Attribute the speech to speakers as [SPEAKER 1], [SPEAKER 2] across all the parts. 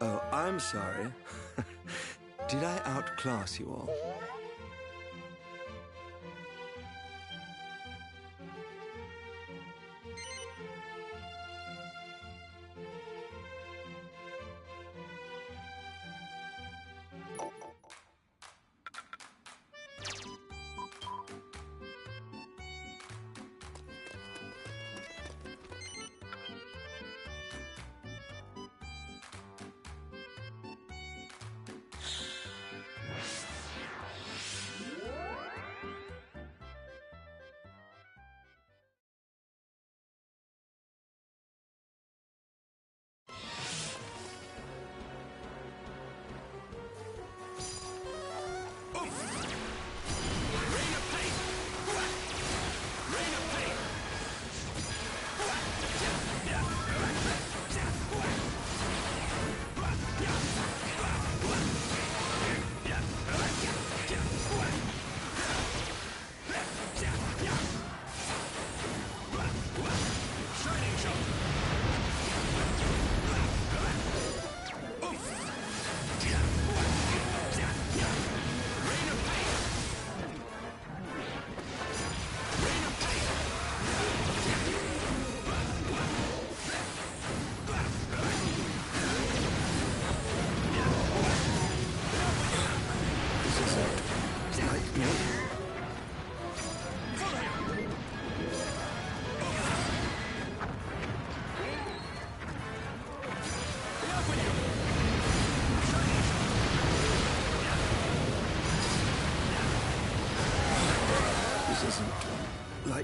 [SPEAKER 1] Oh, I'm sorry. Did I outclass you all?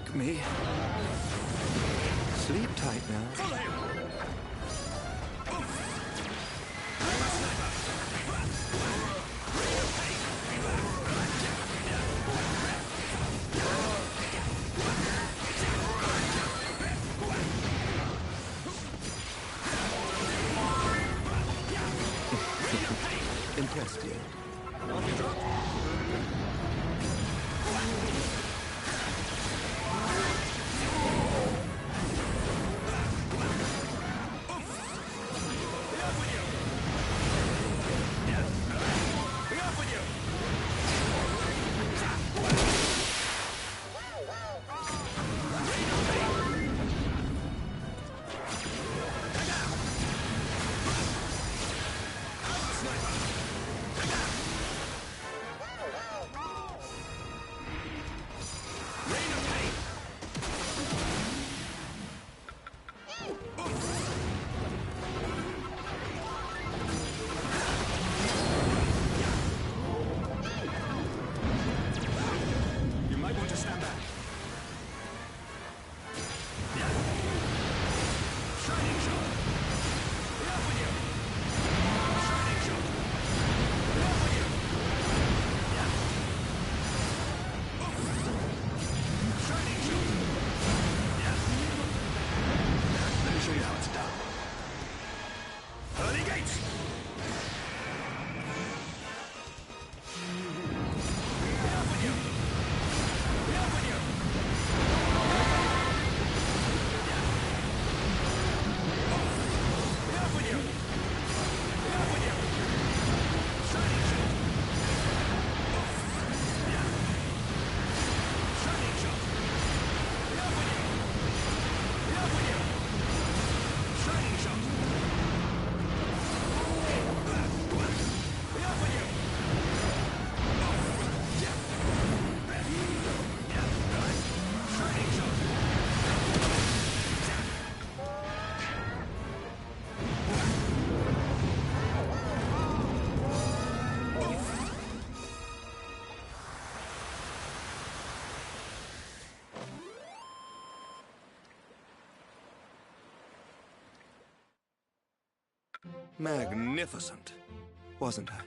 [SPEAKER 1] like me. Sleep tight now.
[SPEAKER 2] Follow him!
[SPEAKER 1] Impressed you?
[SPEAKER 2] You might want to stand back. Shining shot! Be off with you! Shining shot! Be off with you! Shining shot! Let me show you how it's done. Early gates! Be off with you! Be off with you! Be off with you! Be off with you! Shining shot! Shining shot! Be off with you! Be off with you! Shining shot! Be off with you! Shining shot!
[SPEAKER 1] Magnificent, wasn't I?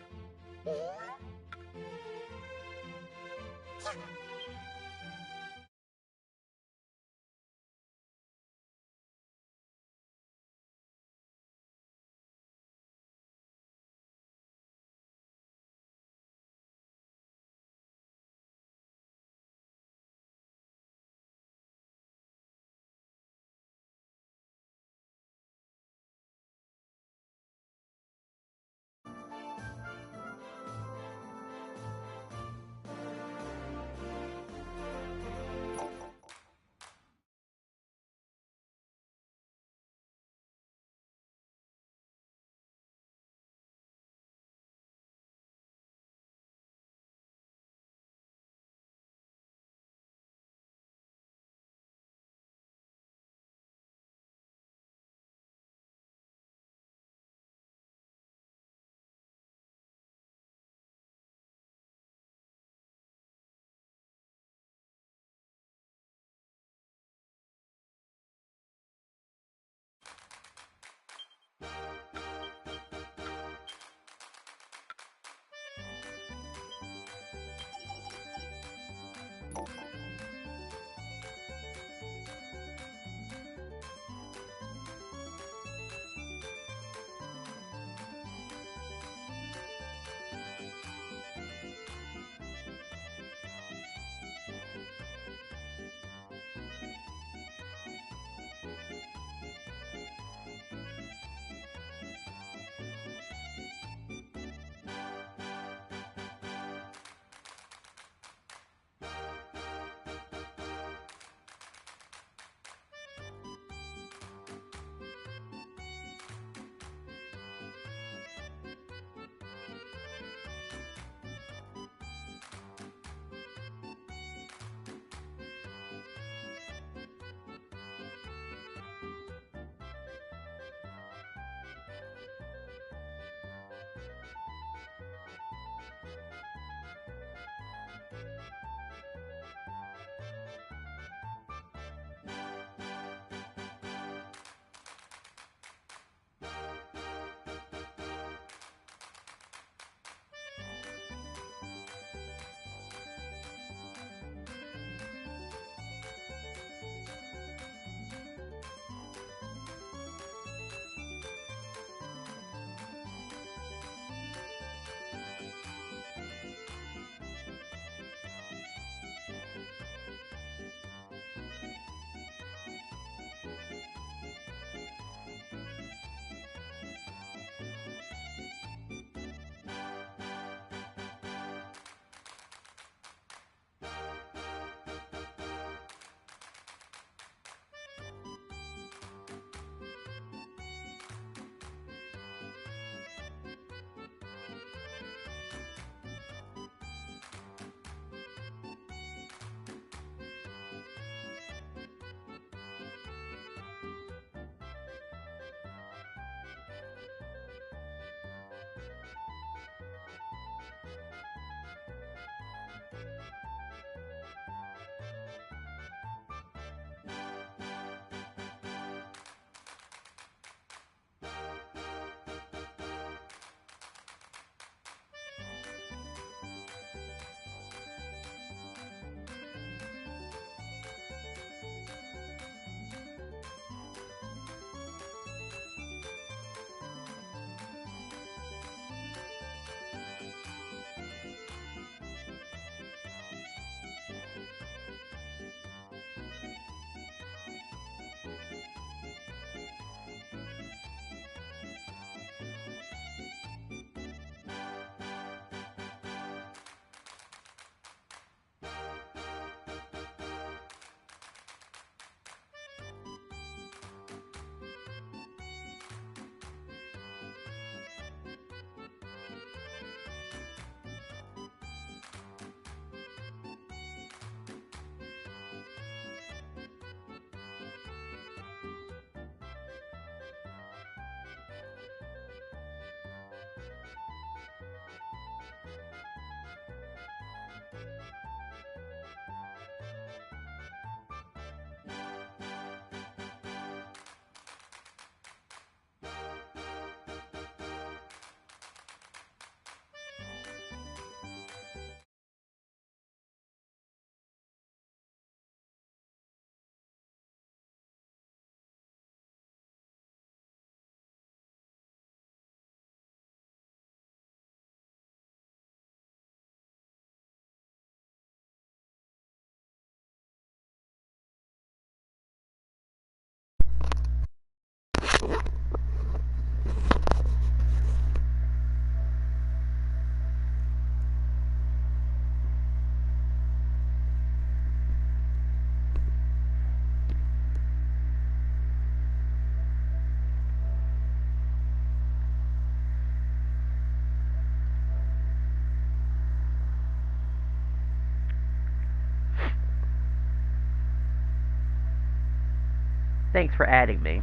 [SPEAKER 3] Thanks for adding me.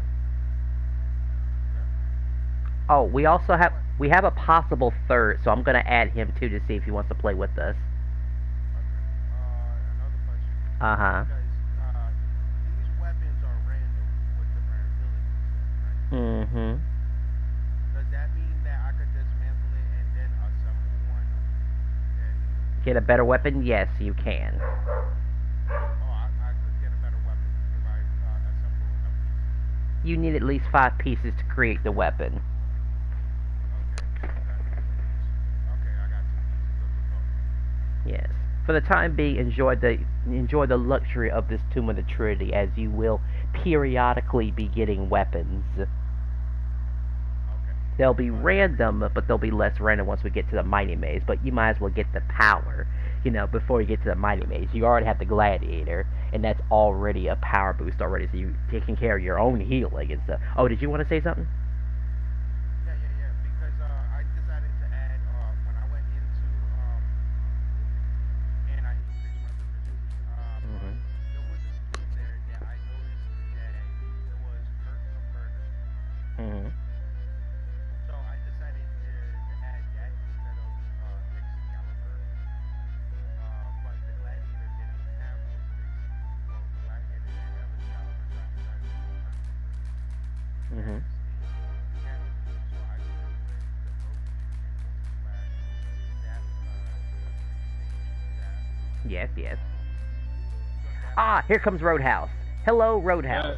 [SPEAKER 3] Oh, we have a possible third, so I'm gonna add him too to see if he wants to play with us.
[SPEAKER 4] Okay. Another question.
[SPEAKER 3] Uh huh.
[SPEAKER 4] Because these weapons are random with different abilities, right?
[SPEAKER 3] Mm-hmm.
[SPEAKER 4] Does that mean that I could dismantle it and then assemble one? And
[SPEAKER 3] Get a better weapon? Yes, you can.
[SPEAKER 4] oh, I could get a better weapon if I assemble enough pieces.
[SPEAKER 3] You need at least 5 pieces to create the weapon.
[SPEAKER 4] Okay, so that means okay, I got 2 pieces of the total.
[SPEAKER 3] Yes. For the time being, enjoy the luxury of this Tomb of the Trinity, as you will periodically be getting weapons.
[SPEAKER 4] Okay,
[SPEAKER 3] They'll be
[SPEAKER 4] but
[SPEAKER 3] random, but they'll be less random once we get to the Mighty Maze. But you might as well get the power, before you get to the Mighty Maze. You already have the Gladiator, and that's already a power boost already. So you're taking care of your own healing and stuff. Oh, did you want to say something?
[SPEAKER 4] yeah. Because I decided to add when I went into and I need to fix my provisions. But
[SPEAKER 3] Hmm.
[SPEAKER 4] there was a skill there that I noticed that it was hurt from burner.
[SPEAKER 3] Hmm.
[SPEAKER 4] So I decided to add that instead of Excalibur. But the Gladiator didn't have well, the Gladiator didn't have Excalibur, so I decided to use hurt from burner
[SPEAKER 3] Hmm.
[SPEAKER 4] as a mechanic. So I did it with the Roach and Multislash, Zap, the 3-stage Zap.
[SPEAKER 3] Yes, yes.
[SPEAKER 4] So that
[SPEAKER 3] Ah,
[SPEAKER 4] way,
[SPEAKER 3] here comes Roadhouse. Hello, Roadhouse.
[SPEAKER 5] Hey,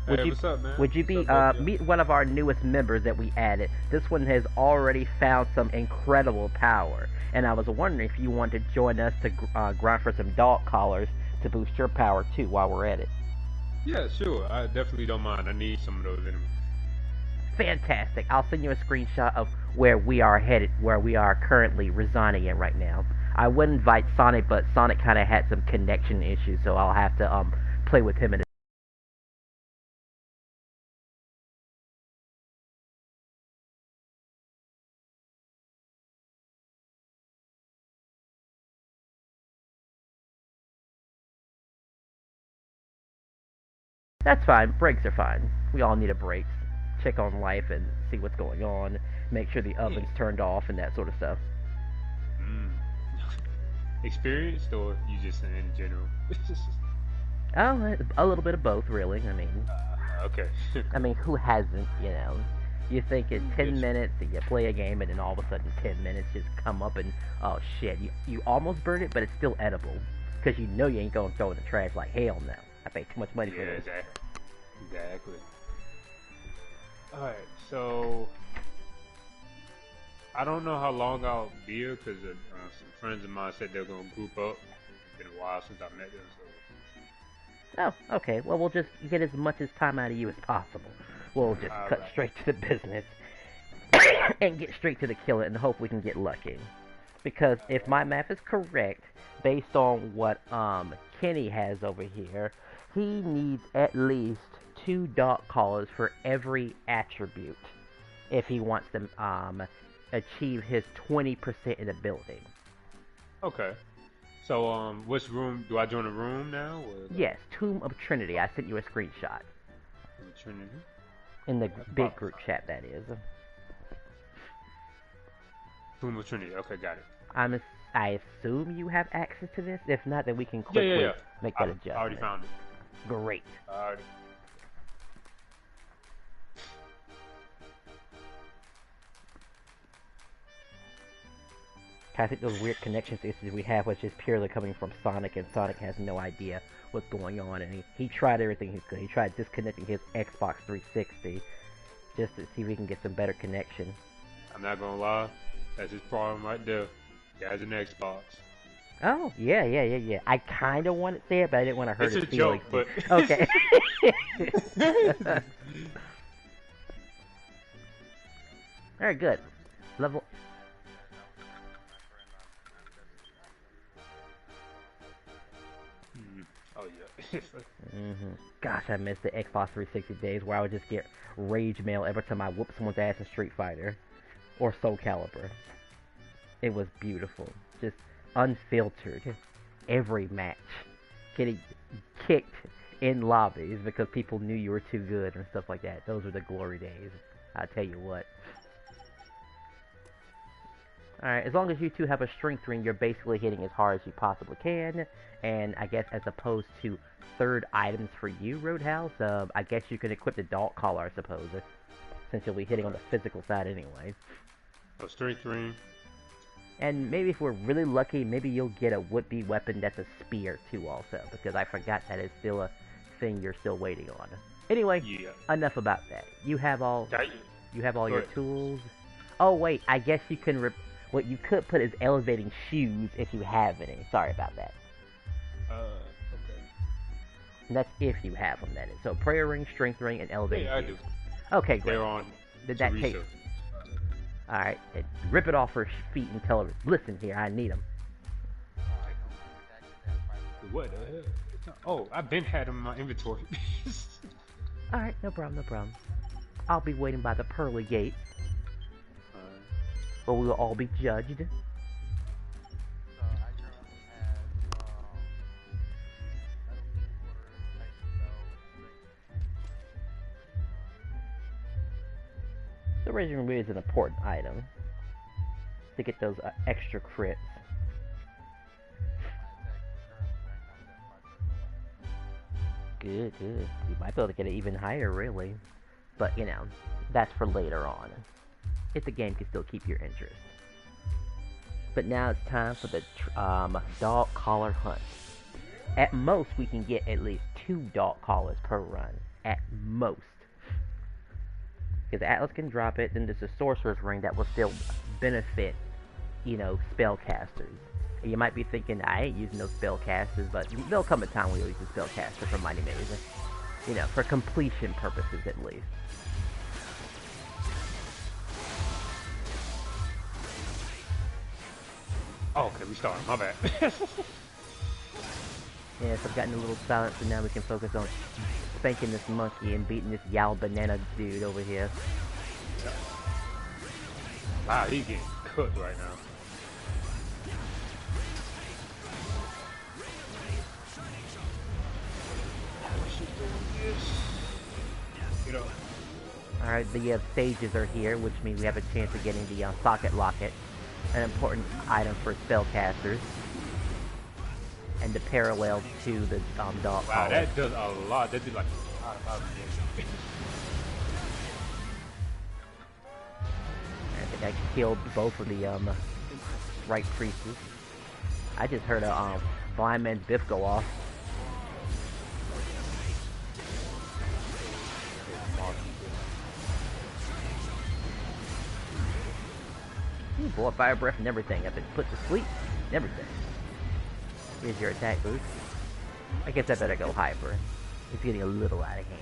[SPEAKER 3] Would
[SPEAKER 5] hey,
[SPEAKER 3] you
[SPEAKER 5] what's up, man?
[SPEAKER 3] would you
[SPEAKER 5] What's
[SPEAKER 3] be
[SPEAKER 5] up, both of y'all?
[SPEAKER 3] meet one of our newest members that we added? This one has already found some incredible power, and I was wondering if you want to join us to grind for some dog collars to boost your power too while we're at it.
[SPEAKER 5] Yeah, sure. I definitely don't mind. I need some of those anyways.
[SPEAKER 3] Fantastic! I'll send you a screenshot of where we are headed, where we are currently residing in right now. I would invite Sonic, but Sonic kind of had some connection issues, so I'll have to play with him in. That's fine. Breaks are fine. We all need a break. Check on life and see what's going on. Make sure the
[SPEAKER 5] Yeah.
[SPEAKER 3] oven's turned off and that sort of stuff.
[SPEAKER 5] Mm. Experienced or you just in general?
[SPEAKER 3] Oh, a little bit of both, really.
[SPEAKER 5] Okay,
[SPEAKER 3] I
[SPEAKER 5] cool.
[SPEAKER 3] mean, who hasn't? You think in ten
[SPEAKER 5] Yes.
[SPEAKER 3] minutes that you play a game and then all of a sudden 10 minutes just come up and oh shit, you almost burn it, but it's still edible because you know you ain't gonna throw it in the trash like hell no. I paid too much money for
[SPEAKER 5] Yeah,
[SPEAKER 3] this.
[SPEAKER 5] exactly. Exactly. All right, so I don't know how long I'll be here because some friends of mine said they're gonna group up. It's been a while since I met them, so
[SPEAKER 3] Oh, okay. Well, we'll just get as much as time out of you as possible. We'll just
[SPEAKER 5] all
[SPEAKER 3] cut
[SPEAKER 5] right.
[SPEAKER 3] straight to the business and get straight to the kill it and hope we can get lucky. Because
[SPEAKER 5] All
[SPEAKER 3] if
[SPEAKER 5] right.
[SPEAKER 3] my math is correct, based on what Kenny has over here, he needs at least 2 dog collars for every attribute if he wants to achieve his 20% in ability.
[SPEAKER 5] Okay. So which room do I join a room now or
[SPEAKER 3] Yes, Tomb of Trinity. I sent you a screenshot
[SPEAKER 5] Trinity?
[SPEAKER 3] in the
[SPEAKER 5] That's
[SPEAKER 3] big
[SPEAKER 5] probably
[SPEAKER 3] group chat. That is.
[SPEAKER 5] Tomb of Trinity. Okay, got it.
[SPEAKER 3] I'm. I assume you have access to this. If not, then we can
[SPEAKER 5] Yeah, yeah,
[SPEAKER 3] quickly
[SPEAKER 5] yeah.
[SPEAKER 3] make that
[SPEAKER 5] I already
[SPEAKER 3] adjustment.
[SPEAKER 5] found it.
[SPEAKER 3] Great.
[SPEAKER 5] I already.
[SPEAKER 3] I think those weird connections issues we have was just purely coming from Sonic, and Sonic has no idea what's going on. And he tried everything he could. He tried disconnecting his Xbox 360 just to see if we can get some better connection.
[SPEAKER 5] I'm not gonna lie. That's his problem right there. He has an Xbox.
[SPEAKER 3] Oh, yeah. I kind of wanted to say it, but I didn't want to hurt
[SPEAKER 5] It's
[SPEAKER 3] his
[SPEAKER 5] a joke,
[SPEAKER 3] feelings.
[SPEAKER 5] but
[SPEAKER 3] Okay. Very good. Level.
[SPEAKER 5] Hmm. Oh yeah.
[SPEAKER 3] Gosh, I miss the Xbox 360 days where I would just get rage mail every time I whoop someone's ass in Street Fighter or Soul Calibur. It was beautiful, just unfiltered. Every match, getting kicked in lobbies because people knew you were too good and stuff like that. Those were the glory days. I'll tell you what. Alright, as long as you two have a strength ring, you're basically hitting as hard as you possibly can. And I guess as opposed to third items for you, Roadhouse, I guess you can equip the dog collar, I suppose. Since you'll be hitting on the physical side anyway.
[SPEAKER 5] A strength ring.
[SPEAKER 3] And maybe if we're really lucky, maybe you'll get a would-be weapon that's a spear too also. Because I forgot that is still a thing you're still waiting on. Anyway, enough about that. You have all your tools. Oh wait, I guess you can... what you could put is elevating shoes if you have any. Sorry about that.
[SPEAKER 5] Okay.
[SPEAKER 3] And that's if you have them, that is. So prayer ring, strength ring, and elevating shoes.
[SPEAKER 5] I do.
[SPEAKER 3] Okay, great.
[SPEAKER 5] They're on.
[SPEAKER 3] Did that take... Alright, rip it off her feet and tell her, listen here, I need them.
[SPEAKER 5] What the hell? Oh, I've been had them in my inventory.
[SPEAKER 3] Alright, no problem, no problem. I'll be waiting by the pearly gate. Where we will all be judged. The Raging Ray is an important item to get those extra crits. Good, good. You might be able to get it even higher, really. But, you know, that's for later on. If the game can still keep your interest. But now it's time for the dog collar hunt. At most, we can get at least 2 dog collars per run. At most. Because Atlas can drop it, then there's a sorcerer's ring that will still benefit, you know, spellcasters. And you might be thinking, I ain't using those spellcasters, but there'll come a time when you'll use a spellcaster for Mighty Maze. You know, for completion purposes at least.
[SPEAKER 5] Oh, okay, we started. My bad.
[SPEAKER 3] Yes, I've gotten a little silent, so now we can focus on spanking this monkey and beating this Yao Banana dude over here.
[SPEAKER 5] Wow, he's getting cooked right now. Get up.
[SPEAKER 3] Alright, the stages are here, which means we have a chance of getting the socket locket. An important item for spellcasters. And the parallel to the dog
[SPEAKER 5] wow,
[SPEAKER 3] collar.
[SPEAKER 5] That does a lot. That did like
[SPEAKER 3] I think I killed both of the right priestess. I just heard a blind man's biff go off. Ooh, boy, fire breath and everything. I've been put to sleep and everything. Here's your attack boost. I guess I better go hyper. It's getting a little out of hand.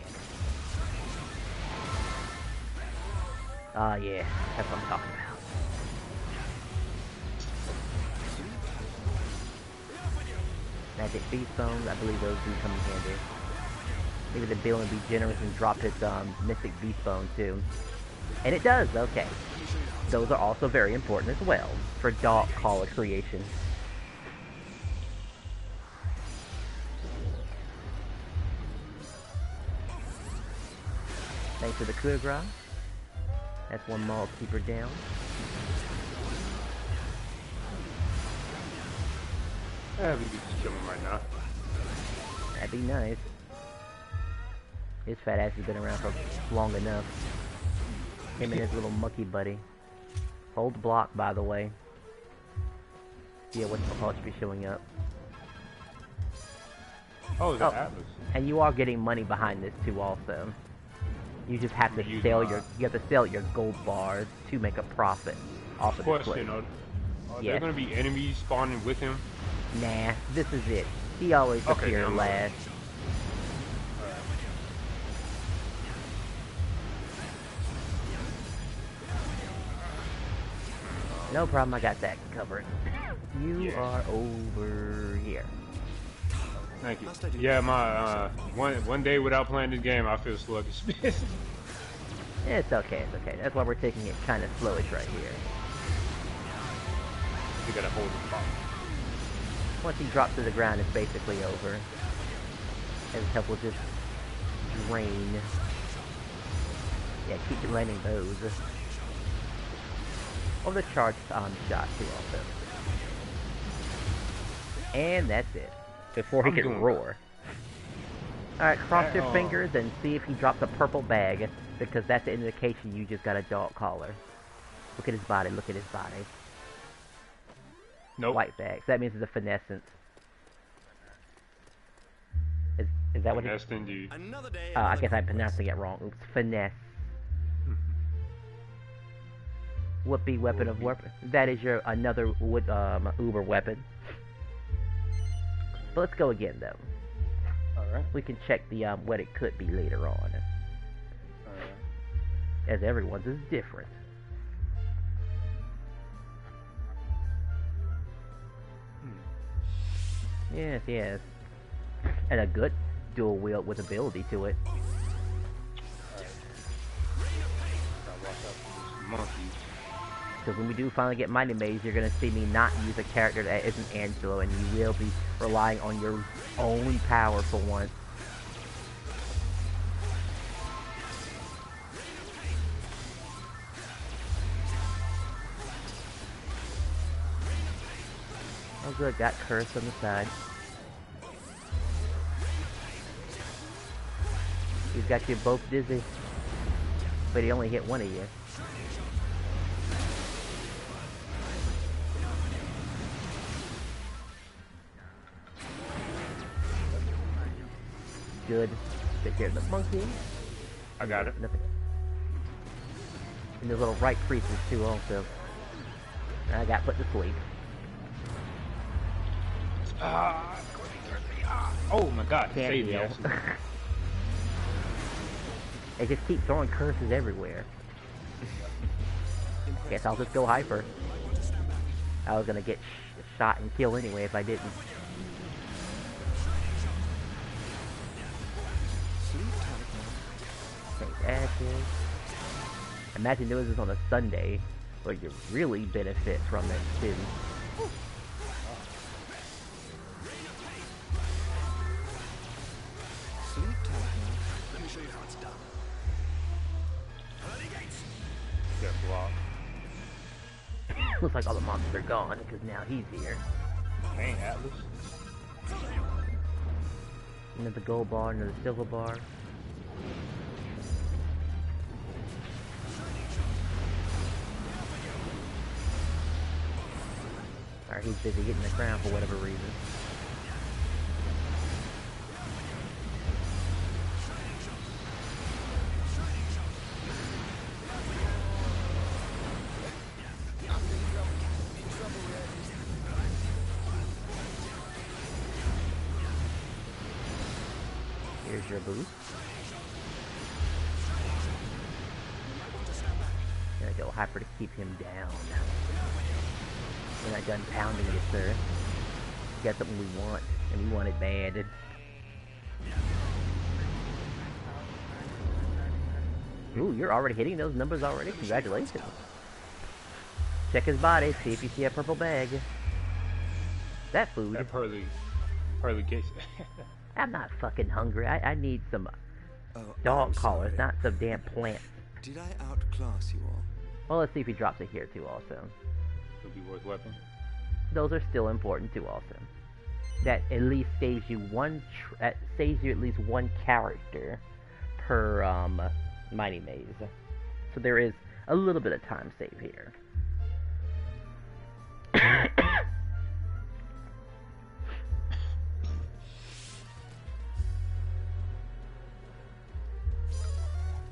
[SPEAKER 3] Ah, yeah, that's what I'm talking about. Magic Beast Bones, I believe those do come in handy. Maybe the Bill would be generous and drop his Mystic Beast Bone too. And it does, okay. Those are also very important as well for dog collar creation. Thanks for the coup de grace. That's one mall keeper down.
[SPEAKER 5] Yeah, we could just kill him right now.
[SPEAKER 3] That'd be nice. His fat ass has been around for long enough. Him and his little monkey buddy. Hold block, by the way. Yeah, what's the call should be showing up.
[SPEAKER 5] Oh, the Atlas.
[SPEAKER 3] And you are getting money behind this too, also. You just have to sell your gold bars to make a profit off of the play.
[SPEAKER 5] Are there gonna be enemies spawning with him?
[SPEAKER 3] Nah, this is it. He always appears last. No problem, I got that covered. You are over here.
[SPEAKER 5] Thank you. Yeah, my one day without playing this game, I feel sluggish.
[SPEAKER 3] It's okay, it's okay. That's why we're taking it kind of slowish right here.
[SPEAKER 5] You gotta hold the spot.
[SPEAKER 3] Once he drops to the ground, it's basically over. As help will just drain. Yeah, keep landing those. Or the charge shot too also. And that's it. Before he can roar. Alright, cross your fingers and see if he drops a purple bag, because that's an indication you just got a dog collar. Look at his body, look at his body.
[SPEAKER 5] Nope.
[SPEAKER 3] White bag. So that means it's a finessence. Is that what it is?
[SPEAKER 5] Finesse indeed.
[SPEAKER 1] Another day.
[SPEAKER 3] I guess I'm pronouncing it wrong. Oops. Finesse. Whoopee weapon of weapon. That is your another uber weapon. But let's go again though.
[SPEAKER 5] Alright.
[SPEAKER 3] We can check the what it could be later on.
[SPEAKER 5] Alright.
[SPEAKER 3] As everyone's is different. Yes, yes. And a good dual wield with ability to it.
[SPEAKER 5] Gotta watch out for this monkey.
[SPEAKER 3] Because when we do finally get Mighty Maze, you're going to see me not use a character that isn't Angelo, and you will be relying on your own power for once. Oh good, got Curse on the side. He's got you both dizzy. But he only hit one of you. Good. Take care of the monkey.
[SPEAKER 5] I got it.
[SPEAKER 3] Nothing. And the little right creases too also. I got put to sleep.
[SPEAKER 5] Oh my god,
[SPEAKER 3] Can't
[SPEAKER 5] save me.
[SPEAKER 3] heal. They just keep throwing curses everywhere. Guess I'll just go hyper. I was gonna get shot and killed anyway if I didn't. Thanks, ashes. Imagine doing this on a Sunday, where you really benefit from it too.
[SPEAKER 1] Sleep tight now. Let me show you how it's done.
[SPEAKER 5] Get blocked.
[SPEAKER 3] Looks like all the monsters are gone, because now he's here.
[SPEAKER 5] Dang, Atlas.
[SPEAKER 3] Another gold bar, another silver bar. Alright, he's busy getting the crown for whatever reason. Here's your boost. Gonna go hyper to keep him down. We're not done pounding you, sir. We got something we want, and we want it bad. Ooh, you're already hitting those numbers already? Congratulations. Check his body, see if you see a purple bag. That food.
[SPEAKER 5] That pearly gates.
[SPEAKER 3] I'm not fucking hungry. I need some
[SPEAKER 1] Oh,
[SPEAKER 3] dog
[SPEAKER 1] I'm
[SPEAKER 3] collars,
[SPEAKER 1] sorry.
[SPEAKER 3] not some damn plant.
[SPEAKER 1] Did I outclass you all?
[SPEAKER 3] Well, let's see if he drops it here too also.
[SPEAKER 5] Would be worth weapon.
[SPEAKER 3] Those are still important too also. That at least saves you saves you at least one character per Mighty Maze. So there is a little bit of time save here.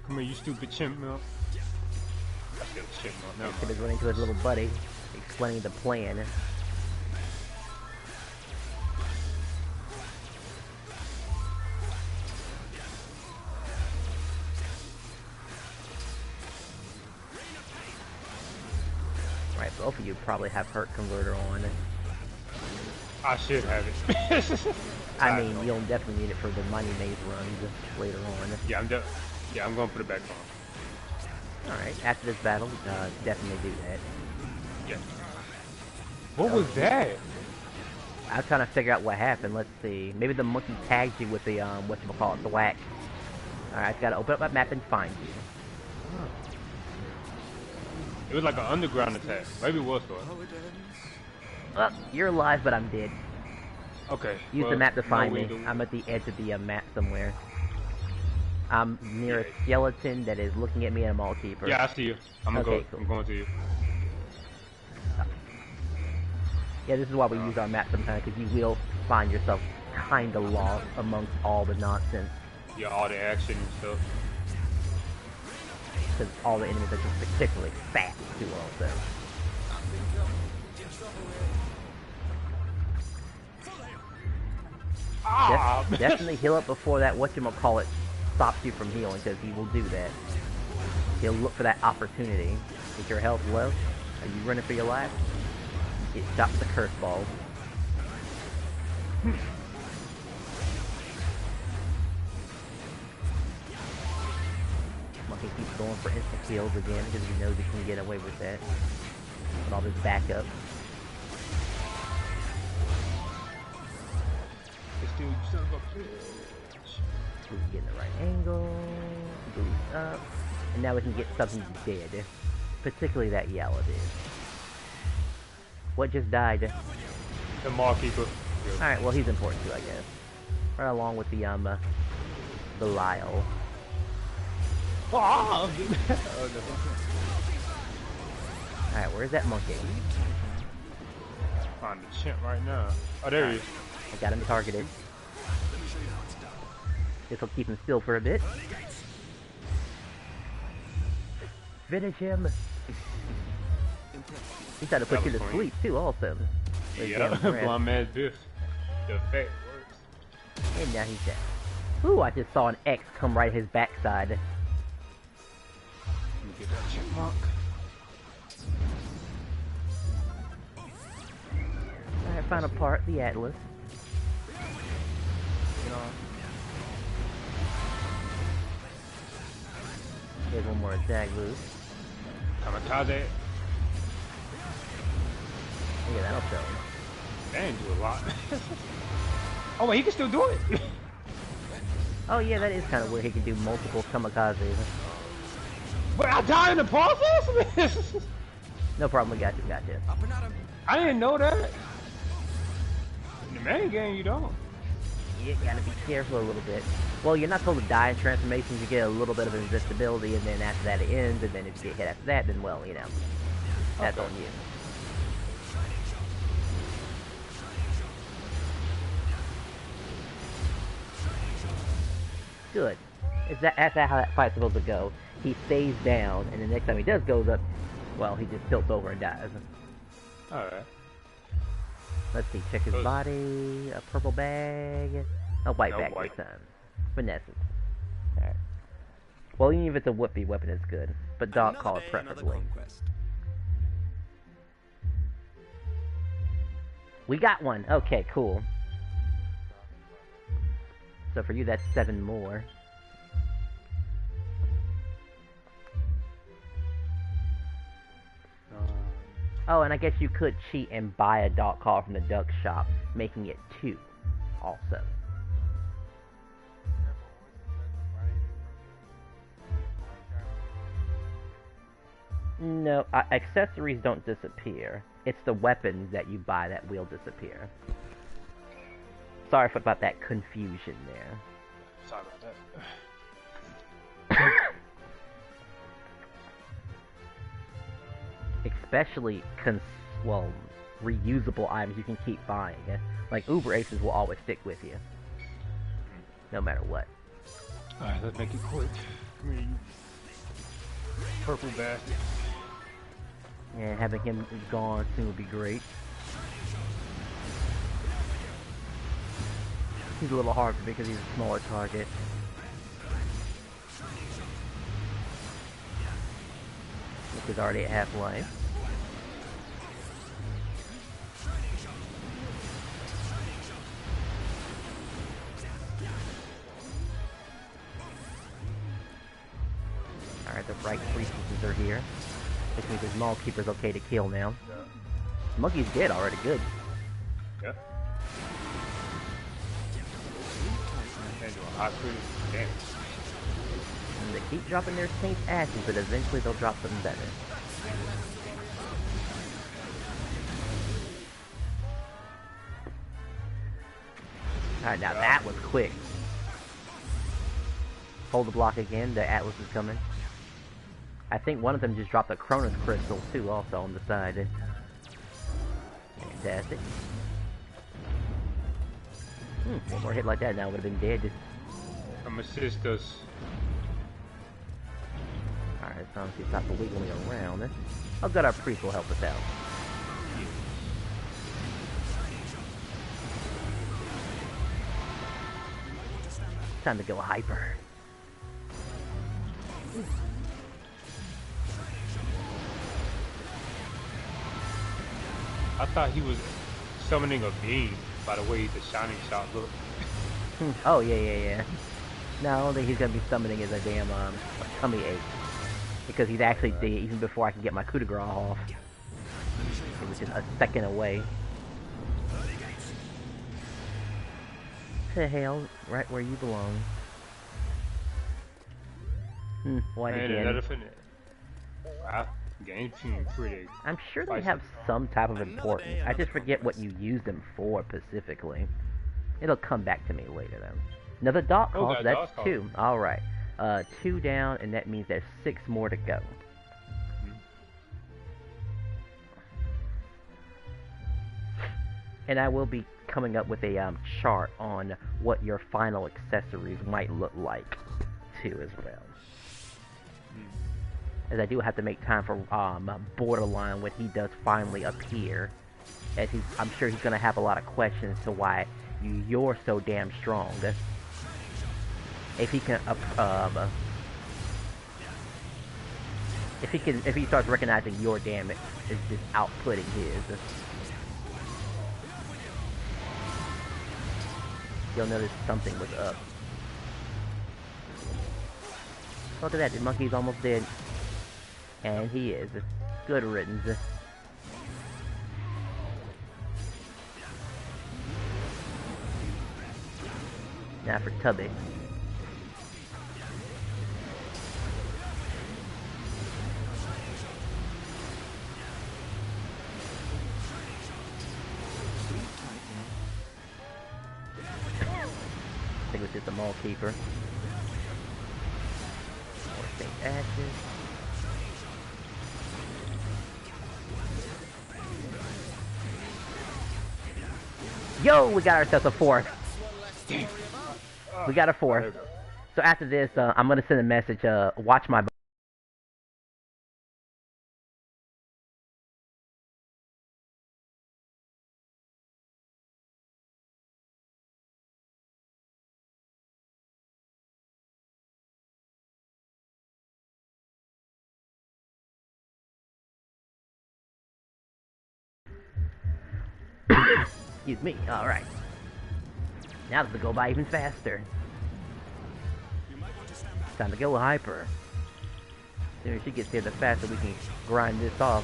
[SPEAKER 5] Come here, you stupid chipmunk. I said chipmunk. Never
[SPEAKER 3] He was
[SPEAKER 5] mind.
[SPEAKER 3] running to his little buddy, explaining the plan. Right, both of you probably have Hurt Converter on.
[SPEAKER 5] I should have it.
[SPEAKER 3] I mean, you'll definitely need it for the Mighty Maze runs later on.
[SPEAKER 5] Yeah, I'm gonna put it back on.
[SPEAKER 3] Alright, after this battle, definitely do that.
[SPEAKER 5] Yeah. What was that?
[SPEAKER 3] I'm trying to figure out what happened. Let's see. Maybe the monkey tagged you with the, whatchamacallit, the whack. Alright, I've got to open up my map and find you.
[SPEAKER 5] It was like an underground attack. Maybe it was for it.
[SPEAKER 1] How it ends.
[SPEAKER 3] Oh, you're alive, but I'm dead.
[SPEAKER 5] Okay.
[SPEAKER 3] Use the map to find
[SPEAKER 5] no
[SPEAKER 3] me.
[SPEAKER 5] way to-
[SPEAKER 3] I'm at the edge of the map somewhere. I'm near a skeleton that is looking at me and a mall keeper.
[SPEAKER 5] Yeah, I see you. I'm gonna
[SPEAKER 3] Okay,
[SPEAKER 5] go.
[SPEAKER 3] cool.
[SPEAKER 5] I'm going to you.
[SPEAKER 3] Yeah, this is why we use our map sometimes, because you will find yourself kinda lost amongst all the nonsense.
[SPEAKER 5] Yeah, all the action and stuff.
[SPEAKER 3] Because all the enemies are just particularly fast, too, also.
[SPEAKER 5] Ah!
[SPEAKER 3] Definitely heal up before that whatchamacallit stops you from healing, because he will do that. He'll look for that opportunity. Is your health low? Are you running for your life? Get shot with the curse balls. Monkey keeps going for instant kills again, because he knows he can get away with that. With all this backup.
[SPEAKER 5] This dude, son of a bitch.
[SPEAKER 3] We can get in the right angle, boost up, and now we can get something dead. Particularly that yellow dude. What just died?
[SPEAKER 5] The mall keeper.
[SPEAKER 3] Alright, well he's important too, I guess. Right along with the Belial.
[SPEAKER 5] Ah!
[SPEAKER 3] Alright, where's that monkey?
[SPEAKER 5] Find the chimp right now. Oh, there he is.
[SPEAKER 3] I got him targeted. This will keep him still for a bit. Finish him! He's trying to put you to sleep too, also.
[SPEAKER 5] Yeah, blind man's this. The effect works.
[SPEAKER 3] And now he's dead. Ooh, I just saw an X come right his backside.
[SPEAKER 5] Let me get that chipmunk.
[SPEAKER 3] Alright, final part, the Atlas.
[SPEAKER 5] You know,
[SPEAKER 3] There's one more attack loose.
[SPEAKER 5] kamikaze.
[SPEAKER 3] Yeah, that'll show him.
[SPEAKER 5] That didn't do a lot. Oh wait, he can still do it.
[SPEAKER 3] Oh yeah, that is kind of weird. He can do multiple kamikazes.
[SPEAKER 5] But I died in the process.
[SPEAKER 3] No problem, we got you,
[SPEAKER 1] Up and at 'em.
[SPEAKER 5] I didn't know that. In the main game, you don't.
[SPEAKER 3] You gotta be careful a little bit. Well, you're not supposed to die in transformations. You get a little bit of invincibility, and then after that it ends, and then if you get hit after that, then well, you know, that's on you. Good. That's how that fight's supposed to go. He stays down, and the next time he does goes up, well, he just tilts over and dies.
[SPEAKER 5] Alright.
[SPEAKER 3] Let's see, check his body, a purple bag, a white
[SPEAKER 5] No
[SPEAKER 3] bag
[SPEAKER 5] white.
[SPEAKER 3] this time. Finesse it. Alright. Well, even if it's a whoopee weapon, it's good. But dog
[SPEAKER 1] Another
[SPEAKER 3] calls
[SPEAKER 1] day, another
[SPEAKER 3] preferably.
[SPEAKER 1] conquest.
[SPEAKER 3] We got one! Okay, cool. So for you, that's 7 more. Oh, and I guess you could cheat and buy a dog call from the duck shop, making it 2 also. No, accessories don't disappear. It's the weapons that you buy that will disappear. Sorry about that confusion there.
[SPEAKER 5] Sorry about that.
[SPEAKER 3] Especially, reusable items you can keep buying. Like Uber Aces will always stick with you. No matter what.
[SPEAKER 5] Alright, let's make it quick. Come here, you purple bastard.
[SPEAKER 3] And having him gone soon would be great. He's a little hard because he's a smaller target. Which is already at half life. Alright, the right priestesses are here. Which means his mall keeper's okay to kill now.
[SPEAKER 5] Yeah.
[SPEAKER 3] Monkey's dead already, good.
[SPEAKER 5] Yeah. And do a hot pretty. Damn.
[SPEAKER 3] And they keep dropping their Saint asses, but eventually they'll drop something better. Alright, now that was quick. Hold the block again, the Atlas is coming. I think one of them just dropped a Cronus crystal too, also on the side. Fantastic. One more hit like that now would have been dead.
[SPEAKER 5] Come assist us.
[SPEAKER 3] Alright, as long as he stops wiggling around. Oh good, our priest will help us out. Time to go hyper.
[SPEAKER 5] I thought he was summoning a beam by the way the shining shot looked.
[SPEAKER 3] Oh yeah. No, I don't think he's gonna be summoning as a damn tummy ache. Because he's actually dead even before I can get my coup de grace off. It was just a second away. To hell, right where you belong. White
[SPEAKER 5] Man,
[SPEAKER 3] again.
[SPEAKER 5] another finesse. Wow, game team pretty.
[SPEAKER 3] I'm sure they have some type of importance. I just forget what you use them for specifically. It'll come back to me later though. Another dot
[SPEAKER 5] Oh,
[SPEAKER 3] call,
[SPEAKER 5] got
[SPEAKER 3] so
[SPEAKER 5] a
[SPEAKER 3] that's
[SPEAKER 5] dot call.
[SPEAKER 3] 2. Alright. 2 down, and that means there's 6 more to go. And I will be coming up with a chart on what your final accessories might look like, too, as well. As I do have to make time for Borderline when he does finally appear. As I'm sure he's going to have a lot of questions to why you're so damn strong. If he can, if he starts recognizing your damage is just outputting his. You'll notice something was up. Look at that, the monkey's almost dead. And he is. Good riddance. Now for Tubby. I think it was just a mall keeper. More Saint Ashes. Yo, we got ourselves a 4th. We got a 4th. So after this, I'm gonna send a message. Watch my. Excuse me. All right. Now this will go by even faster. Time to go hyper. As soon as she gets here, the faster we can grind this off.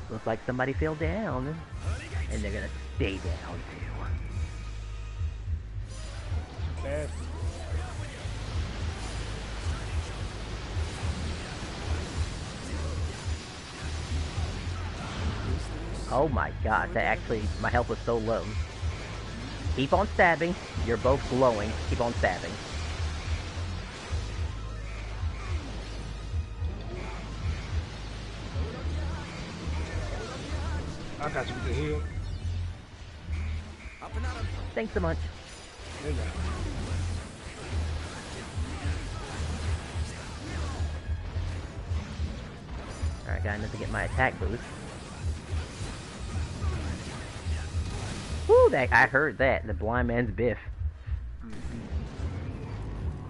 [SPEAKER 3] Looks like somebody fell down. And they're gonna stay down too.
[SPEAKER 5] Fast.
[SPEAKER 3] Oh my god, that actually, my health was so low. Keep on stabbing. You're both glowing. Keep on stabbing.
[SPEAKER 5] I got you with the heal.
[SPEAKER 3] Thanks so much.
[SPEAKER 5] There you go.
[SPEAKER 3] Alright, got enough to get my attack boost. Woo, that I heard that. The blind man's biff.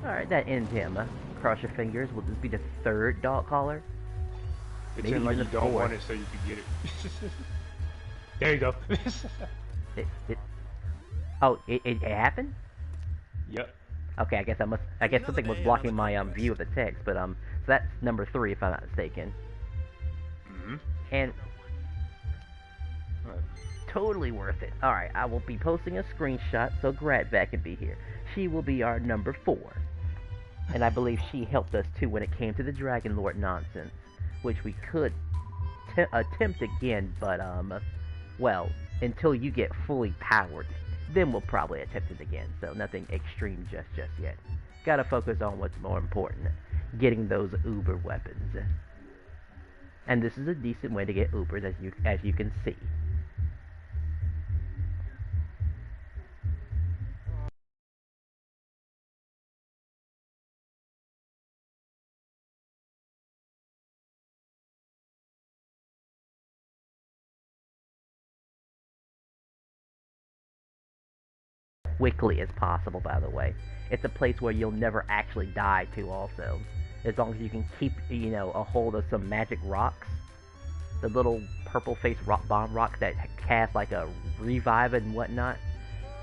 [SPEAKER 3] Alright, that ends him. Cross your fingers. Will this be the 3rd dog collar?
[SPEAKER 5] Pretend like you
[SPEAKER 3] even the
[SPEAKER 5] don't
[SPEAKER 3] 4th.
[SPEAKER 5] want it so you can get it. There you go.
[SPEAKER 3] Oh, it happened?
[SPEAKER 5] Yep.
[SPEAKER 3] Okay, I guess something was blocking my view of the text, but so that's number 3 if I'm not mistaken.
[SPEAKER 5] Mm-hmm.
[SPEAKER 3] And
[SPEAKER 5] Right.
[SPEAKER 3] totally worth it. All right, I will be posting a screenshot so Gradvac can be here. She will be our number 4. And I believe she helped us too when it came to the Dragon Lord nonsense, which we could attempt again, but well, until you get fully powered, then we'll probably attempt it again. So nothing extreme just yet. Gotta focus on what's more important, getting those uber weapons. And this is a decent way to get ubers, as you can see. Quickly as possible, by the way. It's a place where you'll never actually die to also. As long as you can keep, a hold of some magic rocks. The little purple face bomb rocks that cast like a revive and whatnot.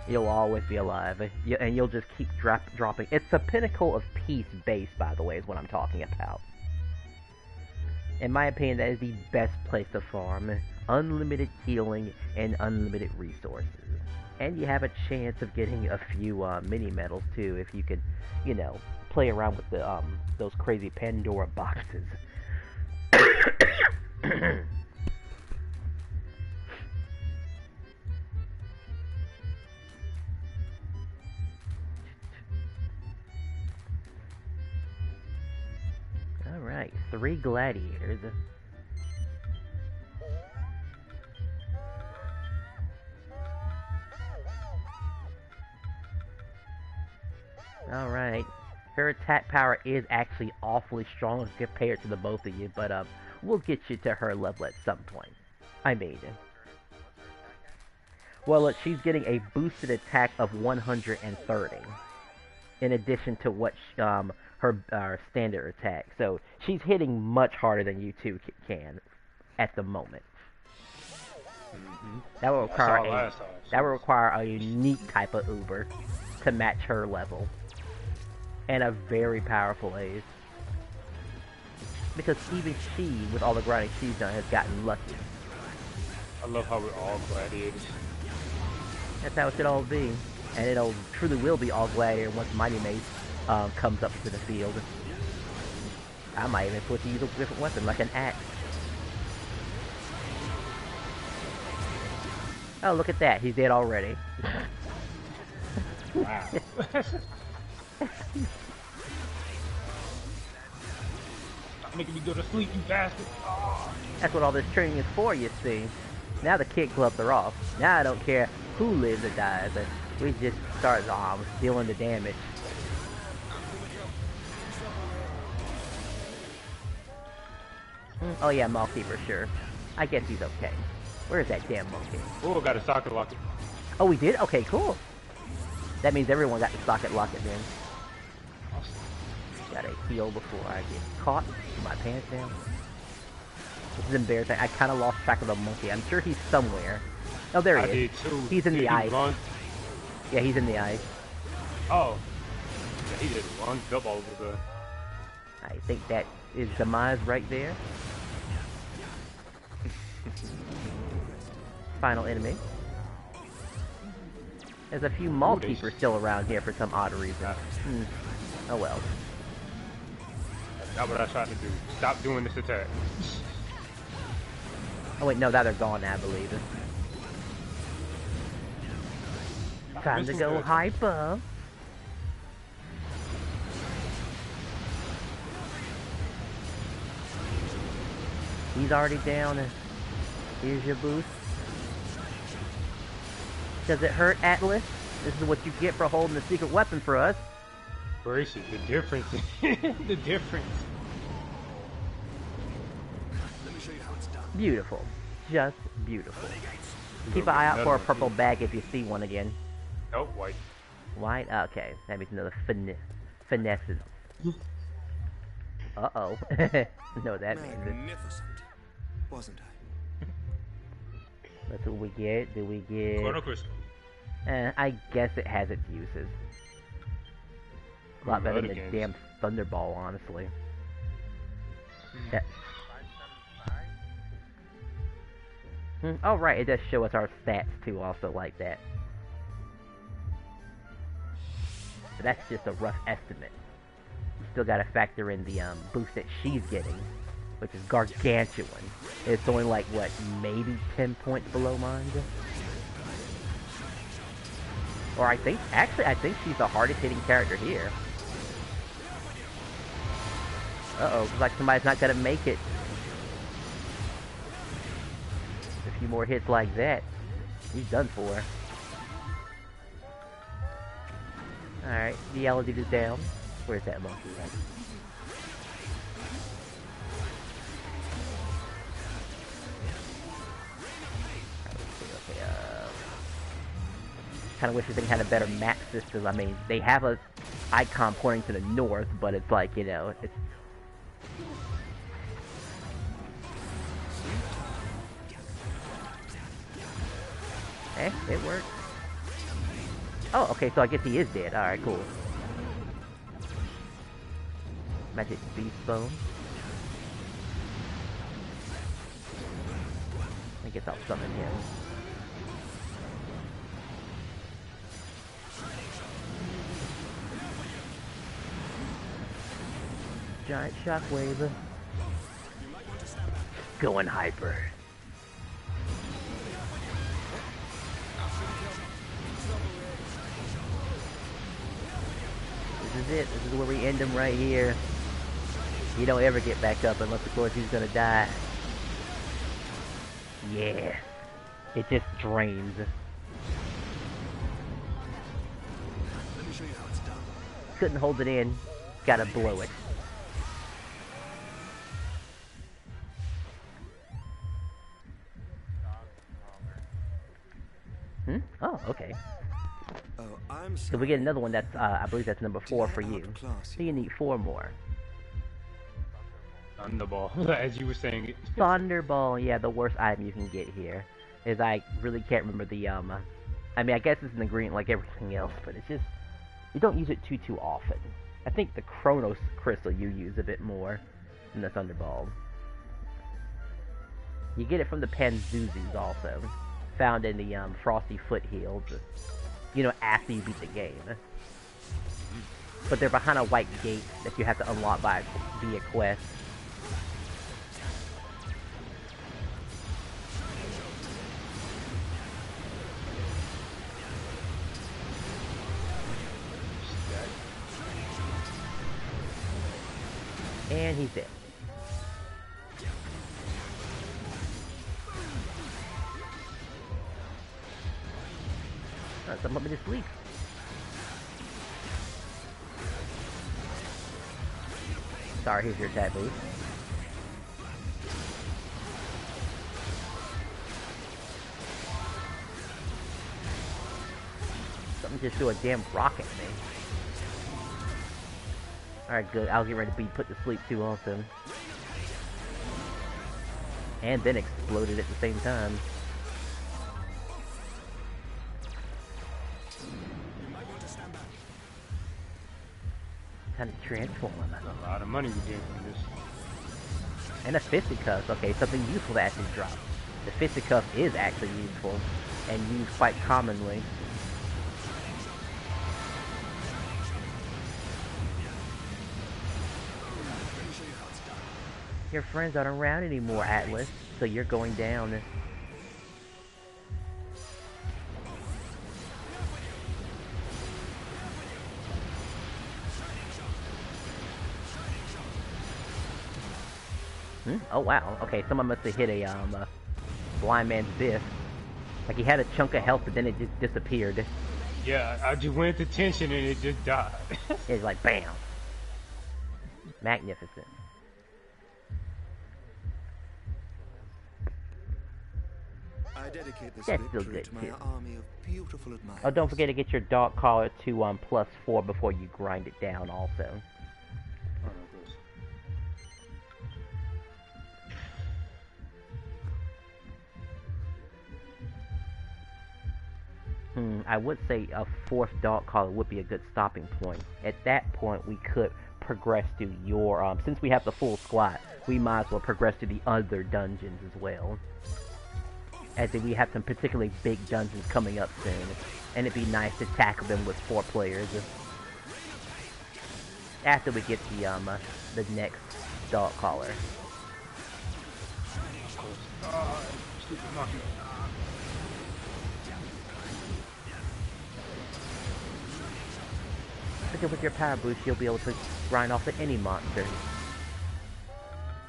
[SPEAKER 3] You'll always be alive. And you'll just keep dropping. It's a pinnacle of peace base, by the way, is what I'm talking about. In my opinion, that is the best place to farm. Unlimited healing and unlimited resources. And you have a chance of getting a few mini medals too, if you can, play around with the those crazy Pandora boxes. All right, 3 gladiators. Alright. Her attack power is actually awfully strong compared to the both of you, but we'll get you to her level at some point. Well, she's getting a boosted attack of 130. In addition to what her standard attack. So she's hitting much harder than you two can at the moment.
[SPEAKER 5] Mm-hmm.
[SPEAKER 3] That will require a unique type of Uber to match her level. And a very powerful ace. Because even she, with all the grinding she's done, has gotten lucky.
[SPEAKER 5] I love how we're all gladiators.
[SPEAKER 3] That's how it should all be. And it'll truly will be all gladiator once Mighty Mace comes up to the field. I might even put to use a different weapon, like an axe. Oh, look at that. He's dead already.
[SPEAKER 5] Wow. Stop making me go to sleep, you bastard. Oh.
[SPEAKER 3] That's what all this training is for, you see. Now the kid gloves are off. Now I don't care who lives or dies. We just start dealing the damage. Oh yeah, Mallkeeper, sure. I guess he's okay. Where is that damn monkey?
[SPEAKER 5] Oh, got a socket locket.
[SPEAKER 3] Oh, we did? Okay, cool. That means everyone got the socket locket then. Gotta heal before I get caught. Put my pants down. This is embarrassing. I kind of lost track of the monkey. I'm sure he's somewhere. Oh, there he is.
[SPEAKER 5] I did too.
[SPEAKER 3] He's in the ice.
[SPEAKER 5] Run?
[SPEAKER 3] Yeah, he's in the ice.
[SPEAKER 5] Oh. Yeah, he did run. Jump all over the...
[SPEAKER 3] I think that is demise right there. Final enemy. There's a few Mallkeepers still around here for some odd reason. Oh well.
[SPEAKER 5] That's not what I tried to do. Stop doing this attack.
[SPEAKER 3] Oh wait, no, now they're gone now, I believe. Time to go hyper. He's already down. Here's your boost. Does it hurt, Atlas? This is what you get for holding the secret weapon for us.
[SPEAKER 5] Gracious, the difference. The difference.
[SPEAKER 1] Let me show you how it's done.
[SPEAKER 3] Beautiful. Just beautiful. Keep an eye out for a purple bag if you see one again.
[SPEAKER 5] Nope, white.
[SPEAKER 3] White? Okay. That means another finesses. Uh-oh. No, that means it.
[SPEAKER 1] Magnificent, wasn't I?
[SPEAKER 3] That's what we get. Do we get...
[SPEAKER 5] Chrono Crystal.
[SPEAKER 3] I guess it has its uses. A lot better
[SPEAKER 5] other
[SPEAKER 3] than the
[SPEAKER 5] games.
[SPEAKER 3] damn Thunderball, honestly. That,
[SPEAKER 4] 575?
[SPEAKER 3] oh right, it does show us our stats too, also like that. But that's just a rough estimate. You still gotta factor in the boost that she's getting, which is gargantuan. It's only like, what, maybe 10 points below mine? Or I think she's the hardest hitting character here. Uh-oh, looks like somebody's not gonna make it. A few more hits like that, he's done for. Alright, the yellow dude is down. Where's that monkey at? Okay, kind of wish this thing had a better map system. I mean, they have a icon pointing to the north, but it's like, you know, it's... it worked. Oh, okay, so I guess he is dead. Alright, cool. Magic beast bone. I guess I'll summon him. Giant shockwave. Going hyper. This is it. This is where we end him right here. You don't ever get back up unless, of course, he's gonna die. Yeah. It just drains.
[SPEAKER 1] Let me show you how it's done.
[SPEAKER 3] Couldn't hold it in. Gotta blow it. Oh, okay.
[SPEAKER 1] Oh, I'm
[SPEAKER 3] So
[SPEAKER 1] sorry.
[SPEAKER 3] we get another one that's, I believe that's number 4 for you.
[SPEAKER 1] Outclass
[SPEAKER 3] So you need 4 more.
[SPEAKER 5] Thunderball, as you were saying it.
[SPEAKER 3] Thunderball, yeah, the worst item you can get here. Is I really can't remember the, I mean, I guess it's an ingredient like everything else, but it's just, you don't use it too often. I think the Chronos Crystal you use a bit more than the Thunderball. You get it from the Panzuzus also. Found in the, Frosty Foothills. You know, after you beat the game. But they're behind a white gate that you have to unlock via quest. And he's dead. Some put me to sleep. Sorry, here's your attack boost. Something just threw a damn rock at me. Alright, good. I'll get ready to be put to sleep too also. And then exploded at the same time. Time to transform.
[SPEAKER 5] That's a lot of money we get from this.
[SPEAKER 3] And a fisticuff. Okay, something useful that actually dropped. The fisticuff is actually useful and used quite commonly. Your friends aren't around anymore, Atlas, so you're going down. Oh wow, okay, someone must have hit a blind man's biff. Like he had a chunk of health, but then it just disappeared.
[SPEAKER 5] Yeah, I just went to tension and it just died.
[SPEAKER 3] It's like bam. Magnificent.
[SPEAKER 1] I dedicate this
[SPEAKER 3] That's still
[SPEAKER 1] victory
[SPEAKER 3] good,
[SPEAKER 1] to my
[SPEAKER 3] too.
[SPEAKER 1] army of beautiful admirers.
[SPEAKER 3] Oh, don't forget to get your dog collar to +4 before you grind it down also. I would say a fourth dog collar would be a good stopping point. At that point, we could progress to your, since we have the full squad, we might as well progress to the other dungeons as well. As in, we have some particularly big dungeons coming up soon, and it'd be nice to tackle them with 4 players. After we get the next dog collar.
[SPEAKER 5] Stupid monkey.
[SPEAKER 3] Because with your power boost, you'll be able to grind off of any monster.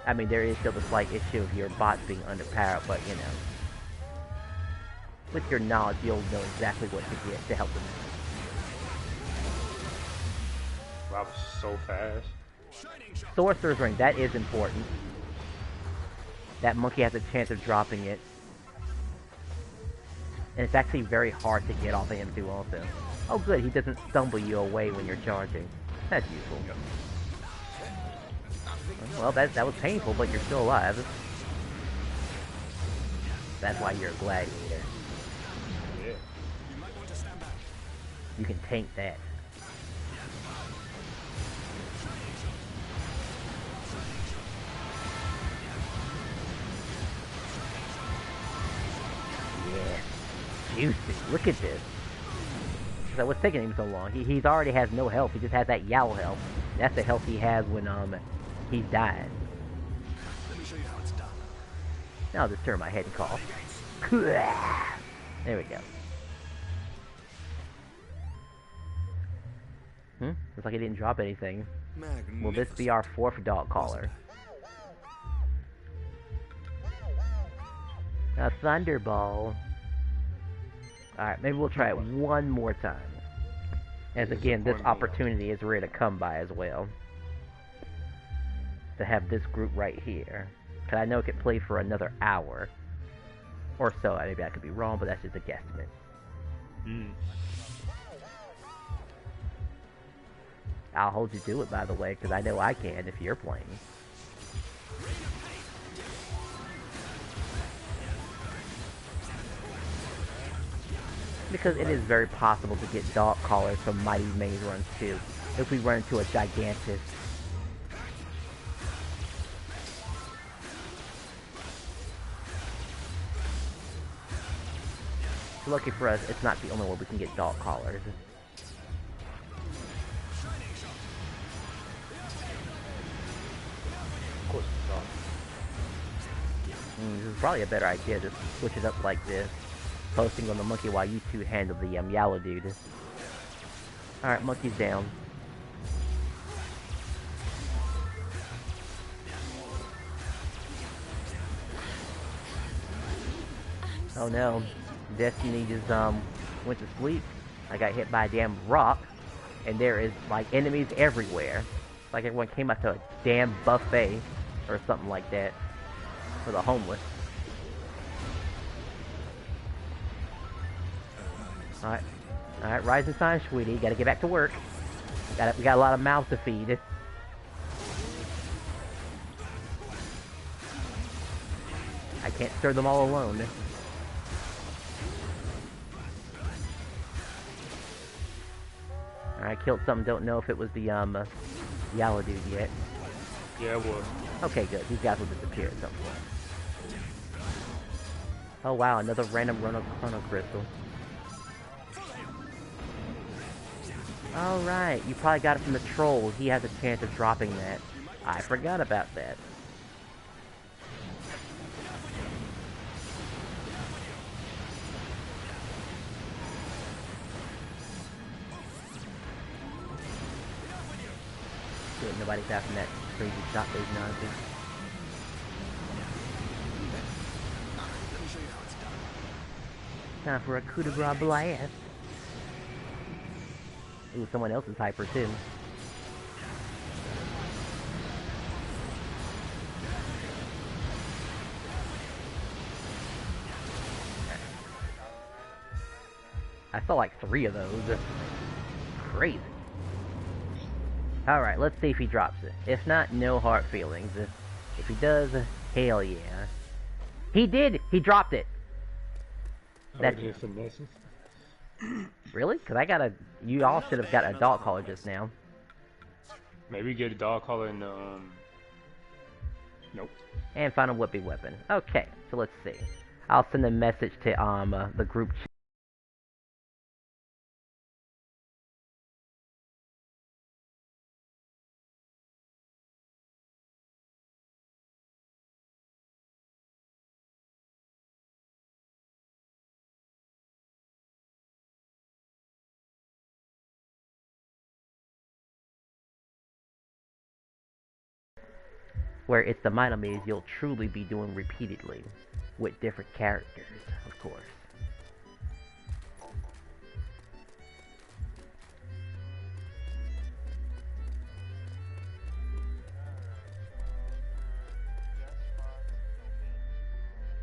[SPEAKER 3] I mean, there is still the slight issue of your bots being underpowered, but you know. With your knowledge, you'll know exactly what to get to help them.
[SPEAKER 5] Wow, that was so fast.
[SPEAKER 3] Sorcerer's Ring, that is important. That monkey has a chance of dropping it. And it's actually very hard to get off of him too also. Oh good, he doesn't stumble you away when you're charging. That's useful. Well, that was painful, but you're still alive. That's why you're a gladiator.
[SPEAKER 5] Yeah.
[SPEAKER 3] You can tank that. Yeah. Juicy. Look at this. So what's taking him so long? He's already has no health. He just has that yellow health. That's the health he has when he's died.
[SPEAKER 1] Let me show you how it's done.
[SPEAKER 3] Now I'll just turn my head and cough. There we go. Looks like he didn't drop anything. Will this be our 4th dog collar? A thunderball. Alright, maybe we'll try it one more time. As again, this opportunity is rare to come by as well. To have this group right here. Because I know it could play for another hour. Or so. Maybe I could be wrong, but that's just a guesstimate. I'll hold you to it, by the way, because I know I can if you're playing. Because it is very possible to get dog collars from Mighty Maze runs too, if we run into a gigantic. Lucky for us, it's not the only way we can get dog collars.
[SPEAKER 5] Of course it's not.
[SPEAKER 3] This is probably a better idea to switch it up like this. Posting on the monkey while you two handle the yellow dude. Alright, monkey's down. Oh no. Destiny just went to sleep. I got hit by a damn rock. And there is like enemies everywhere. It's like everyone came out to a damn buffet or something like that. For the homeless. Alright, rise and shine, sweetie. Gotta get back to work. We got a lot of mouths to feed. I can't stir them all alone. Alright, killed something. Don't know if it was the yellow dude yet.
[SPEAKER 5] Yeah, it was.
[SPEAKER 3] Okay, good. These guys will disappear at some point. Oh wow, another random chrono crystal. Alright, you probably got it from the troll. He has a chance of dropping that. I forgot about that. Good, nobody's after that crazy shot-based nonsense.
[SPEAKER 1] Let me show you how it's done.
[SPEAKER 3] Time for a coup de grace blast. Ooh, someone else is hyper too. I saw like 3 of those. Crazy. Alright, let's see if he drops it. If not, no hard feelings. If he does, hell yeah. He did! He dropped it! That's
[SPEAKER 5] finesse.
[SPEAKER 3] Really? Because I got a... You all should have got a dog collar just now.
[SPEAKER 5] Maybe get a dog collar in the, Nope.
[SPEAKER 3] And find a whoopee weapon. Okay, so let's see. I'll send a message to, the group chat. Where it's the minor maze you'll truly be doing repeatedly, with different characters, of course.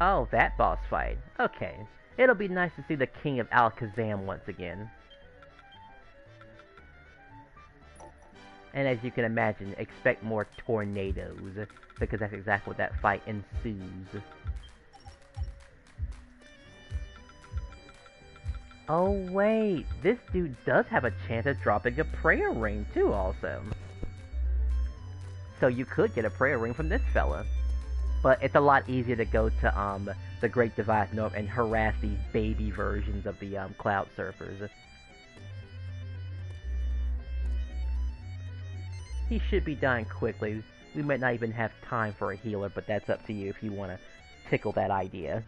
[SPEAKER 3] Oh, that boss fight. Okay. It'll be nice to see the King of Alakazam once again. And as you can imagine, expect more tornadoes, because that's exactly what that fight ensues. Oh wait, this dude does have a chance of dropping a prayer ring too also. So you could get a prayer ring from this fella. But it's a lot easier to go to the Great Divide North and harass these baby versions of the Cloud Surfers. He should be dying quickly. We might not even have time for a healer, but that's up to you if you want to tickle that idea.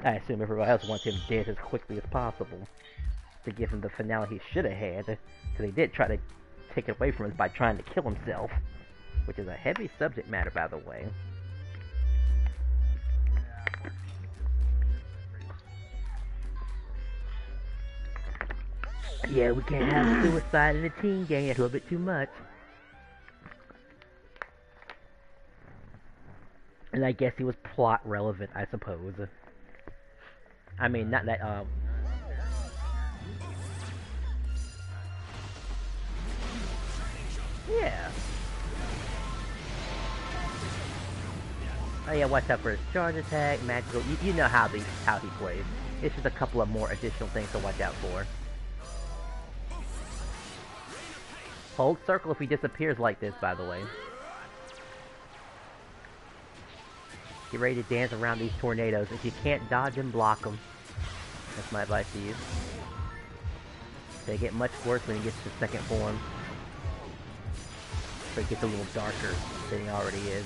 [SPEAKER 3] I assume everybody else wants him dead as quickly as possible to give him the finale he should have had, because he did try to take it away from us by trying to kill himself, which is a heavy subject matter, by the way. Yeah, we can't have suicide in a teen gang. That's a little bit too much. And I guess he was plot relevant, I suppose. I mean, not that, yeah. Oh yeah, watch out for his charge attack, magical. You know how he plays. It's just a couple of more additional things to watch out for. Hold circle if he disappears like this, by the way. Get ready to dance around these tornadoes. If you can't dodge them, block them. That's my advice to you. They get much worse when he gets to second form. So it gets a little darker than he already is.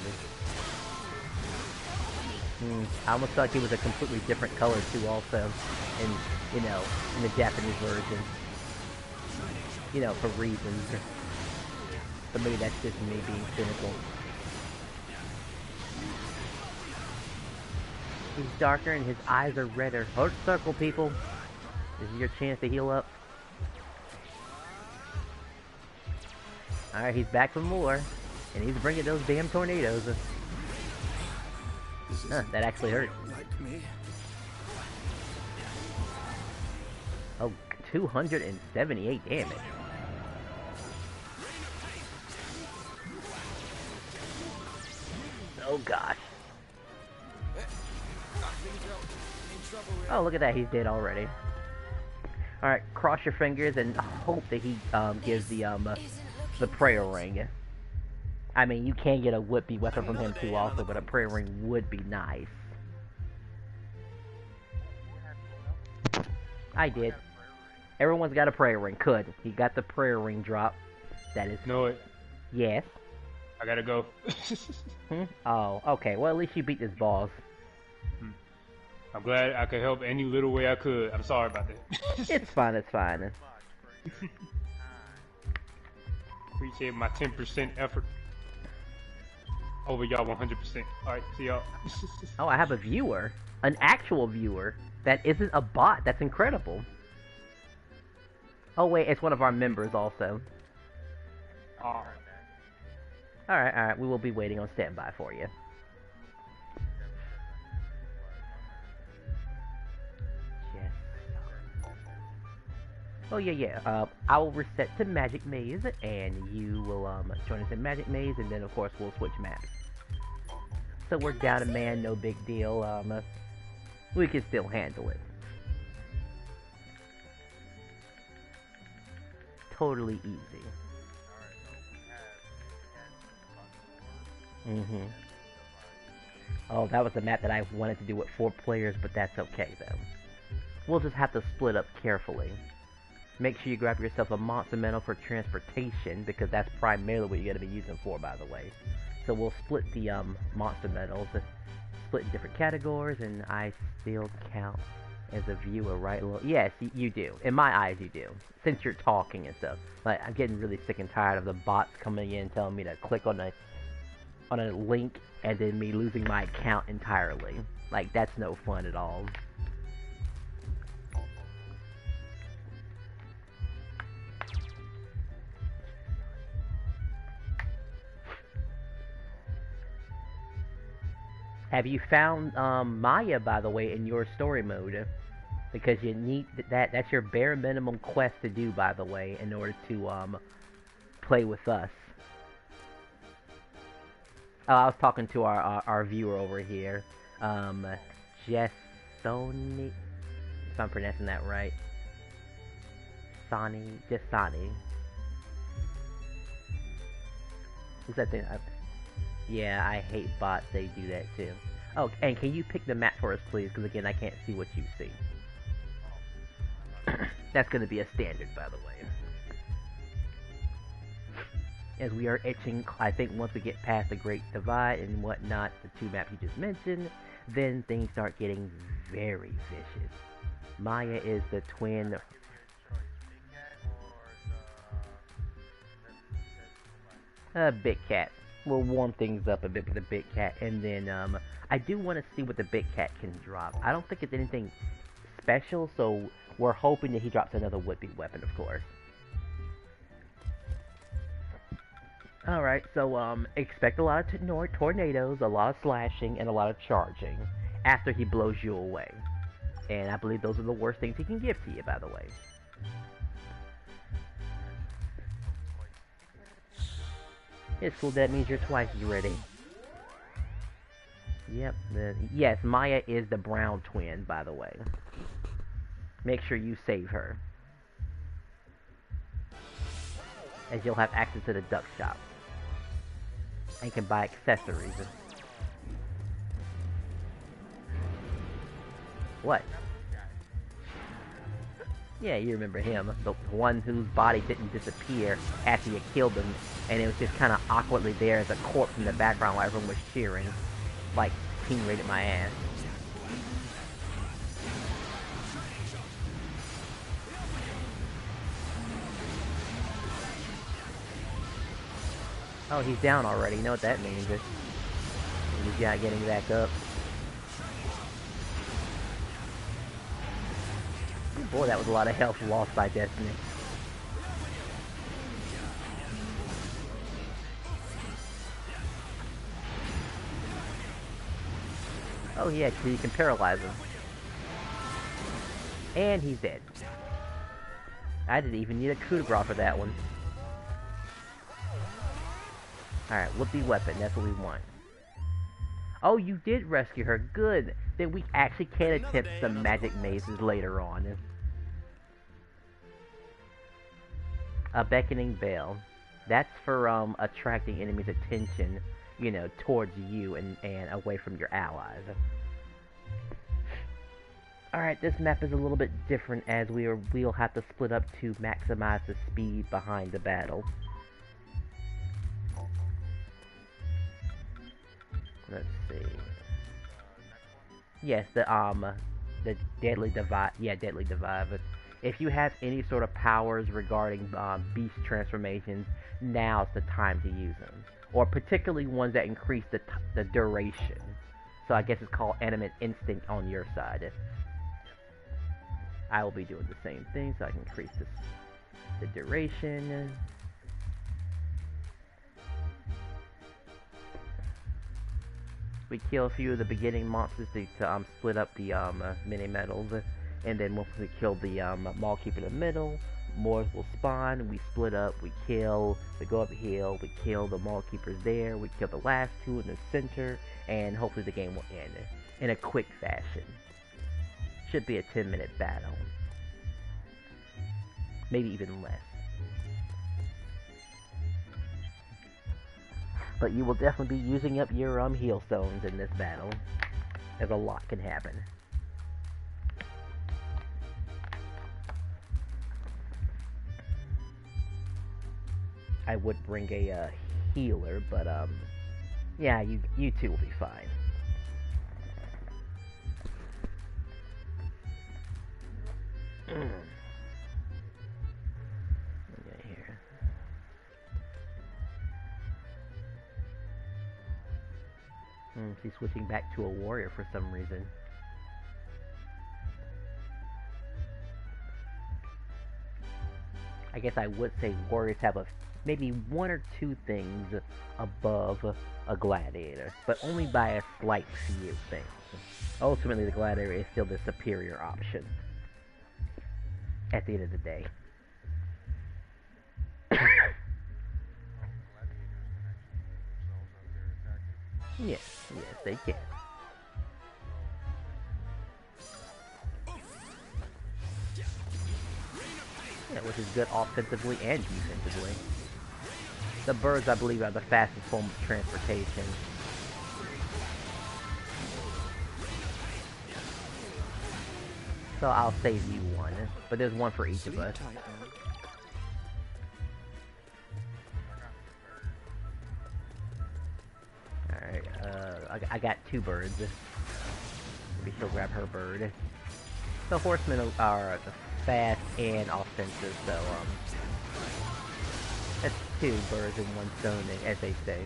[SPEAKER 3] I almost felt like he was a completely different color too also. In the Japanese version. You know, for reasons. But maybe that's just me being cynical. He's darker and his eyes are redder. Hold circle, people. This is your chance to heal up. Alright, he's back for more. And he's bringing those damn tornadoes. That actually hurt.
[SPEAKER 1] Like me.
[SPEAKER 3] Oh, 278 damage. Oh gosh. Oh, look at that, he's dead already. Alright, cross your fingers and hope that he gives the prayer ring. I mean, you can get a would-be weapon from him too also, but a prayer ring would be nice. I did. Everyone's got a prayer ring. Could. He got the prayer ring drop. That is...
[SPEAKER 5] Know it.
[SPEAKER 3] Yes.
[SPEAKER 5] I gotta go.
[SPEAKER 3] Oh, okay. Well, at least you beat this boss.
[SPEAKER 5] I'm glad I could help any little way I could. I'm sorry about that.
[SPEAKER 3] It's fine, it's fine.
[SPEAKER 5] Appreciate my 10% effort over y'all 100%. Alright, see y'all.
[SPEAKER 3] Oh, I have a viewer. An actual viewer. That isn't a bot. That's incredible. Oh, wait, it's one of our members also. Alright, we will be waiting on standby for you. Yes. Oh, yeah. I will reset to Magic Maze, and you will join us in Magic Maze, and then, of course, we'll switch maps. So we're down a man, no big deal. We can still handle it. Totally easy.
[SPEAKER 4] Alright, so we have
[SPEAKER 3] Mm-hmm. Oh, that was the map that I wanted to do with 4 players, but that's okay, though. We'll just have to split up carefully. Make sure you grab yourself a monster medal for transportation, because that's primarily what you're going to be using for, by the way. So we'll split the monster medals, split in different categories, and I still count as a viewer, right? Yes, you do. In my eyes, you do. Since you're talking and stuff. Like, I'm getting really sick and tired of the bots coming in telling me to click on a link and then me losing my account entirely. Like, that's no fun at all. Have you found Maya, by the way, in your story mode? Because you need that's your bare minimum quest to do, by the way, in order to play with us. Oh, I was talking to our viewer over here, Jessoni, if I'm pronouncing that right. Jessani. What's that thing? Yeah, I hate bots. They do that too. Oh, and can you pick the map for us, please? Because again, I can't see what you see. That's going to be a standard, by the way. As we are itching, I think once we get past the Great Divide and whatnot, the 2 maps you just mentioned, then things start getting very vicious. Maya is the twin. Big Cat. We'll warm things up a bit with the Big Cat, and then I do want to see what the Big Cat can drop. I don't think it's anything special, so we're hoping that he drops another would-be weapon, of course. Alright, so expect a lot of tornadoes, a lot of slashing, and a lot of charging after he blows you away. And I believe those are the worst things he can give to you, by the way. It's cool, that means you're twice as ready. Yep, yes, Maya is the brown twin, by the way. Make sure you save her, as you'll have access to the duck shop. And can buy accessories. What? Yeah, you remember him. The one whose body didn't disappear after you killed him, and it was just kind of awkwardly there as a corpse in the background while everyone was cheering. Like, team rated my ass. Oh, he's down already. You know what that means. He's not getting back up. Boy, that was a lot of health lost by Destiny. Oh yeah, so you can paralyze him. And he's dead. I didn't even need a coup de grace for that one. Alright, whoopee weapon, that's what we want. Oh, you did rescue her. Good. Then we actually can attempt some magic mazes later on. A beckoning bell. That's for attracting enemies' attention, you know, towards you and away from your allies. Alright, this map is a little bit different as we'll have to split up to maximize the speed behind the battle. Let's see. Yes, the Deadly Divide. Yeah, Deadly Divide. But if you have any sort of powers regarding beast transformations, now's the time to use them. Or particularly ones that increase the duration. So I guess it's called Animate Instinct on your side. I will be doing the same thing, so I can increase the duration. We kill a few of the beginning monsters to split up the mini medals, and then once we kill the mall keeper in the middle, more will spawn. We split up, we kill, we go up a hill, we kill the mall keepers there, we kill the last 2 in the center, and hopefully the game will end in a quick fashion. Should be a 10-minute battle. Maybe even less. But you will definitely be using up your heal stones in this battle, as a lot can happen. I would bring a healer, but yeah, you two will be fine. Okay, here. She's switching back to a warrior for some reason. I guess I would say warriors have maybe one or two things above a gladiator, but only by a slight few things. Ultimately, the gladiator is still the superior option at the end of the day. Yes, they can. Yeah, which is good offensively and defensively. The birds, I believe, are the fastest form of transportation. So I'll save you one, but there's one for each of us. Alright, I got two birds. Maybe she'll grab her bird. The horsemen are fast and offensive, so that's two birds in one stone, as they say.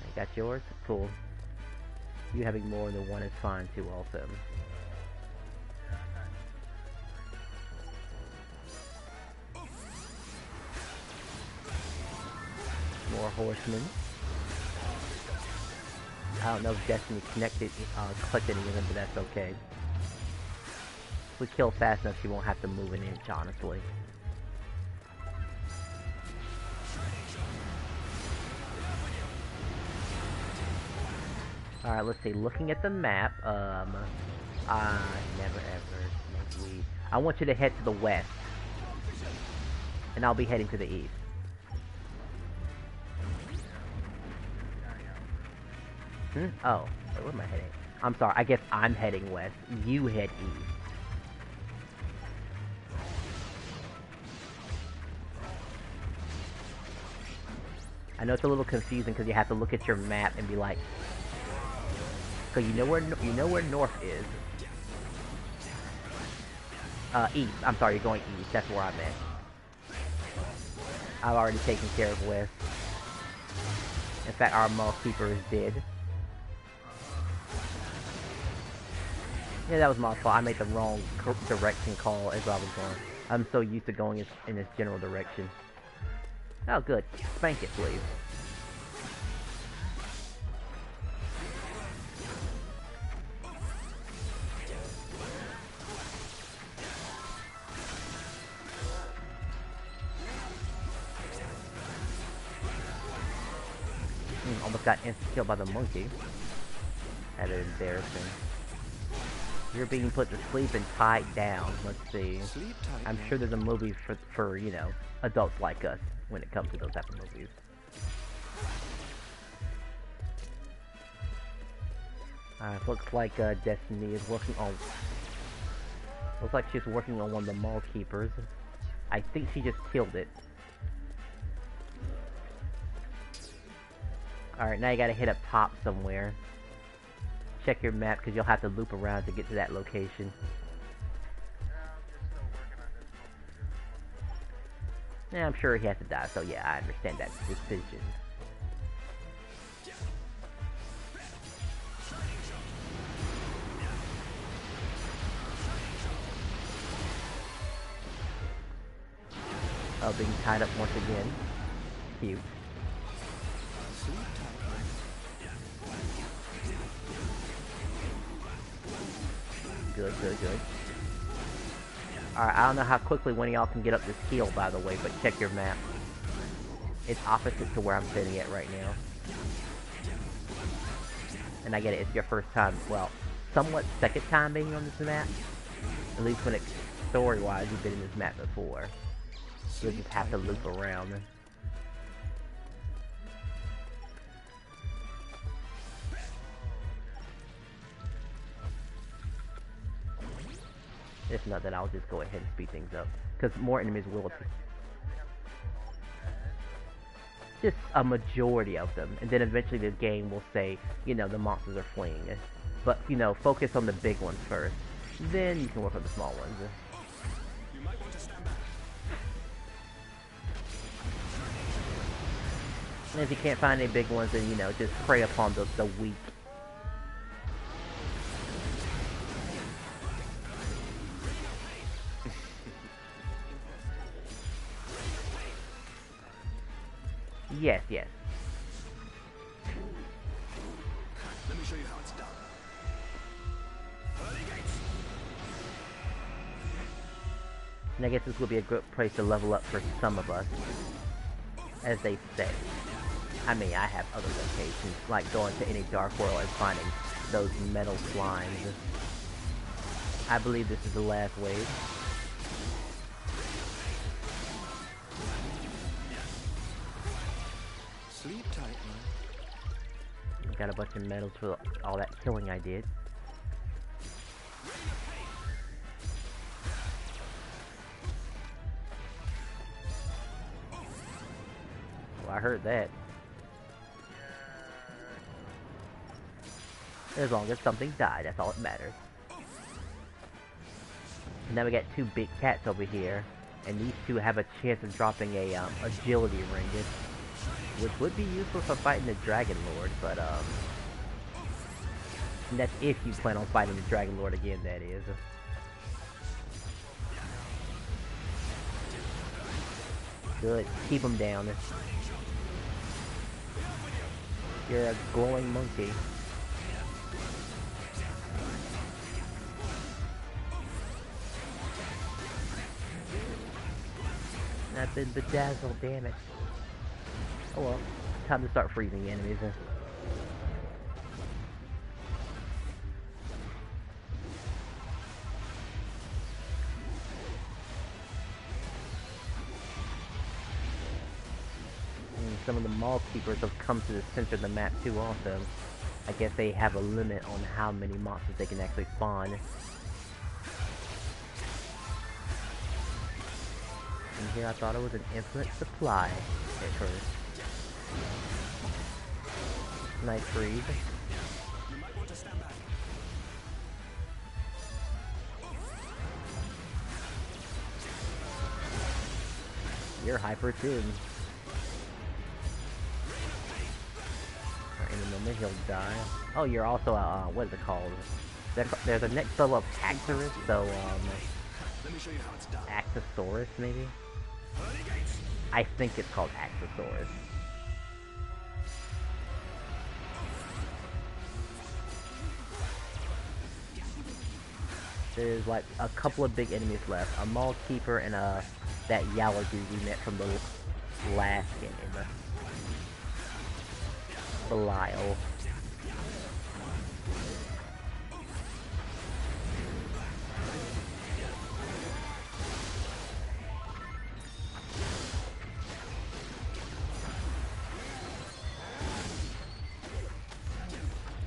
[SPEAKER 3] I got yours? Cool. You having more than one is fine too, also. More horsemen. I don't know if Destiny collected any of them, but that's okay. If we kill fast enough, she won't have to move an inch, honestly. Alright, let's see. Looking at the map, never ever smoke weed. I want you to head to the west. And I'll be heading to the east. Oh, wait, where am I heading? I'm sorry, I guess I'm heading west. You head east. I know it's a little confusing because you have to look at your map and be like, so you know where north is. East. I'm sorry, you're going east. That's where I'm at. I've already taken care of west. In fact, our mall keeper is dead. Yeah, that was my fault. I made the wrong direction call as I was going. I'm so used to going in this general direction. Oh, good. Spank it, please. Almost got instant-killed by the monkey. That is embarrassing. You're being put to sleep and tied down. Let's see. I'm sure there's a movie for you know, adults like us when it comes to those type of movies. Looks like Destiny is working on... Looks like she's working on one of the mall keepers. I think she just killed it. Alright, now you gotta hit up top somewhere. Check your map, because you'll have to loop around to get to that location. Yeah, I'm sure he has to die, so yeah, I understand that decision. Oh, being tied up once again. Cute. Good, good, good. Alright, I don't know how quickly one of y'all can get up this hill, by the way, but check your map. It's opposite to where I'm sitting at right now. And I get it, it's your first time, well, somewhat second time being on this map. At least when it's story-wise, we've been in this map before. You'll just have to loop around. If not, then I'll just go ahead and speed things up. Because more enemies will... Just a majority of them. And then eventually the game will say, you know, the monsters are fleeing. But, you know, focus on the big ones first. Then you can work on the small ones.
[SPEAKER 1] You might want to stand back.
[SPEAKER 3] And if you can't find any big ones, then, you know, just prey upon the weak. Yes, yes.
[SPEAKER 1] Let me show you how it's done. Early gates.
[SPEAKER 3] And I guess this would be a good place to level up for some of us. As they say. I mean, I have other locations, like going to any dark world and finding those metal slimes. I believe this is the last wave.
[SPEAKER 1] Sleep tight, man.
[SPEAKER 3] Got a bunch of medals for all that killing I did. Well, I heard that. As long as something died, that's all that matters. And now we got two big cats over here, and these two have a chance of dropping a agility ring, which would be useful for fighting the Dragon Lord, but and that's if you plan on fighting the Dragon Lord again, that is. Good, keep him down. You're a glowing monkey. I've been bedazzled, damn it. Oh well, time to start freezing enemies. Some of the mall keepers have come to the center of the map too also. I guess they have a limit on how many monsters they can actually spawn. And here I thought it was an infinite supply at first. Nice freeze.
[SPEAKER 1] You might want to stand back.
[SPEAKER 3] You're hyper too. In a moment he'll die. Oh, you're also what is it called? There's a next level of Axorus, so
[SPEAKER 1] Let me show you how it's done.
[SPEAKER 3] Axosaurus maybe?
[SPEAKER 1] Early gates.
[SPEAKER 3] I think it's called Axosaurus. There's like a couple of big enemies left. A Maul Keeper and that Yowler dude we met from the last game. Belial.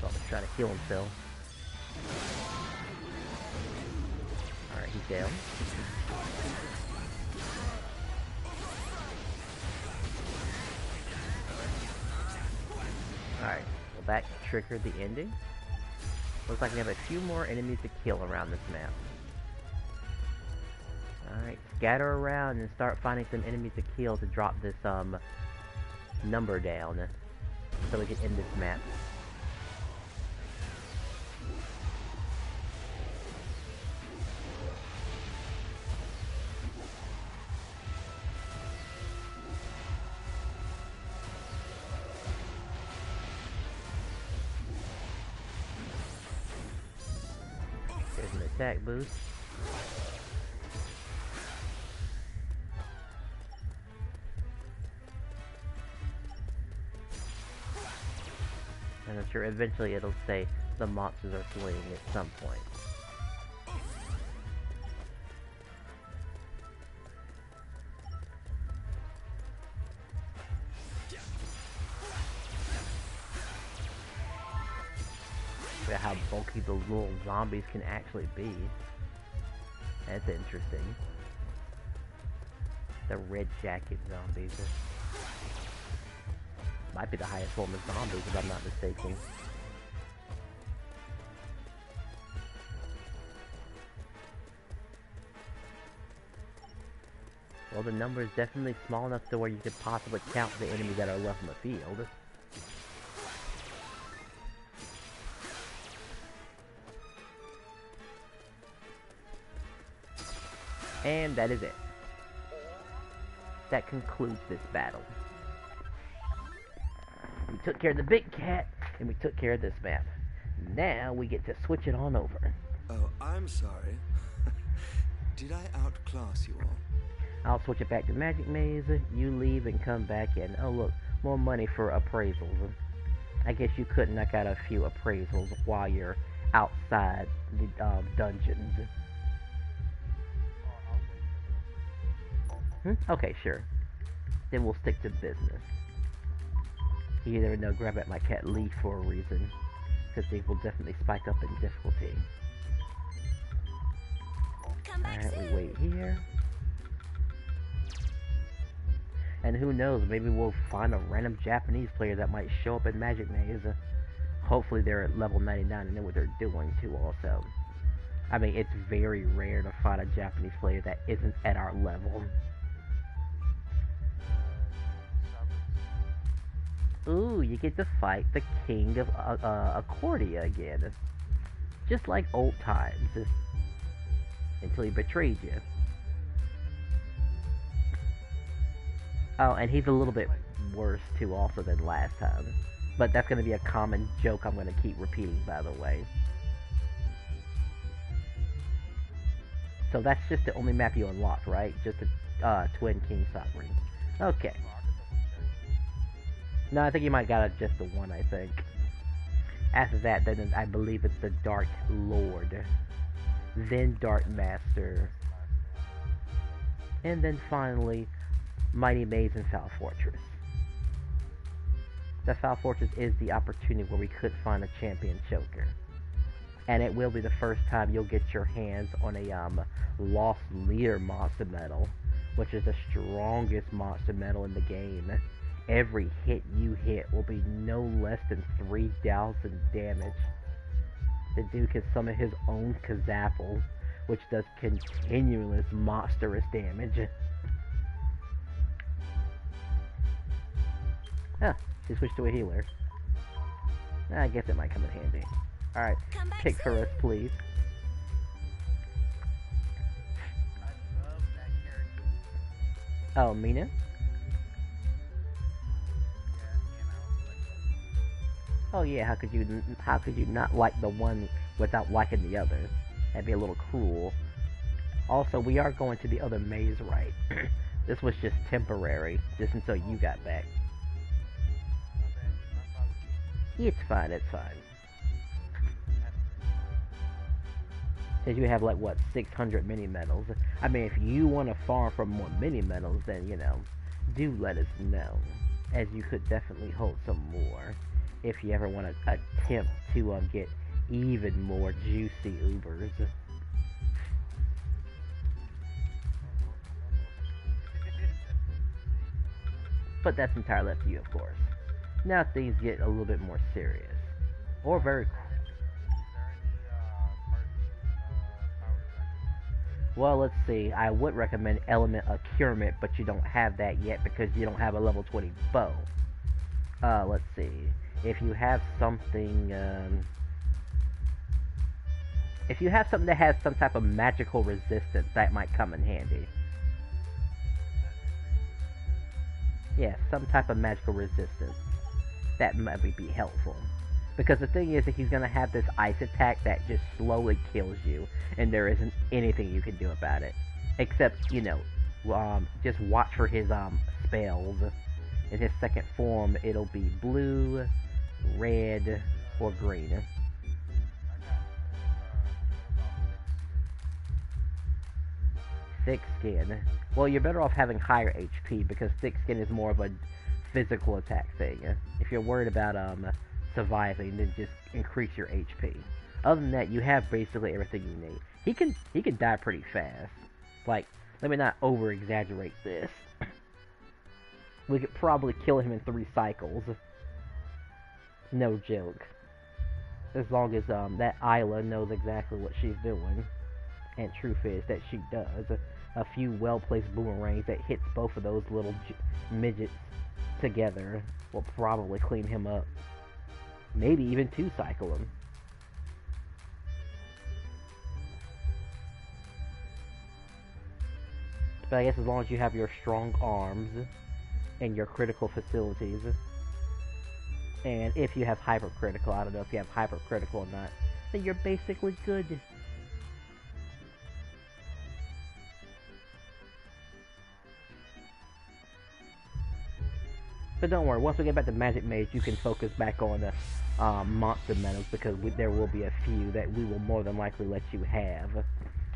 [SPEAKER 3] So I'm trying to heal himself. Alright, he's down. Alright, well that triggered the ending. Looks like we have a few more enemies to kill around this map. Alright, scatter around and start finding some enemies to kill to drop this number down so we can end this map. There's an attack boost. And I'm sure eventually it'll say the monsters are fleeing at some point. Look at how bulky the little zombies can actually be. That's interesting. The red jacket zombies. Might be the highest form of zombies if I'm not mistaken. Well, the number is definitely small enough to where you could possibly count the enemies that are left in the field. And that is it. That concludes this battle. We took care of the big cat, and we took care of this map. Now we get to switch it on over.
[SPEAKER 1] Oh, I'm sorry. Did I outclass you all?
[SPEAKER 3] I'll switch it back to Magic Maze. You leave and come back in. Oh look, more money for appraisals. I guess you could knock out a few appraisals while you're outside the dungeons. Okay, sure. Then we'll stick to business. You never know, grab at my cat Lee for a reason. Because they will definitely spike up in difficulty. Alright, we wait here. And who knows, maybe we'll find a random Japanese player that might show up in Magic Maze. Hopefully they're at level 99 and know what they're doing too also. I mean, it's very rare to find a Japanese player that isn't at our level. Ooh, you get to fight the king of Accordia again. Just like old times. Until he betrayed you. Oh, and he's a little bit worse too also than last time. But that's going to be a common joke I'm going to keep repeating, by the way. So that's just the only map you unlocked, right? Just the Twin King Sovereign. Okay. No, I think you might got just the one, I think. After that, then I believe it's the Dark Lord. Then Dark Master. And then finally, Mighty Maze and Foul Fortress. The Foul Fortress is the opportunity where we could find a champion choker. And it will be the first time you'll get your hands on a Lost Leader monster medal, which is the strongest monster medal in the game. Every hit you hit will be no less than 3,000 damage. The dude can summon his own Kazapple, which does continuous monstrous damage. Huh, she switched to a healer. I guess it might come in handy. Alright, pick for us, please.
[SPEAKER 4] I love that character.
[SPEAKER 3] Oh, Mina? Oh yeah, how could you not like the one without liking the other? That'd be a little cruel. Also, we are going to the other maze, right? This was just temporary, just until you got back. It's fine, it's fine. Because you have like, what, 600 mini medals. I mean, if you want to farm for more mini medals, then, you know, do let us know. As you could definitely hold some more. If you ever want to attempt to get even more juicy Ubers. But that's entirely up to you, of course. Now things get a little bit more serious. Or very... Well, let's see. I would recommend Element Accurement, but you don't have that yet because you don't have a level 20 bow. Let's see. If you have something, that has some type of magical resistance, that might come in handy. Yeah, some type of magical resistance. That might be helpful. Because the thing is that he's going to have this ice attack that just slowly kills you, and there isn't anything you can do about it. Except, you know, just watch for his spells. In his second form, it'll be blue, red, or green. thick skin, well, you're better off having higher HP because thick skin is more of a physical attack thing. If you're worried about surviving, then just increase your HP. Other than that, you have basically everything you need. He can die pretty fast. Like, let me not over exaggerate this. We could probably kill him in 3 cycles. No joke. As long as that Isla knows exactly what she's doing. And truth is that she does. A few well-placed boomerangs that hits both of those little midgets together will probably clean him up. Maybe even 2 cycle him. But I guess as long as you have your strong arms and your critical facilities, and if you have hypercritical, I don't know if you have hypercritical or not, then you're basically good. But don't worry, once we get back to Magic Mage, you can focus back on the monster medals, because there will be a few that we will more than likely let you have.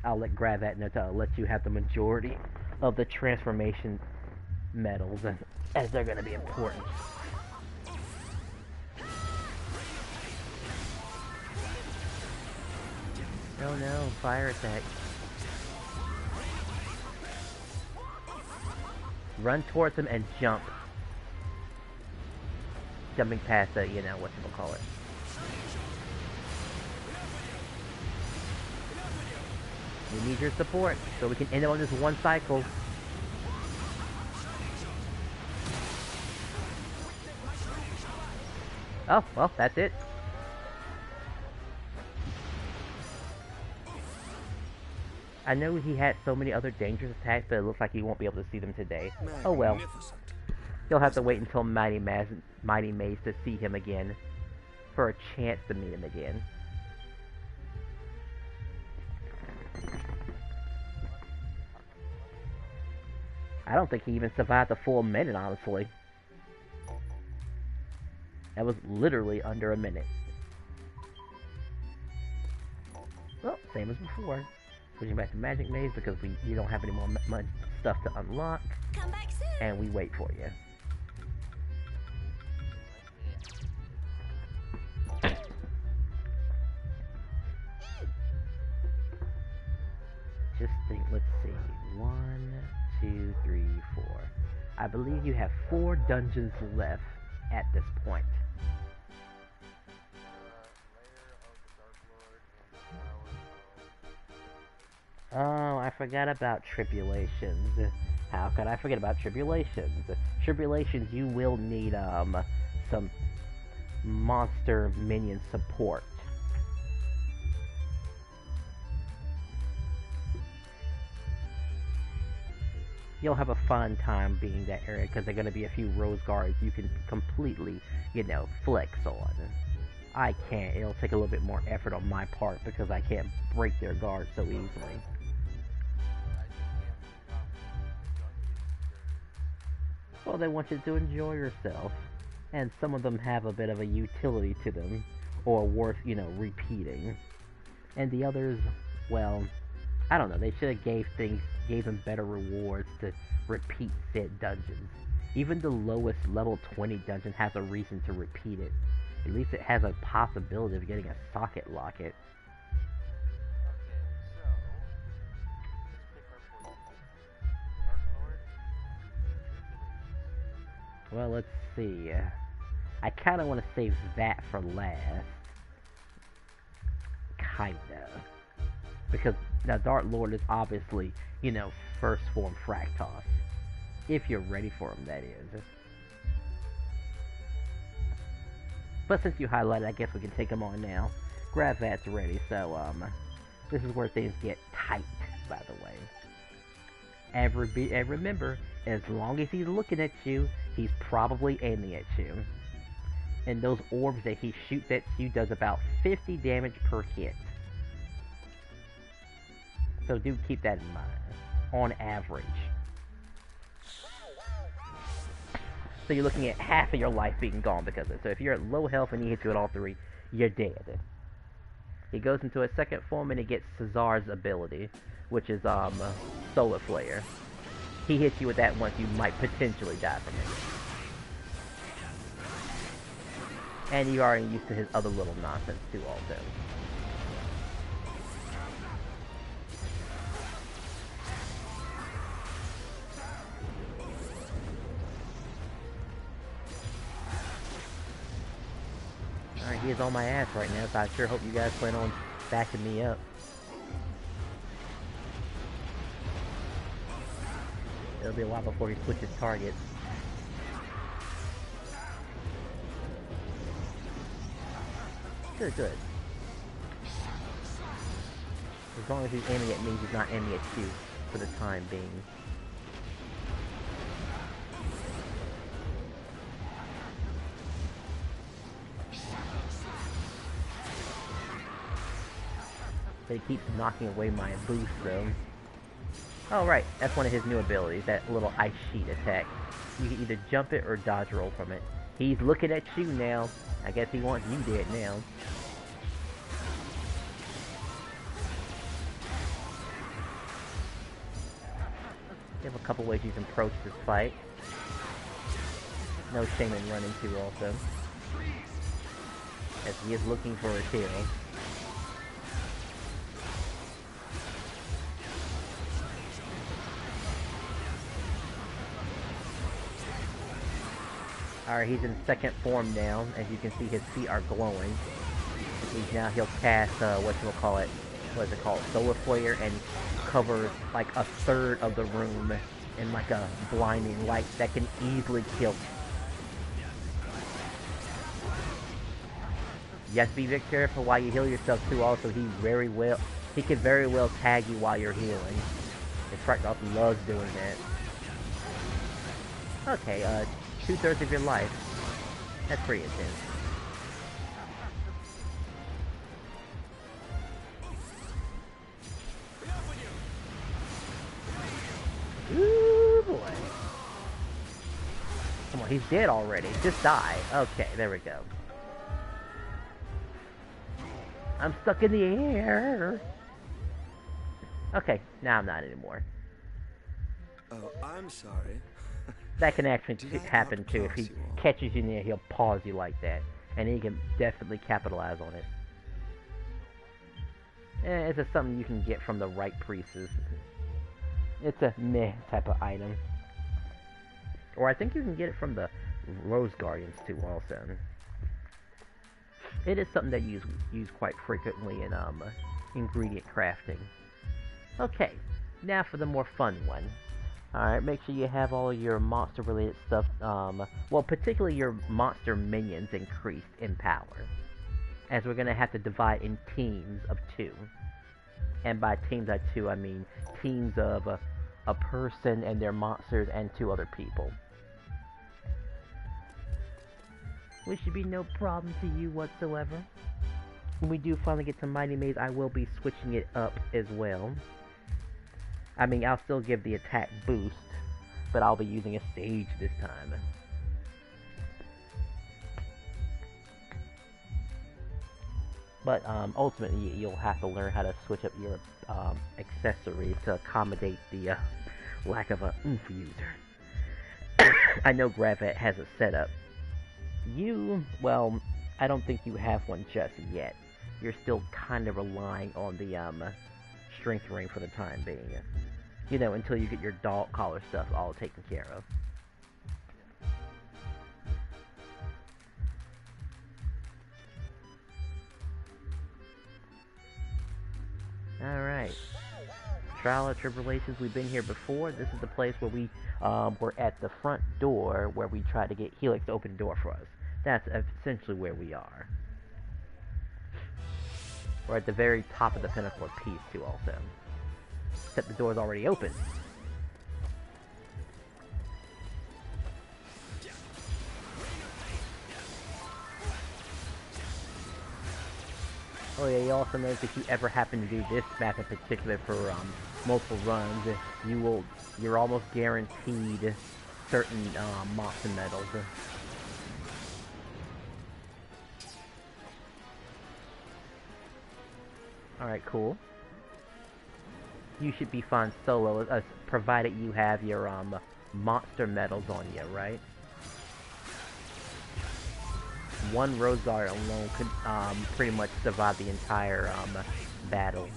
[SPEAKER 3] I'll grab that note to let you have the majority of the transformation medals, as they're going to be important. Oh no, fire attack. Run towards him and jump. Jumping past the, you know, whatchamacallit. We need your support, so we can end it on this 1 cycle. Oh, well, that's it. I know he had so many other dangerous attacks, but it looks like he won't be able to see them today. Oh well. You'll have to wait until Mighty Maze to see him again, for a chance to meet him again. I don't think he even survived the full minute, honestly. That was literally under a minute. Well, same as before. Switching back to Magic Maze because you don't have any more stuff to unlock.
[SPEAKER 6] Come back soon.
[SPEAKER 3] And we wait for you. Just think, let's see. 1, 2, 3, 4. I believe you have 4 dungeons left at this point. Oh, I forgot about Tribulations. How could I forget about Tribulations? Tribulations, you will need some monster minion support. You'll have a fun time being that area because there are going to be a few rose guards you can completely, you know, flex on. I can't. It'll take a little bit more effort on my part because I can't break their guards so easily. Well, they want you to enjoy yourself, and some of them have a bit of a utility to them, or worth, you know, repeating. And the others, well, I don't know, they should have gave them better rewards to repeat said dungeons. Even the lowest level 20 dungeon has a reason to repeat it. At least it has a possibility of getting a socket locket. Well, let's see. I kind of want to save that for last. Kinda. Because now Dark Lord is obviously, you know, first form Fractos. If you're ready for him, that is. But since you highlighted, I guess we can take him on now. Gravat's ready, so, this is where things get tight, by the way. And remember, as long as he's looking at you, he's probably aiming at you. And those orbs that he shoots at you does about 50 damage per hit. So do keep that in mind, on average. So you're looking at half of your life being gone because of it. So if you're at low health and he hits you at all 3, you're dead. He goes into a second form and he gets Cesar's ability, which is, Solar Flare. He hits you with that once, you might potentially die from it. And you're already used to his other little nonsense too, also. Alright, he is on my ass right now, so I sure hope you guys plan on backing me up. It'll be a while before he switches targets. Good, good. As long as he's aiming at me, he's not aiming at you for the time being. But he keeps knocking away my boost, though. Oh, right. That's one of his new abilities, that little ice sheet attack. You can either jump it or dodge roll from it. He's looking at you now. I guess he wants you dead now. You have a couple ways you can approach this fight. No shame in running too, also. As he is looking for a kill. Alright, he's in second form now. As you can see, his feet are glowing. He'll cast, whatchamacallit, what is it called? Solar Flare, and covers like a third of the room in like a blinding light that can easily kill. You have to be very careful while you heal yourself too. Also, he can very well tag you while you're healing. And FightNoid's loves doing that. Okay, 2/3 of your life. That's pretty intense. Ooh boy. Come on, he's dead already. Just die. Okay, there we go. I'm stuck in the air. Okay, now I'm not anymore.
[SPEAKER 1] Oh, I'm sorry.
[SPEAKER 3] That can actually happen too. If he catches you near, he'll pause you like that. And he can definitely capitalize on it. It's just something you can get from the right priestess. It's a meh type of item. Or I think you can get it from the Rose Guardians too, also. It is something that you use quite frequently in ingredient crafting. Okay, now for the more fun one. Alright, make sure you have all your monster related stuff, well, particularly your monster minions increased in power. As we're going to have to divide in teams of 2. And by teams of 2, I mean teams of a person and their monsters and 2 other people. Which should be no problem to you whatsoever. When we do finally get to Mighty Maze, I will be switching it up as well. I mean, I'll still give the attack boost, but I'll be using a stage this time. But ultimately, you'll have to learn how to switch up your accessories to accommodate the lack of a oomph user. I know Gravet has a setup. Well, I don't think you have one just yet. You're still kind of relying on the strength ring for the time being. You know, until you get your dog collar stuff all taken care of. Alright. Trial of Tribulations, we've been here before. This is the place where we were at the front door where we tried to get Helix to open the door for us. That's essentially where we are. We're at the very top of the Pinnacle of Peace too, also. Except the door's already open. Oh yeah, you also notice if you ever happen to do this map in particular for multiple runs, you're almost guaranteed certain monster medals. Alright, cool. You should be fine solo, provided you have your monster medals on you, right? One Rose Guard alone could pretty much survive the entire battle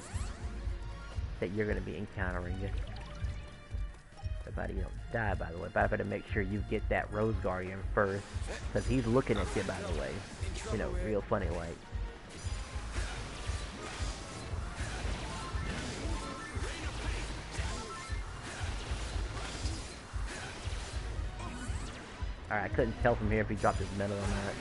[SPEAKER 3] that you're going to be encountering. Provided you don't die, by the way. But I better make sure you get that Rose Guardian first, because he's looking at you, by the way. You know, real funny like. Alright, I couldn't tell from here if he dropped his medal or not.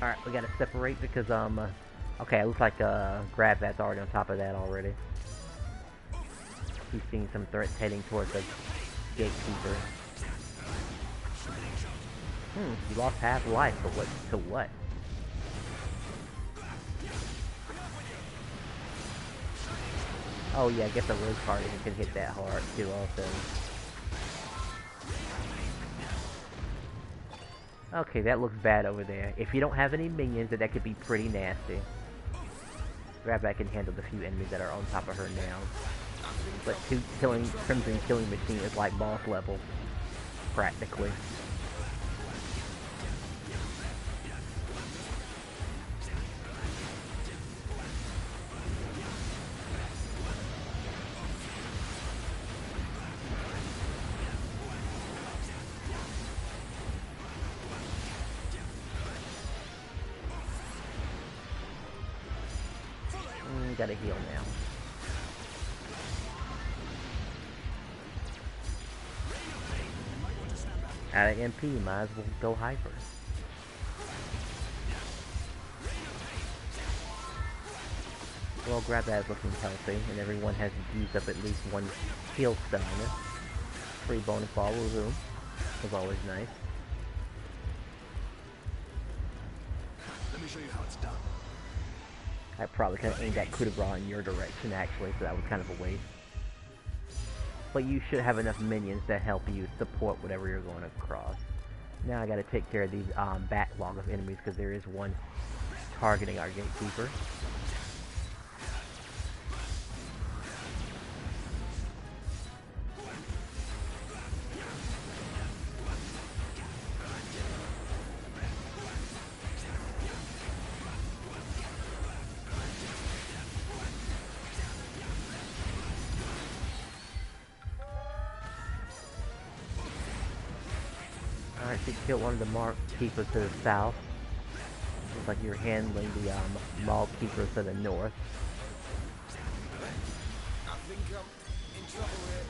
[SPEAKER 3] Alright, we gotta separate because, okay, it looks like, Grab that's already on top of that already. He's seeing some threats heading towards the gatekeeper. You lost half life, but what, to what? Oh yeah, I guess a Rose Guardian can hit that hard too also. Okay, that looks bad over there. If you don't have any minions, that could be pretty nasty. Grabback can handle the few enemies that are on top of her now. But Crimson Killing Machine is like boss level. Practically. Gotta heal now. Out of MP, might as well go hyper. Well, Grab that is looking healthy, and everyone has used up at least one heal stone. Free bonus ball room was always nice.
[SPEAKER 1] Let me show you how it's done.
[SPEAKER 3] I probably could have aimed that coup de grace in your direction, actually, so that was kind of a waste. But you should have enough minions to help you support whatever you're going across. Now I gotta take care of these backlog of enemies, because there is one targeting our gatekeeper. Alright, so you killed one of the Mark Keepers to the south. Looks like you're handling the Maul Keepers to the north.
[SPEAKER 2] I think I'm in trouble here.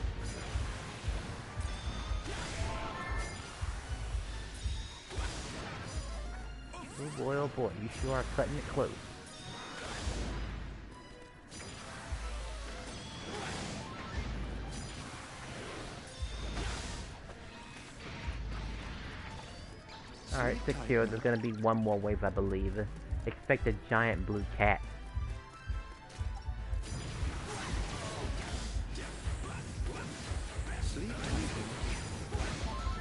[SPEAKER 3] Oh boy, you sure are cutting it close. Alright, secure. There's gonna be one more wave, I believe. Expect a giant blue cat. Is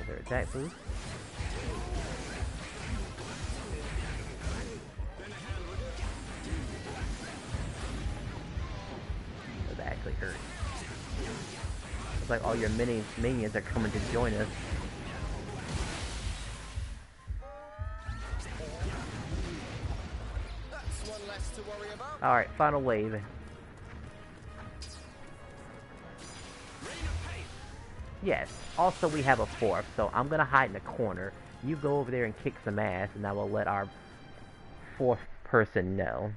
[SPEAKER 3] there attack boost? Oh, that actually hurt. Looks like all your minions are coming to join us. Alright, final wave. Yes, also we have a fourth, so I'm gonna hide in a corner. You go over there and kick some ass, and I will let our fourth person know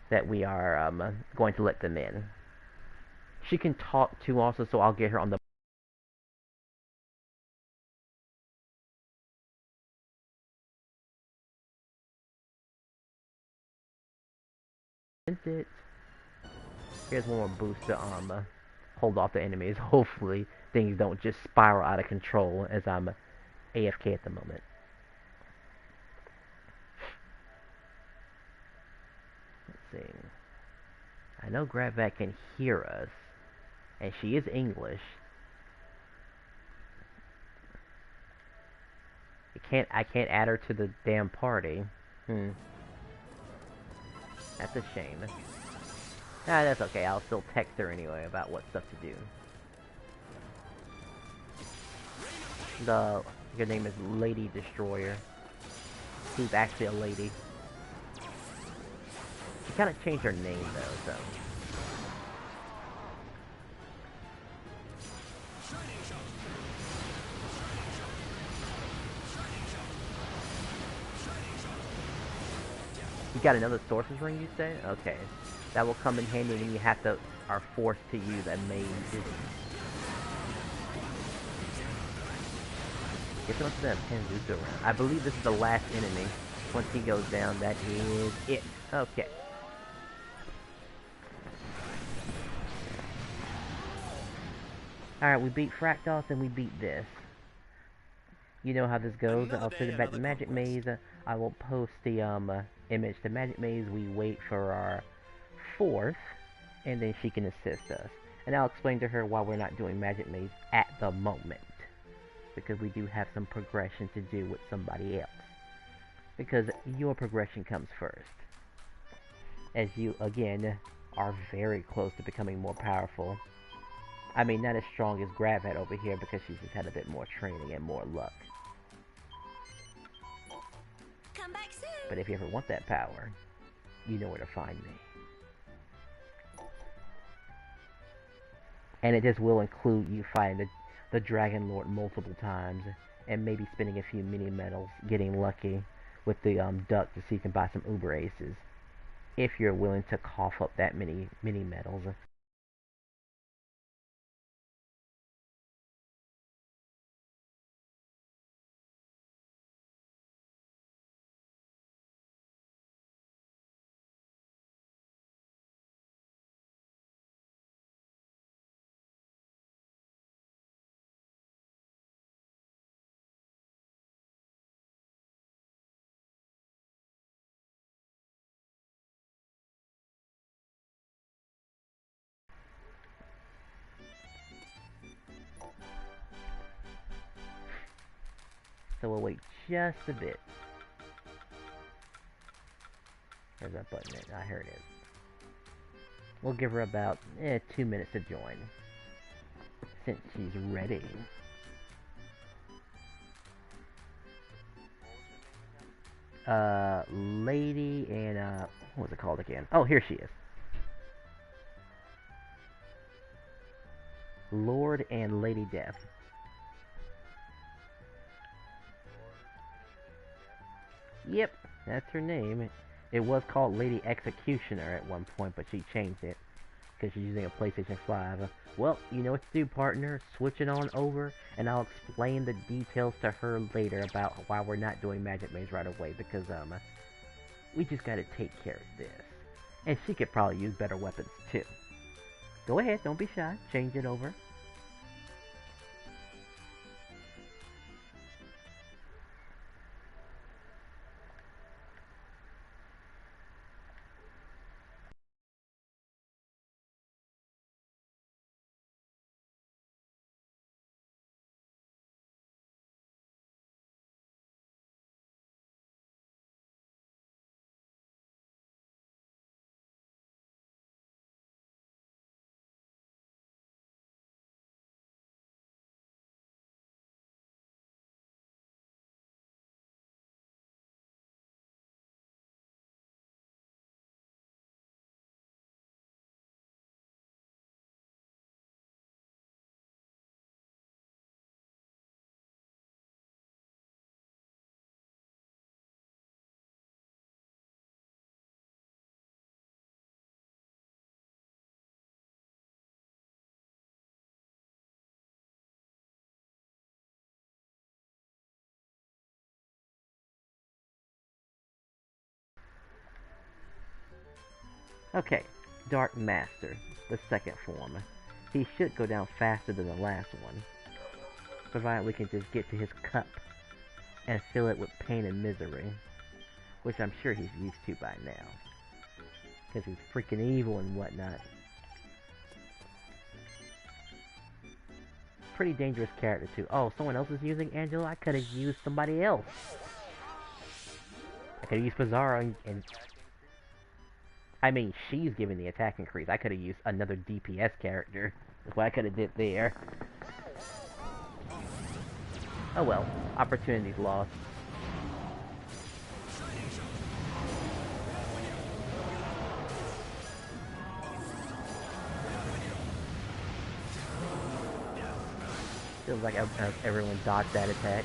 [SPEAKER 3] that we are going to let them in. She can talk too also, so I'll get her on the it. Here's one more boost to hold off the enemies. Hopefully things don't just spiral out of control as I'm AFK at the moment. Let's see. I know Grabvac can hear us, and she is English. I can't add her to the damn party. That's a shame. Ah, that's okay. I'll still text her anyway about what stuff to do. Your name is Lady Destroyer. Who's actually a lady. She kind of changed her name though, so. You got another sorcerer's ring, you say? Okay. That will come in handy when you are forced to use a mage. Get much of that Panzuka around. I believe this is the last enemy. Once he goes down, that is it. Okay. Alright, we beat Fractos and we beat this. You know how this goes. I'll send it back to Magic Maze. I will post the image to Magic Maze. We wait for our 4th, and then she can assist us. And I'll explain to her why we're not doing Magic Maze at the moment. Because we do have some progression to do with somebody else. Because your progression comes first. As you, again, are very close to becoming more powerful. I mean, not as strong as Gravet over here because she's just had a bit more training and more luck.
[SPEAKER 6] Come back soon.
[SPEAKER 3] But if you ever want that power, you know where to find me. And it just will include you fighting the Dragon Lord multiple times, and maybe spending a few mini medals, getting lucky with the duck to see you can buy some Uber Aces. If you're willing to cough up that many mini medals. So we'll wait just a bit. Where's that button at? Ah, here it is. We'll give her about 2 minutes to join. Since she's ready. Lady and, what was it called again? Oh, here she is. Lord and Lady Death. Yep, that's her name. It was called Lady Executioner at one point, but she changed it because she's using a PlayStation 5. Well, you know what to do, partner. Switch it on over, and I'll explain the details to her later about why we're not doing Magic Maze right away, because we just gotta take care of this. And she could probably use better weapons too. Go ahead, don't be shy. Change it over. Okay, Dark Master, the second form. He should go down faster than the last one, provided we can just get to his cup and fill it with pain and misery, which I'm sure he's used to by now, because he's freaking evil and whatnot. pretty dangerous character too. Oh, someone else is using Angela? I could have used somebody else. I could have used Pizarro and... I mean, she's giving the attack increase. I could have used another DPS character. That's what I could have did there. Oh well. Opportunities lost. Feels like everyone dodged that attack.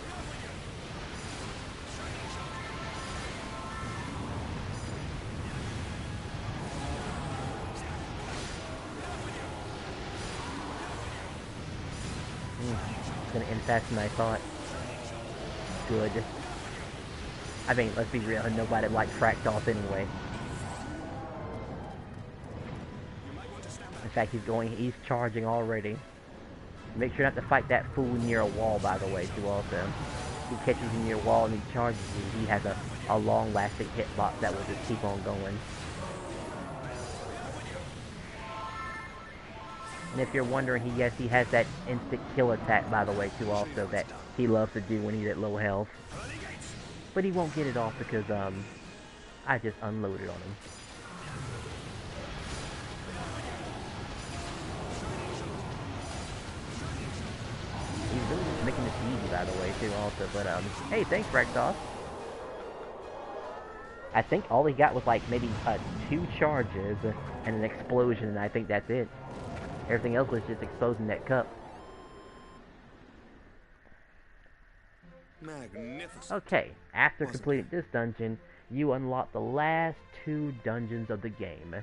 [SPEAKER 3] It's gonna end faster than I thought. Good. I mean, let's be real, nobody liked Fractos anyway. In fact, he's charging already. Make sure not to fight that fool near a wall, by the way, too, also. If he catches you near a wall and he charges you, he has a long-lasting hitbox that will just keep on going. And if you're wondering, he has that instant kill attack, by the way, too, also, that he loves to do when he's at low health. But he won't get it off because, I just unloaded on him. He's really just making this easy, by the way, too, also. But, hey, thanks, Rexos. I think all he got was, like, maybe, 2 charges and an explosion, and I think that's it. Everything else was just exposing that cup.
[SPEAKER 1] Magnificent.
[SPEAKER 3] Okay, after completing this dungeon, you unlock the last 2 dungeons of the game.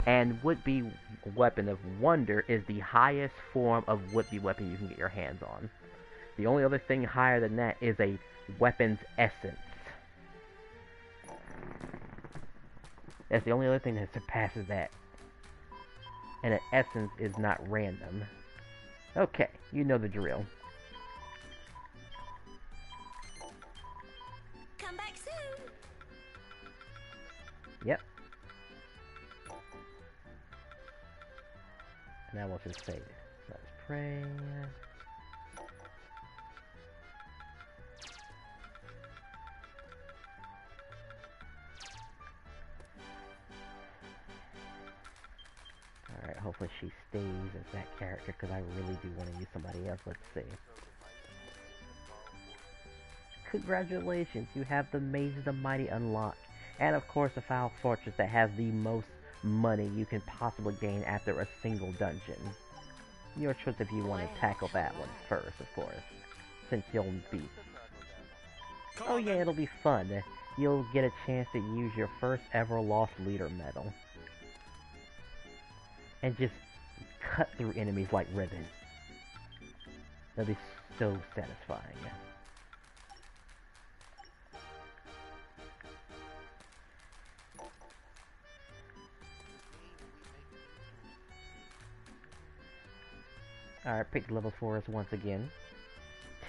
[SPEAKER 3] And would-be weapon of wonder is the highest form of would-be weapon you can get your hands on. The only other thing higher than that is a weapon's essence. That's the only other thing that surpasses that. And an essence is not random. Okay, you know the drill.
[SPEAKER 6] Come back soon.
[SPEAKER 3] Yep. Now we'll just save it. Let's pray. Alright, hopefully she stays as that character, because I really do want to use somebody else. Let's see. Congratulations, you have the Maze of the Mighty unlocked. And of course the Foul Fortress that has the most money you can possibly gain after a single dungeon. Your choice if you want to tackle that one first, of course. Since you'll be... Oh yeah, it'll be fun. You'll get a chance to use your first ever Lost Leader medal. And just cut through enemies like ribbon. That'll be so satisfying. Alright, pick level for us once again.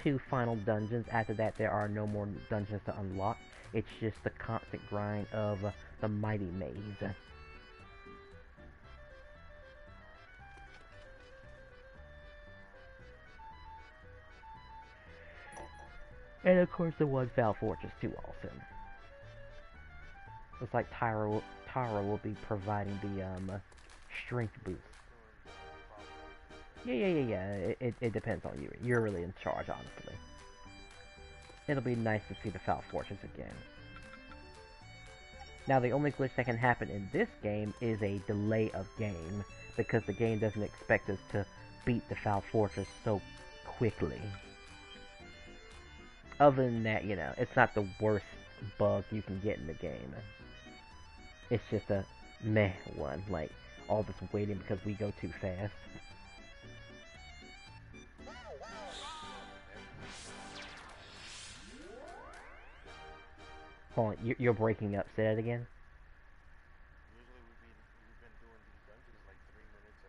[SPEAKER 3] 2 final dungeons. After that, there are no more dungeons to unlock. It's just the constant grind of the Mighty Maze. And of course the one Foul Fortress too also. Looks like Tara will be providing the strength boost. Yeah. It depends on you. You're really in charge, honestly. It'll be nice to see the Foul Fortress again. Now the only glitch that can happen in this game is a delay of game, because the game doesn't expect us to beat the Foul Fortress so quickly. Other than that, you know, it's not the worst bug you can get in the game. It's just a meh one, like all this waiting because we go too fast. Hold on, you're breaking up. Say that again.
[SPEAKER 4] Usually we've been doing these dungeons like 3 minutes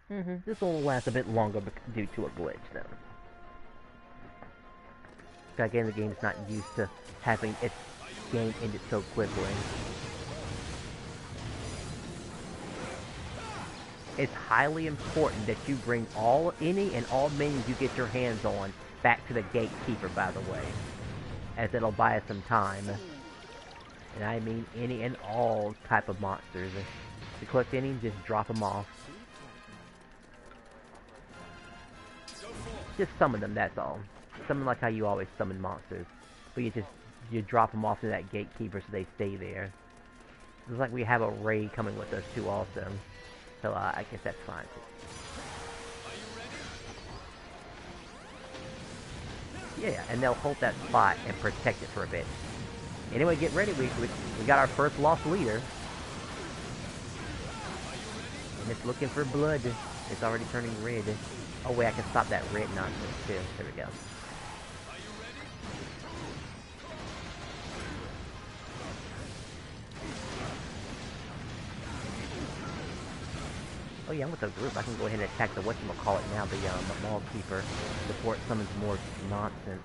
[SPEAKER 4] or under.
[SPEAKER 3] This will last a bit longer due to a glitch, though. Again, the game's not used to having its game ended so quickly. it's highly important that you bring any and all minions you get your hands on back to the gatekeeper, by the way, as it'll buy us some time. And I mean any and all type of monsters. If you collect any, just drop them off. Just summon them, that's all. Summon like how you always summon monsters. But you drop them off to that gatekeeper so they stay there. Looks like we have a raid coming with us too also. So I guess that's fine too. Yeah, and they'll hold that spot and protect it for a bit. Anyway, get ready. We got our first lost leader. And it's looking for blood. It's already turning red. Oh wait, I can stop that red nonsense too. There we go. Oh yeah, I'm with the group. I can go ahead and attack the whatchamacallit now, the Mall Keeper, before it summons more nonsense.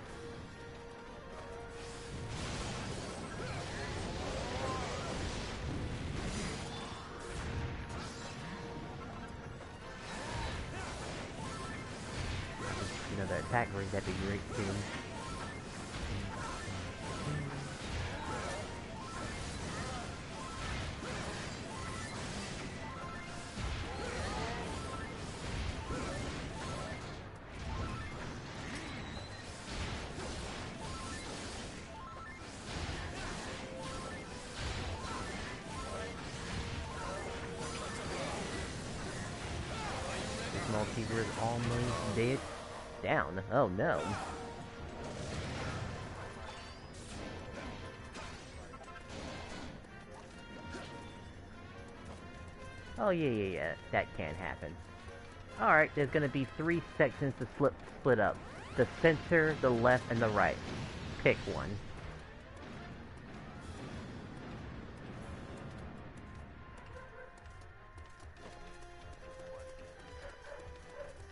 [SPEAKER 3] You know, the attack rate, that'd be great too. Small Keeper is almost dead. Down. Oh no. Oh yeah. That can't happen. Alright, there's gonna be 3 sections to split up. The center, the left, and the right. Pick one.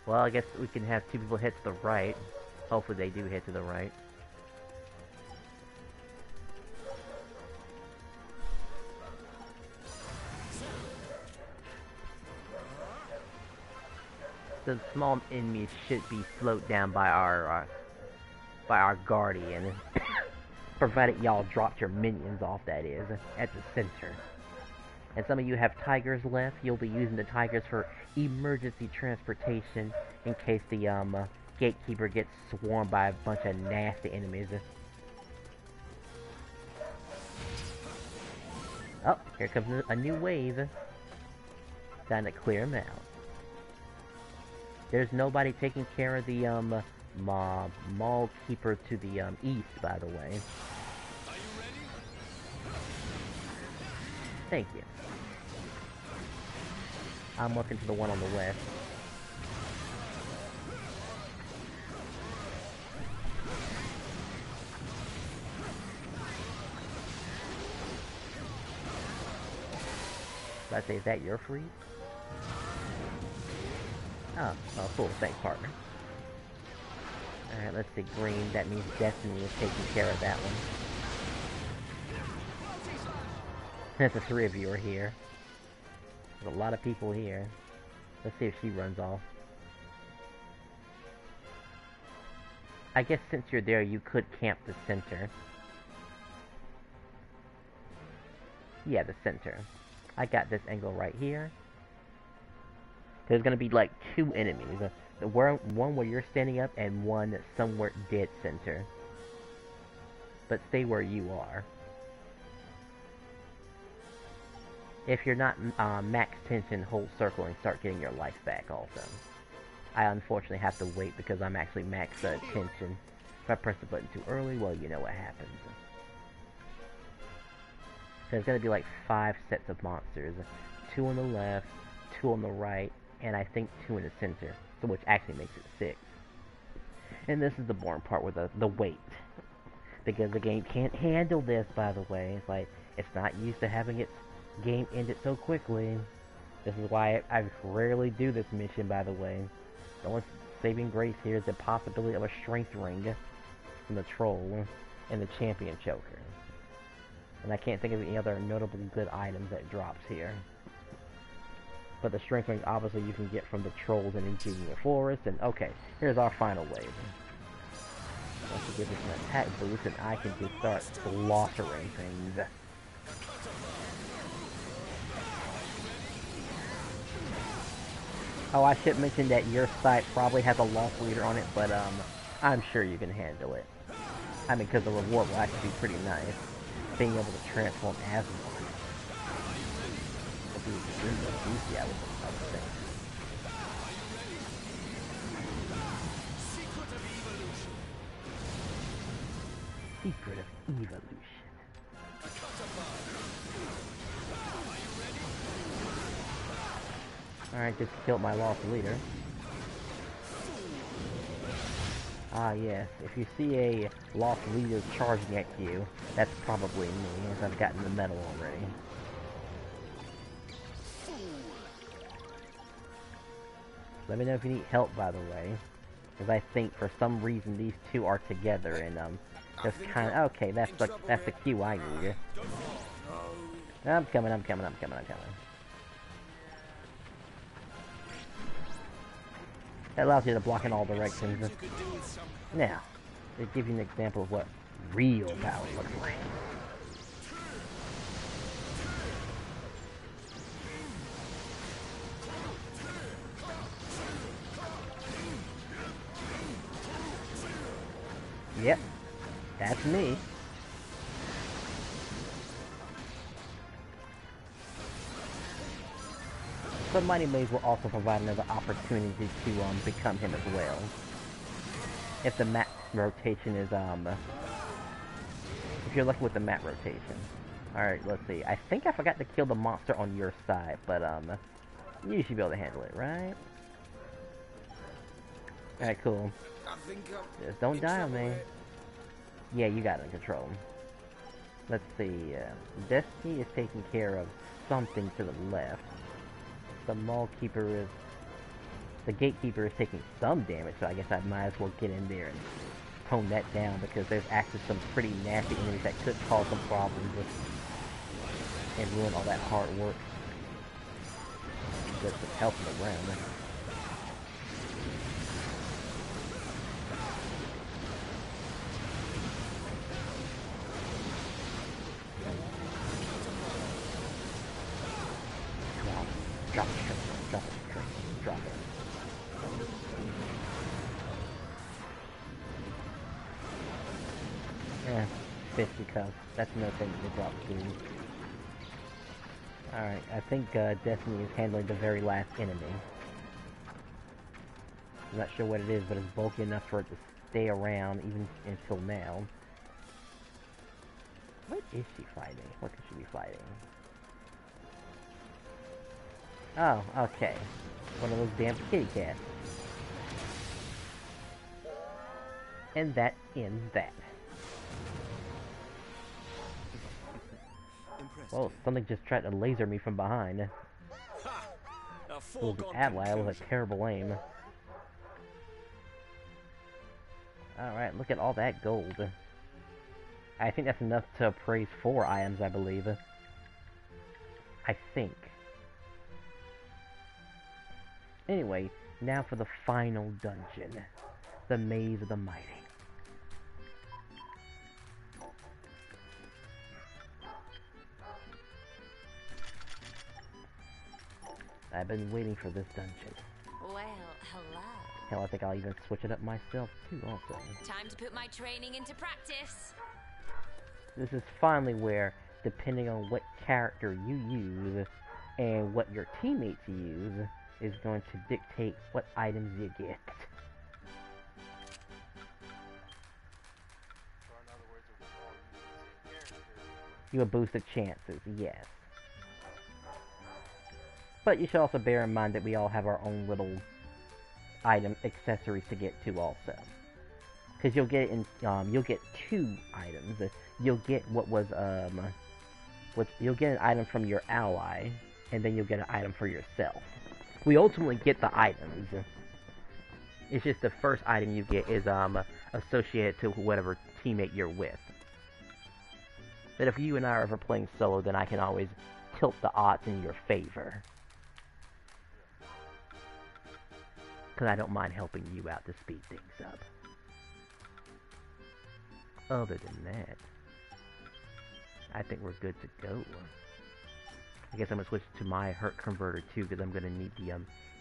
[SPEAKER 3] Well, I guess we can have 2 people head to the right. Hopefully they do head to the right. The small enemies should be slowed down by our guardian. Provided y'all dropped your minions off, that is, at the center. And some of you have tigers left. You'll be using the tigers for emergency transportation in case the gatekeeper gets swarmed by a bunch of nasty enemies. Oh, here comes a new wave. Time to clear them out. There's nobody taking care of the mall keeper to the east, by the way. Thank you. I'm looking to the one on the west. Did I say, is that your freeze? Oh, cool. Thanks, partner. Alright, let's see. Green. That means Destiny is taking care of that one. The 3 of you are here. There's a lot of people here. Let's see if she runs off. I guess since you're there, you could camp the center. Yeah, the center. I got this angle right here. There's gonna be like 2 enemies. One where you're standing up and one somewhere dead center. But stay where you are. If you're not max tension, hold circle and start getting your life back also. I unfortunately have to wait because I'm actually max tension. If I press the button too early, well, you know what happens. So there's going to be like 5 sets of monsters. 2 on the left, 2 on the right, and I think 2 in the center. So which actually makes it 6. And this is the boring part with the wait. Because the game can't handle this, by the way. It's like, it's not used to having its game ended so quickly. This is why I rarely do this mission, by the way. The only saving grace here is the possibility of a strength ring from the troll and the champion choker. And I can't think of any other notable good items that drops here. But the strength wing, obviously, you can get from the trolls and Ingenious Forest. And okay, here's our final wave. Once you give us an attack boost, and I can just start slaughtering things. Oh, I should mention that your site probably has a loss leader on it, but I'm sure you can handle it. I mean, because the reward will actually be pretty nice. Being able to transform as one. It'll be extremely juicy, I would think. Secret of Evolution. Alright, just killed my lost leader. Ah yes, if you see a lost leader charging at you, that's probably me, as I've gotten the medal already. Let me know if you need help, by the way. Because I think for some reason these two are together, and just kind of... Okay, that's the cue I need. I'm coming. That allows you to block in all directions. Now, to give you an example of what real power looks like. Yep, that's me. But Mighty Maze will also provide another opportunity to become him as well. If the map rotation is if you're lucky with the map rotation. Alright, let's see. I think I forgot to kill the monster on your side, but you should be able to handle it, right? Alright, cool. Just don't die on me. Yeah, you got it in control. Let's see. Destiny is taking care of something to the left. The Mallkeeper is... The Gatekeeper is taking some damage, so I guess I might as well get in there and tone that down, because there's actually some pretty nasty enemies that could cause some problems and ruin all that hard work. Just helping around. Drop it. Yeah, 50 cups. That's no thing to drop to. Alright, I think Destiny is handling the very last enemy. I'm not sure what it is, but it's bulky enough for it to stay around even until now. What is she fighting? What could she be fighting? Oh, okay. One of those damn kitty cats. And that ends that. Well, something just tried to laser me from behind. It was an ally, it was a terrible aim. Alright, look at all that gold. I think that's enough to appraise 4 items, I believe. I think. Anyway, now for the final dungeon. The Maze of the Mighty. I've been waiting for this dungeon.
[SPEAKER 6] Well, hello.
[SPEAKER 3] Hell, I think I'll even switch it up myself too, also.
[SPEAKER 6] Time to put my training into practice.
[SPEAKER 3] This is finally where, depending on what character you use, and what your teammates use, is going to dictate what items you get.
[SPEAKER 4] So in other words, if we all use the same character,
[SPEAKER 3] You have boosted chances, yes. But you should also bear in mind that we all have our own little item accessories to get to also. Because you'll get you'll get 2 items. You'll get you'll get an item from your ally, and then you'll get an item for yourself. We ultimately get the items. It's just the first item you get is associated to whatever teammate you're with. But if you and I are ever playing solo, then I can always tilt the odds in your favor. Because I don't mind helping you out to speed things up. Other than that, I think we're good to go. I guess I'm going to switch to my hurt converter too, because I'm going to need the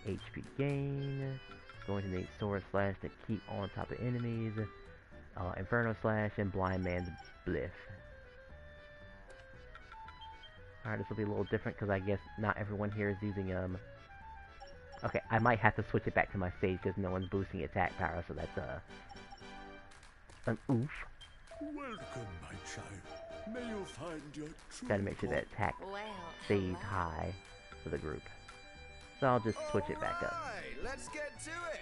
[SPEAKER 3] HP gain. Going to need Sword Slash to keep on top of enemies. Inferno Slash and Blind Man's Bliff. Alright, this will be a little different because I guess not everyone here is using okay, I might have to switch it back to my stage because no one's boosting attack power, so that's an oof.
[SPEAKER 1] Welcome, my child. May you find your true
[SPEAKER 3] Gotta make sure that attack
[SPEAKER 6] Well,
[SPEAKER 3] stays
[SPEAKER 6] hello.
[SPEAKER 3] high for the group. So I'll just switch it back up.
[SPEAKER 2] Alright, let's get to it.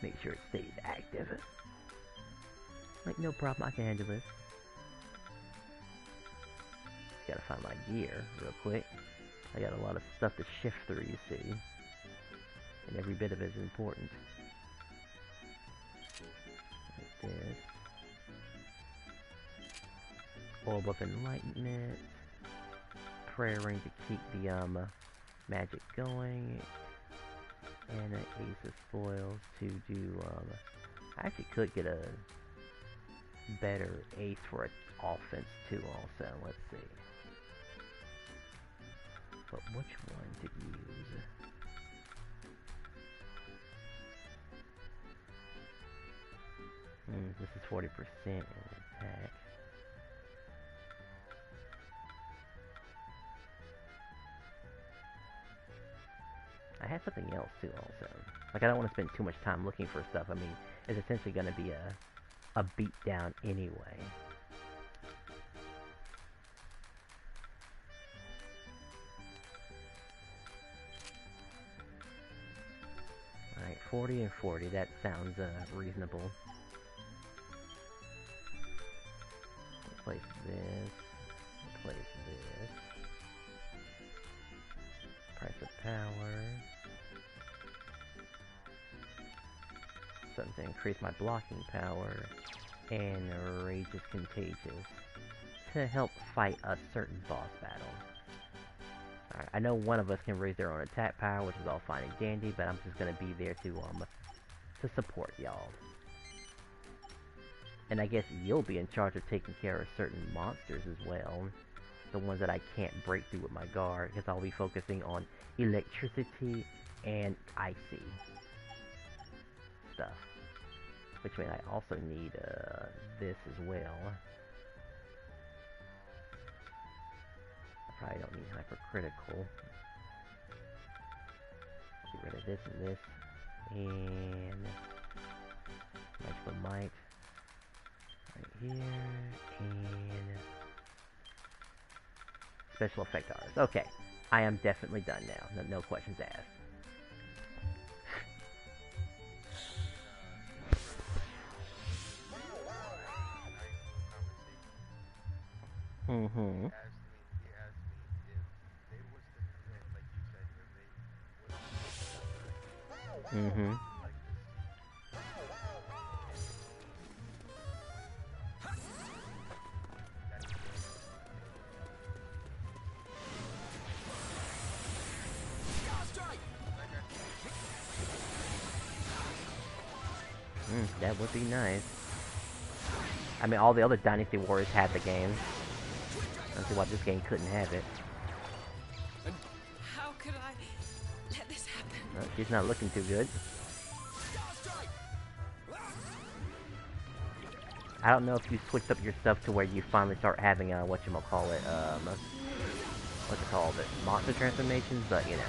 [SPEAKER 3] Make sure it stays active. Like, no problem, I can handle this. Gotta find my gear real quick. I got a lot of stuff to shift through, you see. And every bit of it is important. Like this. Orb of Enlightenment. Prayer Ring to keep the magic going. And an Ace of Spoils to do I actually could get a better ace for an offense too also. Let's see. But which one to use? This is 40% in attack. I have something else too also. Like, I don't want to spend too much time looking for stuff. I mean, it's essentially going to be a beatdown anyway. Alright, 40 and 40. That sounds reasonable. Replace this. Replace this. Price of power. Something to increase my blocking power. And Rage is Contagious to help fight a certain boss battle. Alright, I know one of us can raise their own attack power, which is all fine and dandy, but I'm just gonna be there to support y'all. And I guess you'll be in charge of taking care of certain monsters as well. The ones that I can't break through with my guard, because I'll be focusing on electricity and icy stuff. Which means I also need this as well. I probably don't need hypercritical. Get rid of this and this. And magical might. Right here. And special effect artists. Okay. I am definitely done now. No questions asked. Mm-hmm.
[SPEAKER 4] He asked me if they was to commit, like you said, if they was
[SPEAKER 3] Mm-hmm.
[SPEAKER 4] like
[SPEAKER 3] That would be nice. I mean, all the other Dynasty Warriors had the game. I don't see why this game couldn't have it.
[SPEAKER 6] How could I let this happen?
[SPEAKER 3] She's not looking too good. I don't know if you switched up your stuff to where you finally start having what's it called, monster transformations, but you know.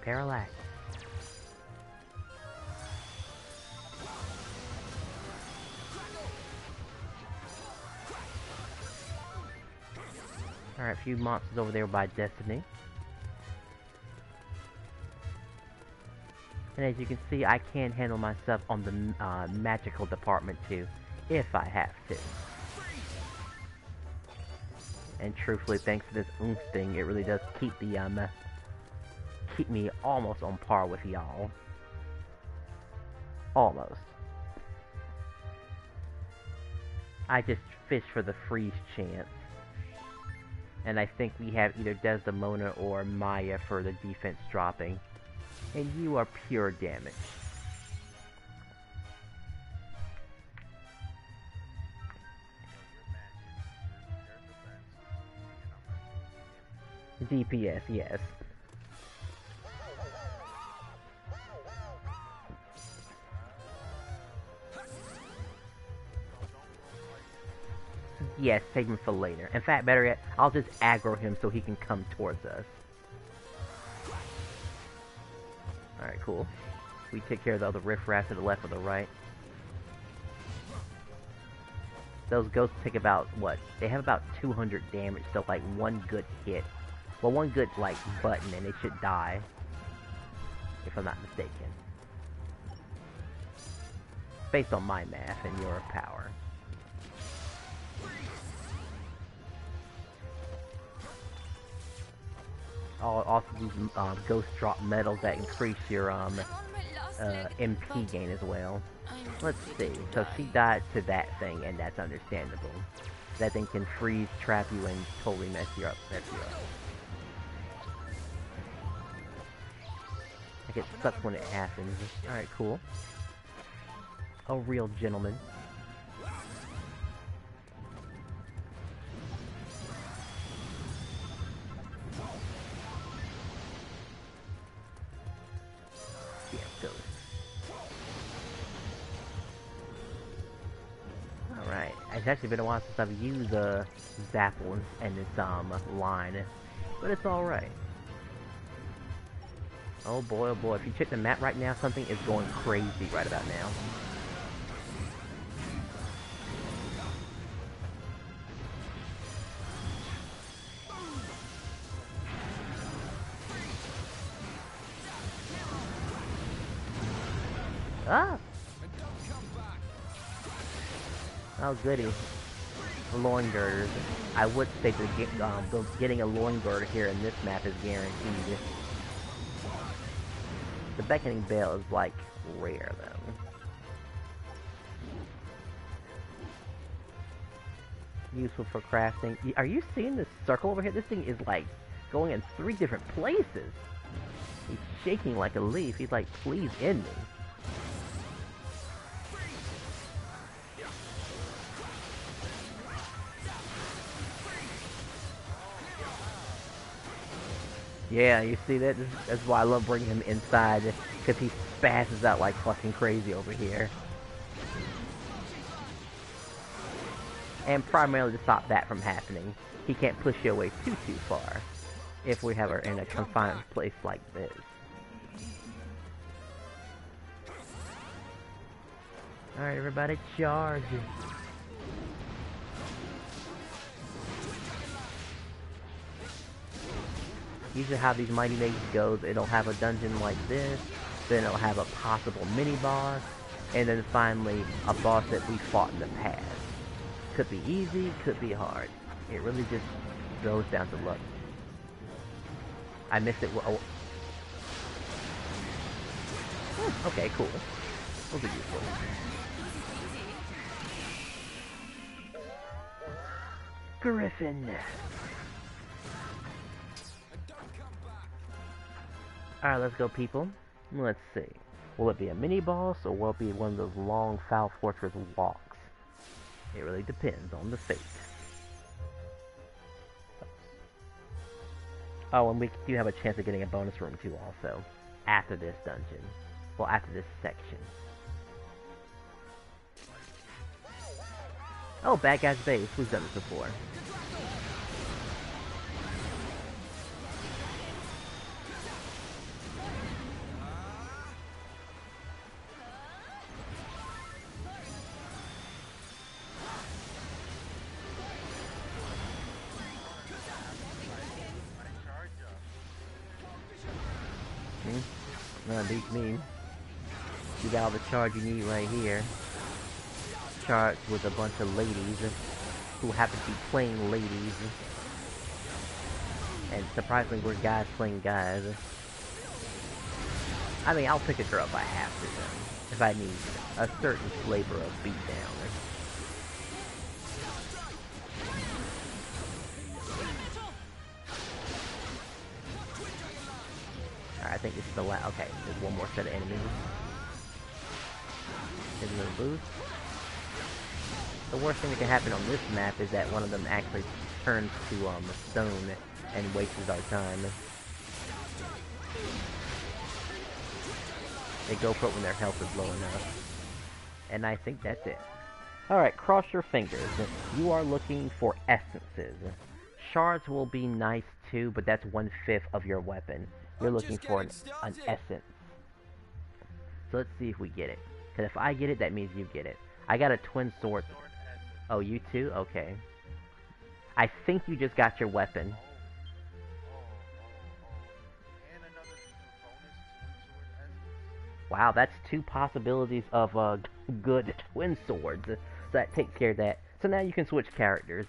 [SPEAKER 3] Parallax. Alright, a few monsters over there by Destiny. And as you can see, I can handle myself on the magical department too, if I have to. And truthfully, thanks to this oomph thing, it really does keep the keep me almost on par with y'all. Almost. I just fish for the freeze chance. And I think we have either Desdemona or Maya for the defense dropping. And you are pure damage. DPS, yes. Yes, save him for later. In fact, better yet, I'll just aggro him so he can come towards us. Alright, cool. We take care of the other riffraff to the left or the right. Those ghosts take about, what? They have about 200 damage, so like one good hit. Well, one good, like, button and they should die. If I'm not mistaken. Based on my math and your power. I'll also use ghost drop medals that increase your MP gain as well. Let's see. So she died to that thing, and that's understandable. That thing can freeze, trap you, and totally mess you up. Like, it sucks when it happens. Alright, cool. A real gentleman. Yeah, ghost. Alright. It's actually been a while since I've used Zapple and this line. But it's alright. Oh boy, if you check the map right now, something is going crazy right about now. Ah! Oh goody. Loin girders. I would say that getting a loin girder here in this map is guaranteed. The beckoning bell is like rare though. Useful for crafting. Are you seeing this circle over here? This thing is like going in 3 different places. He's shaking like a leaf. He's like, please end me. Yeah, you see that? That's why I love bringing him inside, because he spazzes out like fucking crazy over here. And primarily to stop that from happening. He can't push you away too far, if we have her in a confined place like this. Alright, everybody, charge! Usually how these Mighty Mages goes, it'll have a dungeon like this, then it'll have a possible mini-boss, and then finally a boss that we fought in the past. Could be easy, could be hard. It really just goes down to luck. I missed it. Oh. Okay, cool. Those are useful. Griffin. Alright, let's go, people. Let's see. Will it be a mini-boss, or will it be one of those long Foul Fortress walks? It really depends on the fate. Oh, and we do have a chance of getting a bonus room, too, also. After this dungeon. Well, after this section. Oh, Bad Guy's Base. We've done this before. No, beats me. You got all the charge you need right here. Charge with a bunch of ladies who happen to be playing ladies. And surprisingly, we're guys playing guys. I mean, I'll pick a girl if I have to, though. If I need a certain flavor of beatdown. I think this is the last. Okay, there's one more set of enemies. There's another boost. The worst thing that can happen on this map is that one of them actually turns to stone and wastes our time. They go for it when their health is low enough. And I think that's it. Alright, cross your fingers. You are looking for essences. Shards will be nice too, but that's 1/5 of your weapon. You're looking for an essence. So let's see if we get it. Because if I get it, that means you get it. I got a twin sword. Oh, you too? Okay. I think you just got your weapon.
[SPEAKER 4] And another bonus twin sword essence.
[SPEAKER 3] Wow, that's 2 possibilities of good twin swords. So that takes care of that. So now you can switch characters.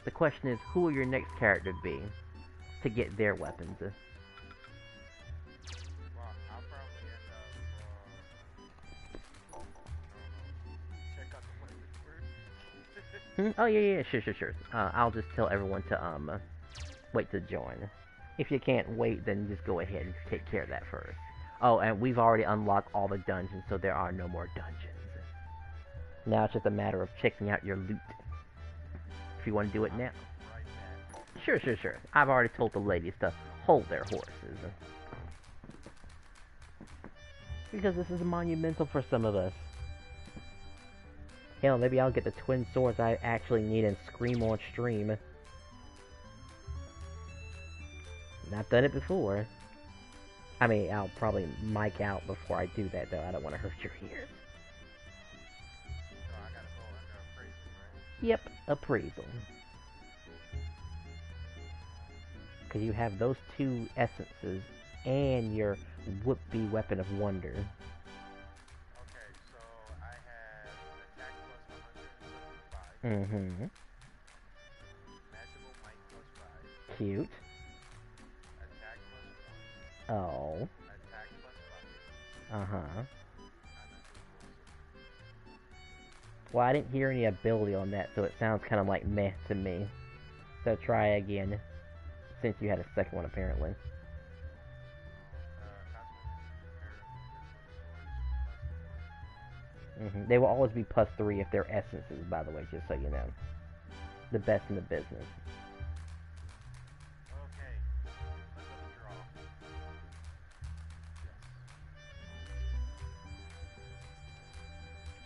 [SPEAKER 3] The question is, who will your next character be to get their weapons?
[SPEAKER 4] Well, I'll probably end up, check out the weapons first.
[SPEAKER 3] Oh, yeah, sure. I'll just tell everyone to, wait to join. If you can't wait, then just go ahead and take care of that first. Oh, and we've already unlocked all the dungeons, so there are no more dungeons. Now it's just a matter of checking out your loot. If you want to do it now.
[SPEAKER 4] Right back.
[SPEAKER 3] Sure. I've already told the ladies to hold their horses. Because this is monumental for some of us. Hell, maybe I'll get the twin swords I actually need and scream on stream. Not done it before. I mean, I'll probably mic out before I do that, though. I don't want to hurt your ears.
[SPEAKER 4] So I gotta go under appraisal, right?
[SPEAKER 3] Yep, appraisal. Because you have those 2 essences and your would-be weapon of wonder.
[SPEAKER 4] Okay, so I have attack plus 175.
[SPEAKER 3] Mm-hmm.
[SPEAKER 4] Magical might plus 5.
[SPEAKER 3] Cute.
[SPEAKER 4] Attack plus 1.
[SPEAKER 3] Oh.
[SPEAKER 4] Attack plus 5.
[SPEAKER 3] Uh-huh.
[SPEAKER 4] I'm not
[SPEAKER 3] Well, I didn't hear any ability on that, so it sounds kind of like meh to me. So try again. Since you had a second one, apparently. They will always be +3 if they're essences, by the way, just so you know. The best in the business.
[SPEAKER 4] Okay, let's draw.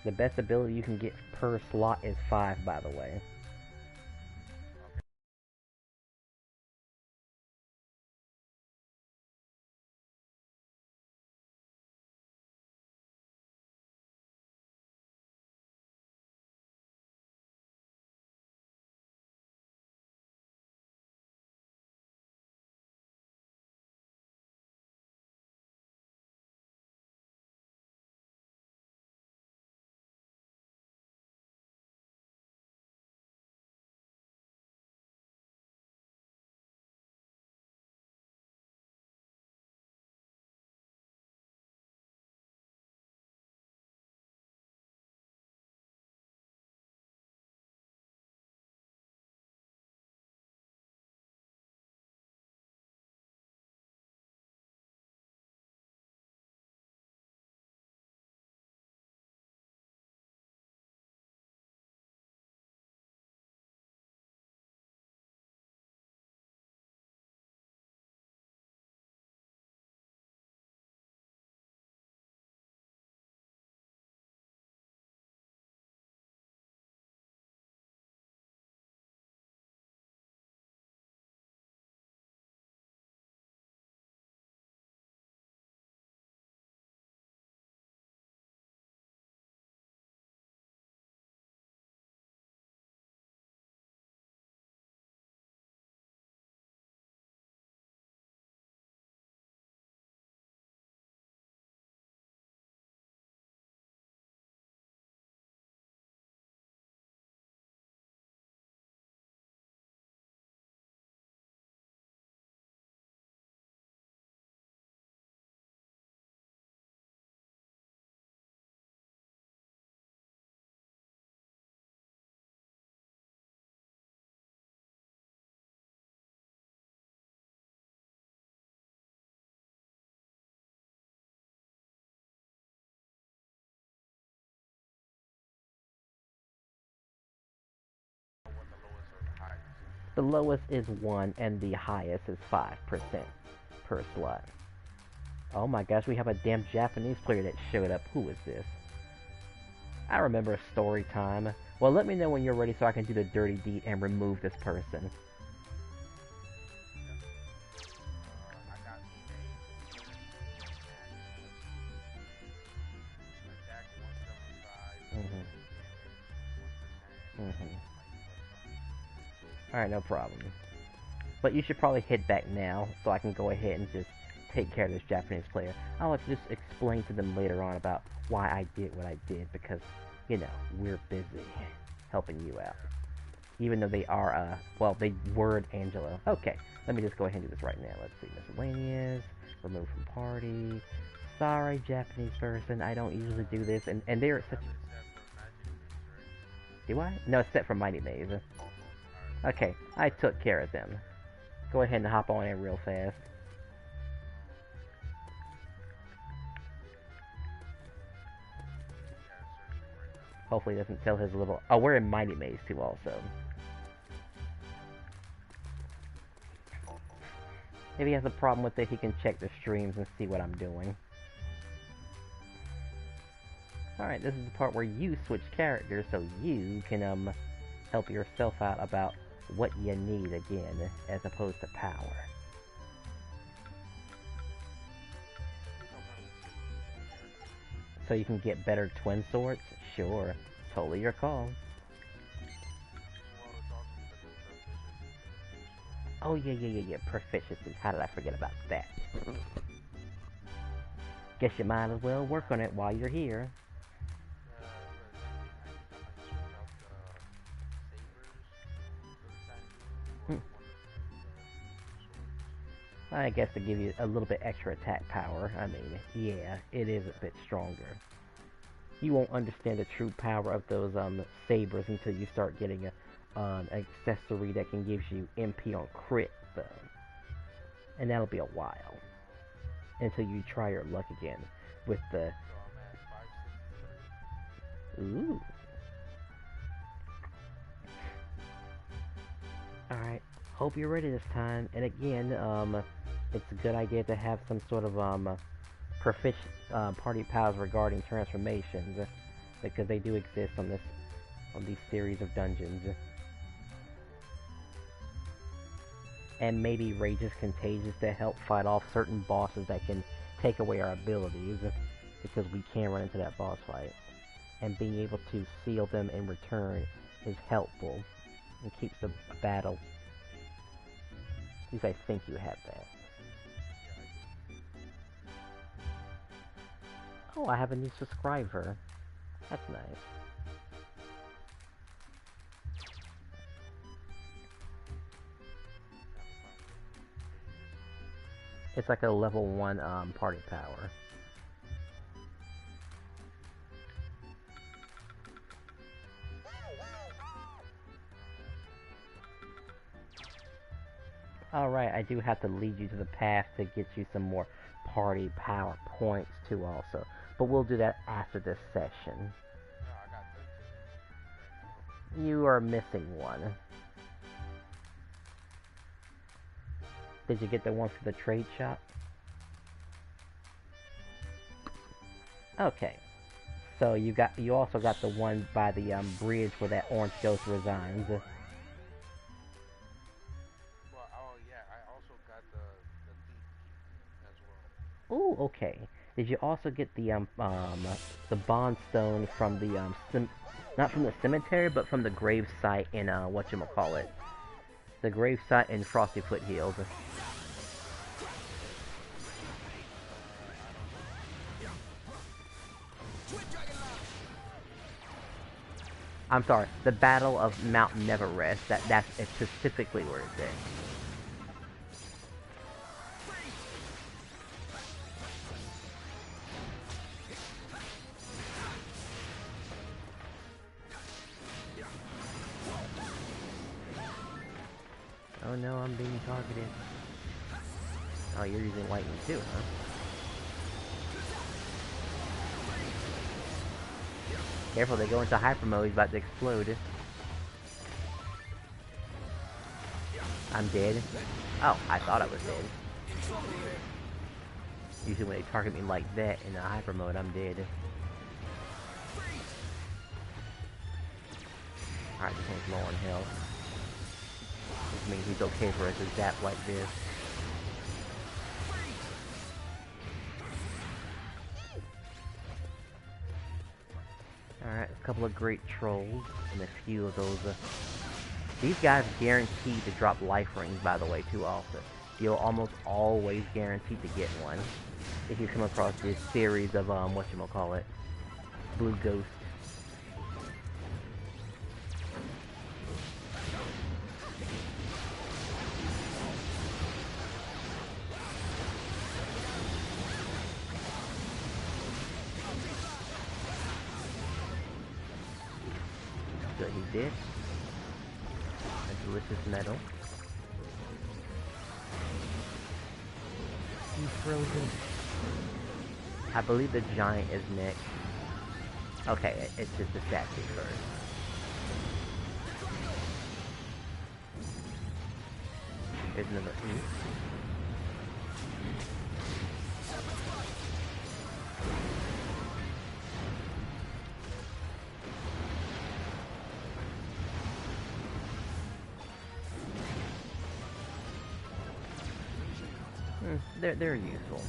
[SPEAKER 3] The best ability you can get per slot is 5, by the way. The lowest is 1 and the highest is 5% per slot. Oh my gosh, we have a damn Japanese player that showed up. Who is this? I remember story time. Well, let me know when you're ready so I can do the dirty deed and remove this person.
[SPEAKER 4] I got attack 175.
[SPEAKER 3] Alright, no problem. But you should probably head back now so I can go ahead and just take care of this Japanese player. I'll have to just explain to them later on about why I did what I did because, you know, we're busy helping you out. Even though they are, well, they were Angelo. Okay, let me just go ahead and do this right now. Let's see, miscellaneous, remove from party. Sorry, Japanese person, I don't usually do this, and they're such... Do I? No, it's set for Mighty Maze. Okay, I took care of them. Go ahead and hop on in real fast. Hopefully it doesn't tell his little... Oh, we're in Mighty Maze too also. If he has a problem with it, he can check the streams and see what I'm doing. Alright, this is the part where you switch characters so you can help yourself out about what you need again, as opposed to power. So you can get better twin swords? Sure. Totally your call. Oh, yeah. Proficiency. How did I forget about that? Guess you might as well work on it while you're here. I guess to give you a little bit extra attack power. I mean, yeah, it is a bit stronger. You won't understand the true power of those sabers until you start getting an accessory that can give you MP on crit, though. And that'll be a while. Until you try your luck again with the... Ooh. Alright, hope you're ready this time. And again, it's a good idea to have some sort of party powers regarding transformations, because they do exist on these series of dungeons. And maybe Rage is Contagious to help fight off certain bosses that can take away our abilities, because we can run into that boss fight. And being able to seal them in return is helpful, and keeps the battle. At least I think you have that. Oh, I have a new subscriber. That's nice. It's like a level 1 party power. Alright, I do have to lead you to the path to get you some more party power points too also. But we'll do that after this session. You are missing one. Did you get the one for the trade shop? Okay. So you also got the one by the bridge where that orange ghost resigns.
[SPEAKER 4] Well, oh yeah, I also got the thief as well.
[SPEAKER 3] Ooh, okay. Did you also get the bond stone from the not from the cemetery, but from the grave site in whatchamacallit? The grave site in Frosty Foothills. I'm sorry, the Battle of Mount Neverest. That's specifically where it's at. Oh no, I'm being targeted. Oh, you're using lightning too, huh? Careful, they go into hyper mode, he's about to explode. I'm dead. Oh, I thought I was dead. Usually when they target me like that in a hyper mode, I'm dead. Alright, this one's low on health. Which means he's okay for us to zap like this. Alright, a couple of great trolls, and a few of those, these guys guaranteed to drop life rings, by the way, too, also. You'll almost always guaranteed to get one. If you come across this series of, whatchamacallit, Blue Ghost. Good, he did. A delicious metal. He's frozen. I believe the giant is next. Okay, it's just a statue first. Here's another E. They're useful.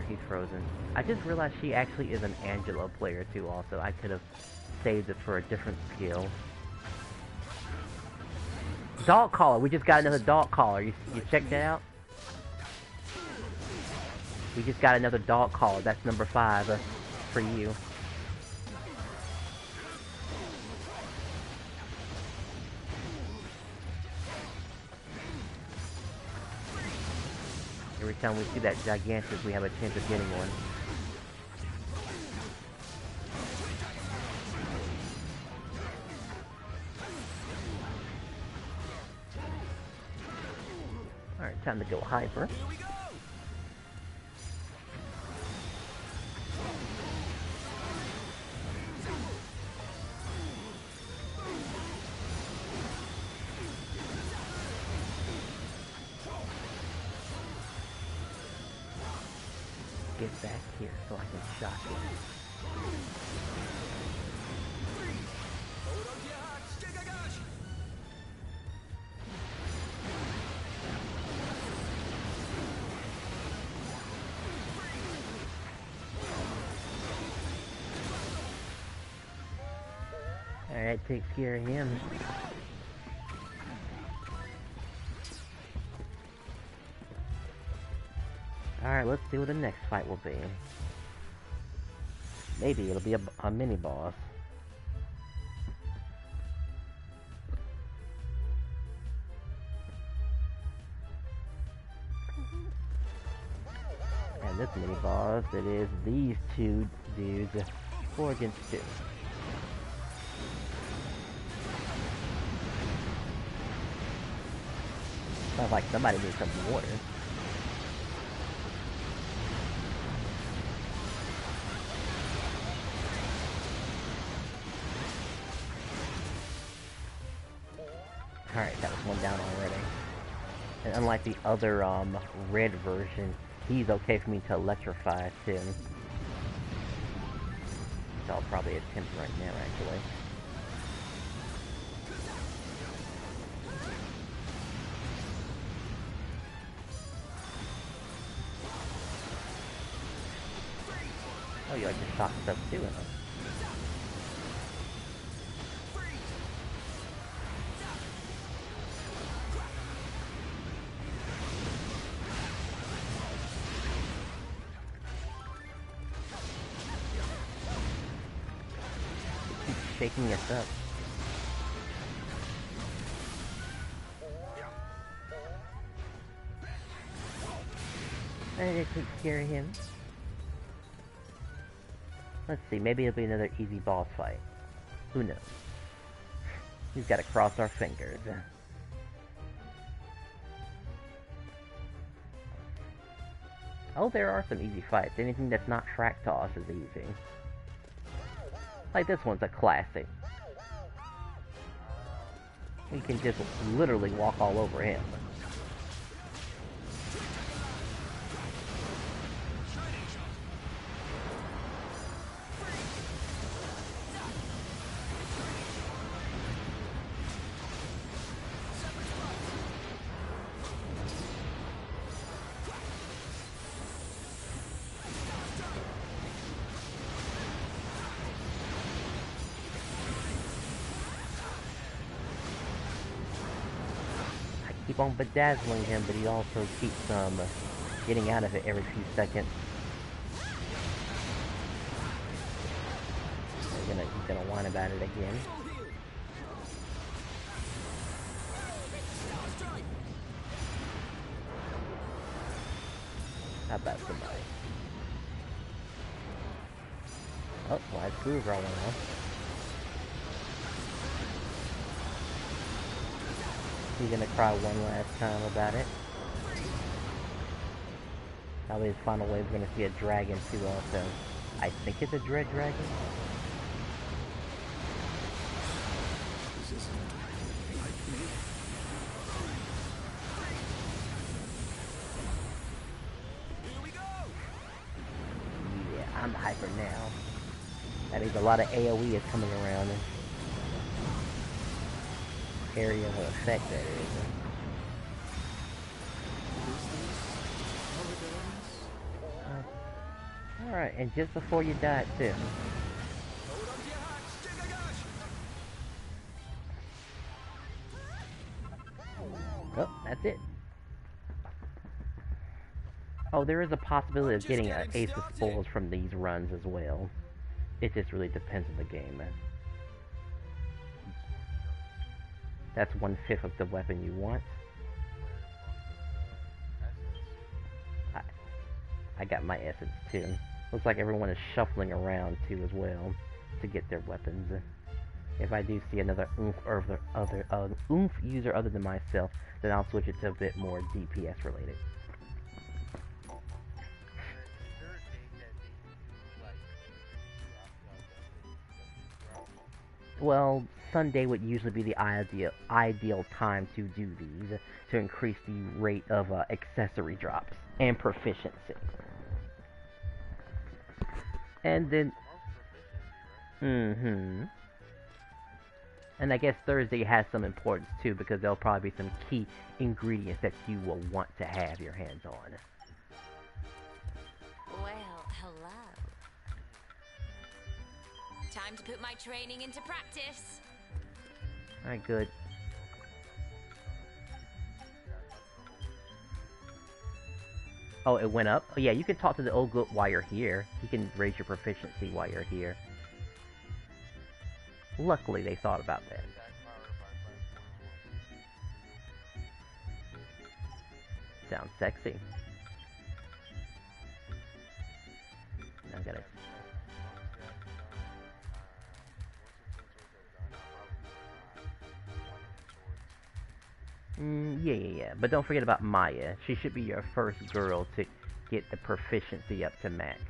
[SPEAKER 3] He's frozen. I just realized she actually is an Angela player too also. I could have saved it for a different skill. Dog collar. We just got another dog collar. You checked that out? We just got another dog collar. That's number 5 for you. Every time we see that Gigantus, we have a chance of getting one. Alright, time to go hyper. Get back here so I can shock him. Alright, takes care of him. Alright, let's see what the next fight will be. Maybe it'll be a mini-boss. And this mini-boss, it is these two dudes, 4 against 2. Sounds like somebody needs some water. Alright, that was one down already. And unlike the other, red version, he's okay for me to electrify too. So I'll probably attempt right now, actually. Oh, you like to shock stuff too, huh? Shaking us up. And it takes care of him. Let's see, maybe it'll be another easy boss fight. Who knows? We've got to cross our fingers. Oh, there are some easy fights. Anything that's not track toss is easy. Like this one's a classic. You can just literally walk all over him. Keep on bedazzling him, but he also keeps getting out of it every few seconds. He's gonna whine about it again. How about somebody? Oh, wise groove rolling off. He's gonna cry one last time about it. Probably his final wave, we're gonna see a dragon too also. I think it's a dread dragon. Yeah, I'm hyper now. That means a lot of AoE is coming around. Area of effect that is. Alright, and just before you die too. Oh, that's it. Oh, there is a possibility of getting an ace of spoils from these runs as well. It just really depends on the game, man. That's 1/5 of the weapon you want. I got my essence too. Looks like everyone is shuffling around too as well to get their weapons. If I do see another oomph user other than myself, then I'll switch it to a bit more DPS related. Well, Sunday would usually be the ideal time to do these, to increase the rate of accessory drops and proficiency. And then, and I guess Thursday has some importance too, because there'll probably be some key ingredients that you will want to have your hands on.
[SPEAKER 6] Well, hello. Time to put my training into practice.
[SPEAKER 3] Alright, good. Oh, it went up? Oh yeah, you can talk to the old goat while you're here. You can raise your proficiency while you're here. Luckily, they thought about that. Sounds sexy. I gotta... Yeah. But don't forget about Maya. She should be your first girl to get the proficiency up to max,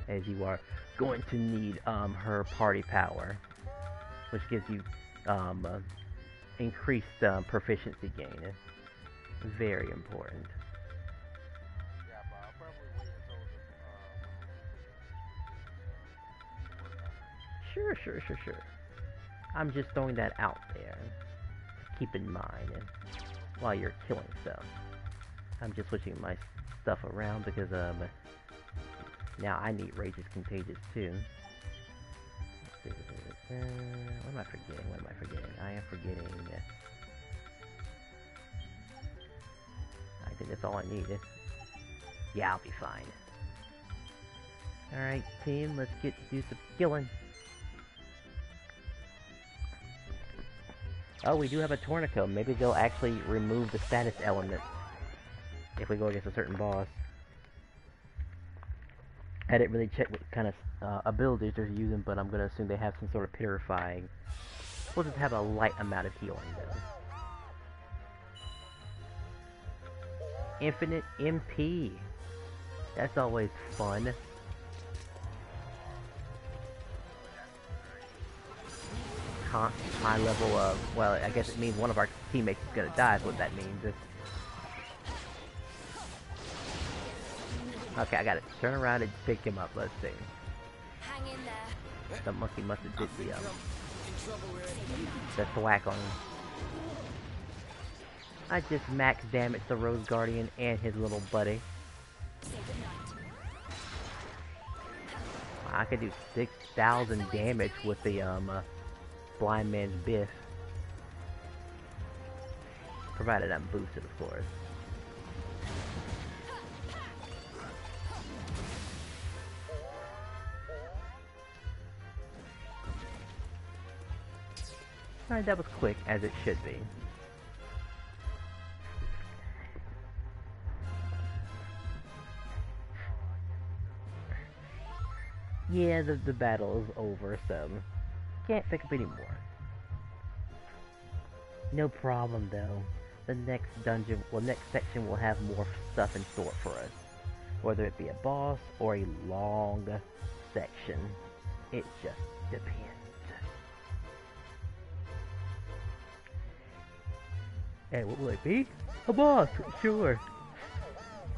[SPEAKER 3] as you are going to need her party power, which gives you increased proficiency gain. Very important.
[SPEAKER 4] Yeah, but I'll probably wait until
[SPEAKER 3] Sure. I'm just throwing that out there to keep in mind while you're killing stuff. I'm just switching my stuff around because now I need Rage's Contagious too. What am I forgetting? I am forgetting. I think that's all I needed. Yeah, I'll be fine. Alright, team, let's do some killing. Oh, we do have a Tornico. Maybe they'll actually remove the status element if we go against a certain boss. I didn't really check what kind of abilities they're using, but I'm going to assume they have some sort of purifying. We'll just have a light amount of healing, though. Infinite MP. That's always fun. High level of, well, I guess it means one of our teammates is gonna die is what that means. Okay, I gotta turn around and pick him up, let's see.
[SPEAKER 6] Hang in there.
[SPEAKER 3] The monkey must have did the,
[SPEAKER 1] In trouble, Red.
[SPEAKER 3] the thwack on him. I just max damaged the Rose Guardian and his little buddy. I could do 6,000 damage with the, Blind Man's Biff. Provided I'm boosted, of course. Alright, that was quick, as it should be. Yeah, the battle is over, so can't pick up anymore. No problem, though. The next dungeon, well, next section will have more stuff in store for us. Whether it be a boss or a long section. It just depends. Hey, what will it be? A boss, sure.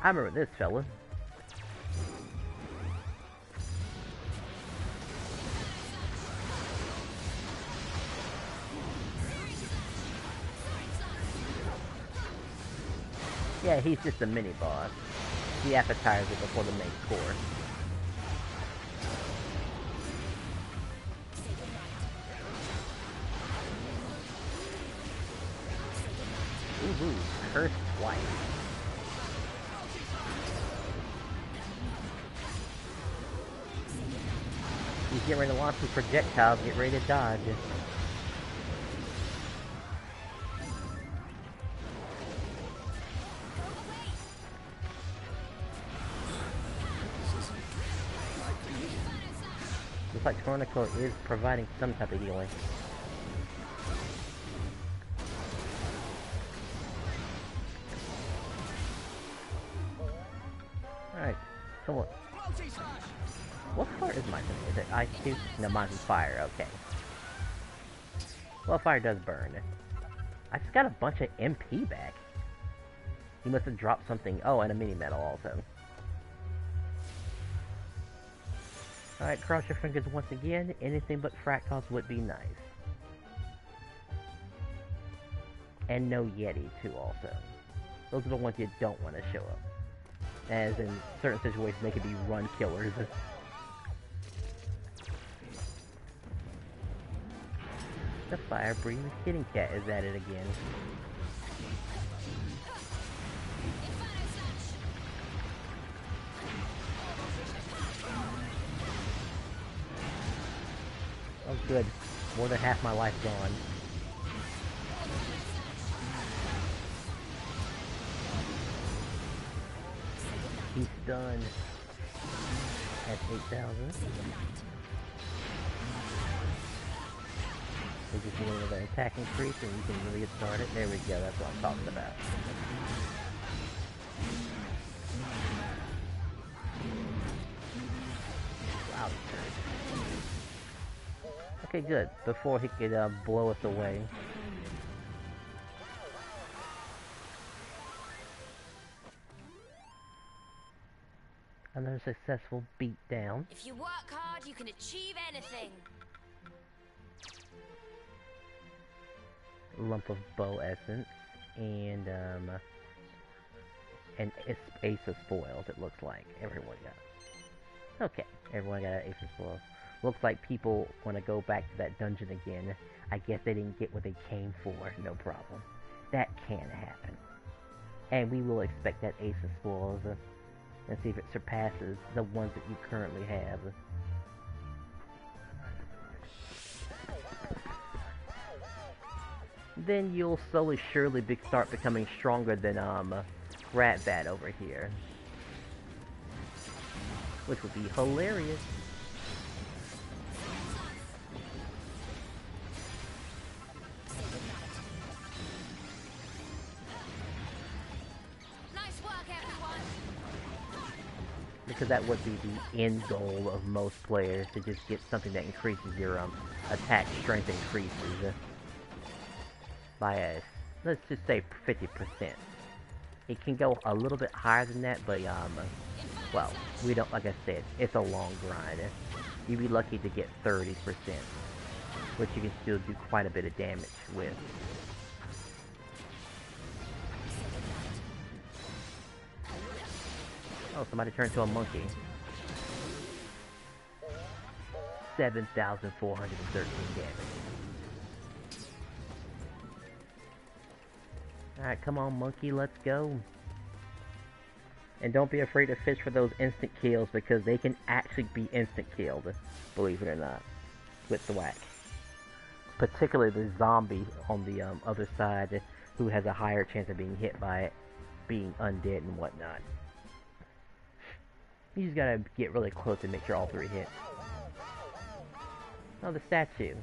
[SPEAKER 3] I remember this fella. Yeah, he's just a mini boss. The appetizer before the main course. Ooh, cursed twice. He's getting ready to launch some projectiles, get ready to dodge. Looks like Tornico is providing some type of healing. Alright, so what part is mine? Is it ice too? No, mine's fire, okay. Well, fire does burn. I just got a bunch of MP back. He must have dropped something. Oh, and a mini medal also. Alright, cross your fingers once again. Anything but fractals would be nice. And no Yeti, too, also. Those are the ones you don't want to show up. As in certain situations, they could be run killers. The fire-breathing kitty cat is at it again. Oh good, more than half my life gone. He's done. At 8,000. We just need another attack increase and we can really get started. There we go, that's what I'm talking about. Wow. Okay, good. Before he could blow us away. Another successful beatdown.
[SPEAKER 6] If you work hard, you can achieve anything.
[SPEAKER 3] Lump of bow essence and an ace of spoils. It looks like everyone got. Okay, everyone got an ace of spoils. Looks like people want to go back to that dungeon again. I guess they didn't get what they came for. No problem. That can happen. And we will expect that ace of spoils and see if it surpasses the ones that you currently have. Then you'll slowly surely start becoming stronger than Ratbat over here. Which would be hilarious.
[SPEAKER 6] Nice work, everyone.
[SPEAKER 3] because that would be the end goal of most players, to just get something that increases your attack strength increases by let's just say 50%. It can go a little bit higher than that, but well, we don't, like I said, it's a long grind. You'd be lucky to get 30%, which you can still do quite a bit of damage with. Oh, somebody turned into a monkey. 7,413 damage. Alright, come on, monkey, let's go. And don't be afraid to fish for those instant kills, because they can actually be instant killed, believe it or not, with thwack. Particularly the zombie on the other side, who has a higher chance of being hit by it, being undead and whatnot. You just gotta get really close and make sure all three hit. Oh, the statue.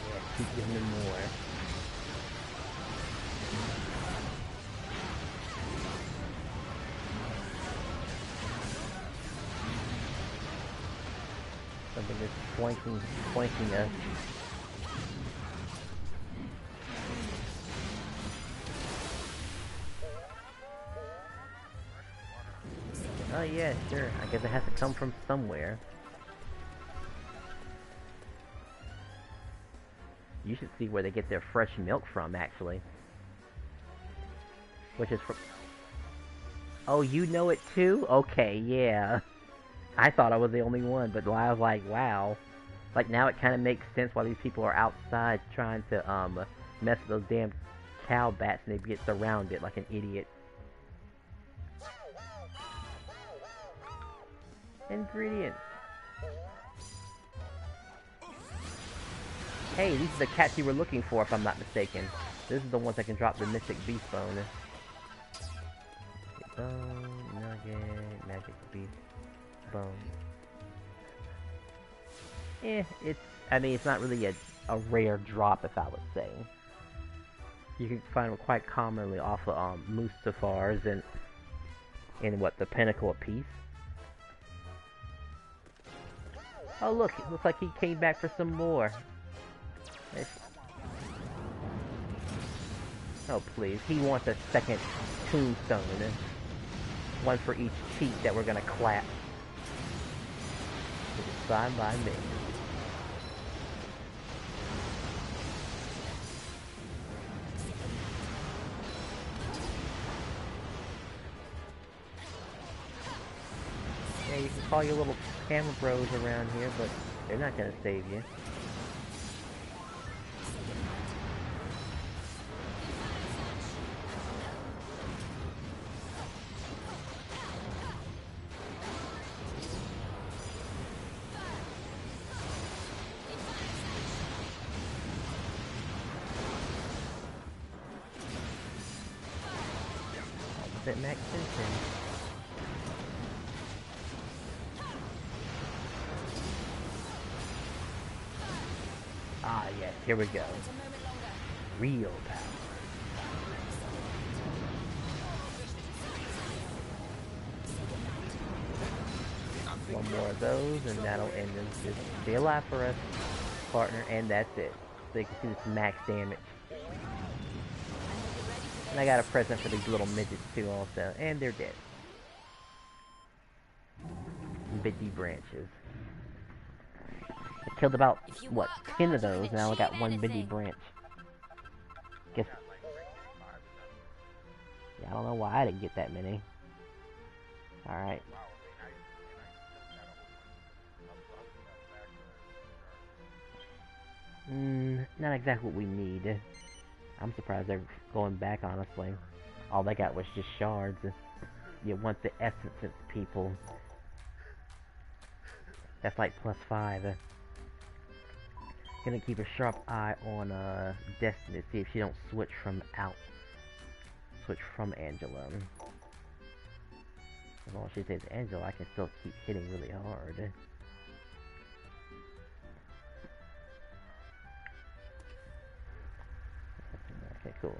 [SPEAKER 3] Yeah, keep giving them more. Something is flanking us. Oh yeah, sure. I guess it has to come from somewhere. You should see where they get their fresh milk from, actually. Which is from... Oh, you know it too? Okay, yeah. I thought I was the only one, but I was like, wow. Like, now it kind of makes sense why these people are outside trying to, mess with those damn cow bats, and they get surrounded like an idiot. Ingredients. Hey, these are the cats you were looking for, if I'm not mistaken. This is the ones that can drop the Mystic Beast bone. Bone, nugget, magic beast. Bone. I mean, it's not really a rare drop, if I would say. You can find them quite commonly off of Mustafars and in what, the Pinnacle of Peace. Oh look, it looks like he came back for some more. Oh please, he wants a second tombstone. One for each cheek that we're gonna clap. It's fine by me. Yeah, you can call your little camera bros around here, but they're not gonna save you. That Max Simpson. Ah, yes, here we go. Real power. One more of those, and that'll end them. Just stay alive for us, partner, and that's it. So you can see this max damage. And I got a present for these little midgets too also. And they're dead. Bitty branches. I killed about, what, 10 of those, and I only got one bitty branch. Guess... Yeah, I don't know why I didn't get that many. Alright. Not exactly what we need. I'm surprised they're going back, honestly. All they got was just shards. You want the essence, people. That's like +5. Gonna keep a sharp eye on Destiny to see if she don't switch from Angela. As long as she says Angela, I can still keep hitting really hard. Okay, cool.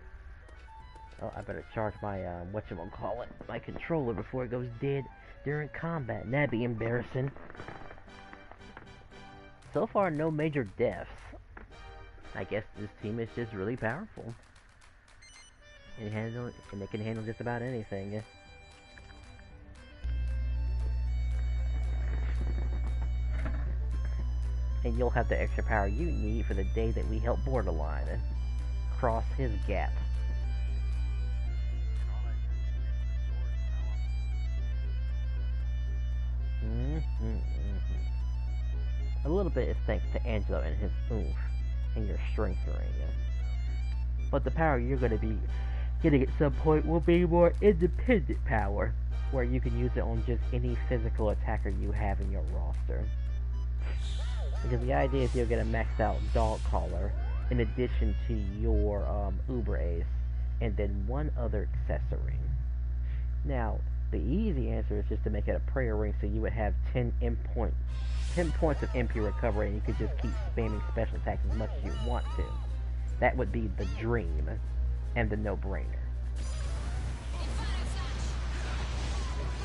[SPEAKER 3] Oh, I better charge my, whatchamacallit, my controller before it goes dead during combat. That'd be embarrassing. So far, no major deaths. I guess this team is just really powerful. And they can handle just about anything. And you'll have the extra power you need for the day that we help Borderline cross his gap. A little bit is thanks to Angelo and his oomph and your strength ring. But the power you're going to be getting at some point will be more independent power, where you can use it on just any physical attacker you have in your roster. Because the idea is you'll get a maxed out dog collar in addition to your Uber Ace and then one other accessory. Now, the easy answer is just to make it a prayer ring so you would have 10 points of MP recovery and you could just keep spamming special attacks as much as you want to. That would be the dream and the no-brainer.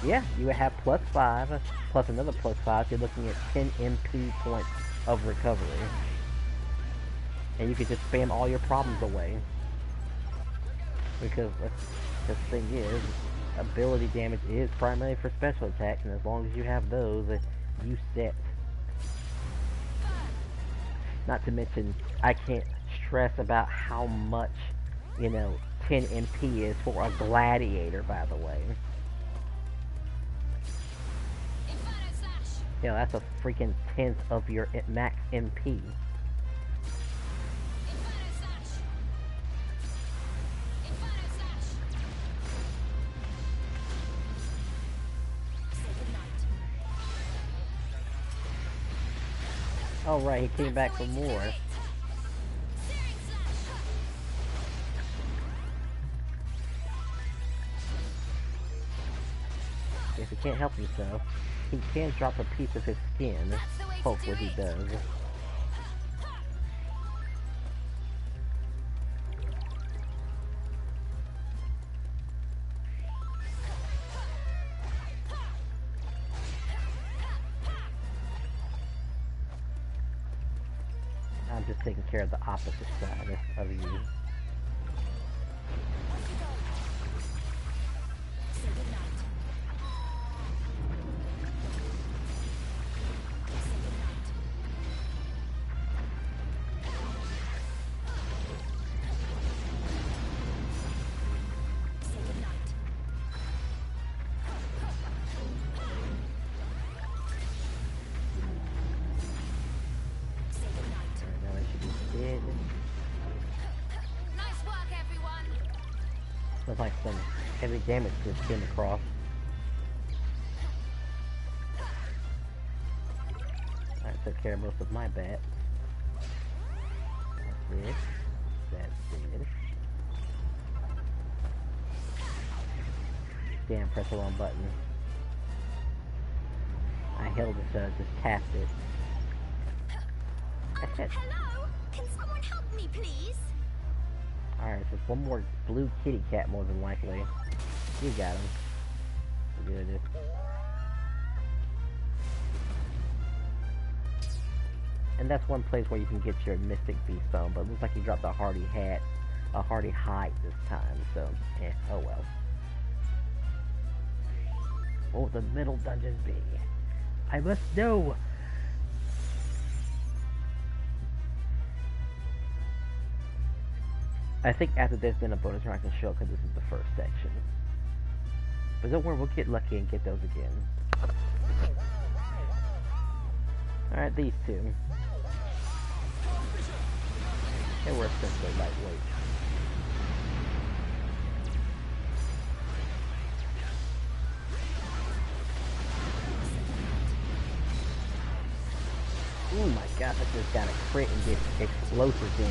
[SPEAKER 3] Yeah, you would have +5 plus another +5. You're looking at 10 MP points of recovery. And you could just spam all your problems away. Because the thing is, ability damage is primarily for special attacks, and as long as you have those, you set. Not to mention, I can't stress about how much, 10 MP is for a gladiator, by the way. That's a freaking 10th of your max MP. Oh right, he came back for more. If he can't help himself, he can drop a piece of his skin. Hopefully he does. I'm just taking care of the opposite side of you. Looks like some heavy damage just came across. I took care of most of my bats. That's it. That's it. Damn, press the wrong button. I held it so I just tapped it.
[SPEAKER 6] Hello? Can someone help me, please?
[SPEAKER 3] Alright, so it's one more blue kitty cat more than likely. You got him. Good. And that's one place where you can get your Mystic Beast bone, but it looks like you dropped a hardy hide this time, so oh well. What will the middle dungeons be? I must know! I think after this, then a bonus round can show up because this is the first section. But don't worry, we'll get lucky and get those again. Alright, these two. They were essentially lightweight. Oh my gosh, I just got a crit and get explosive in.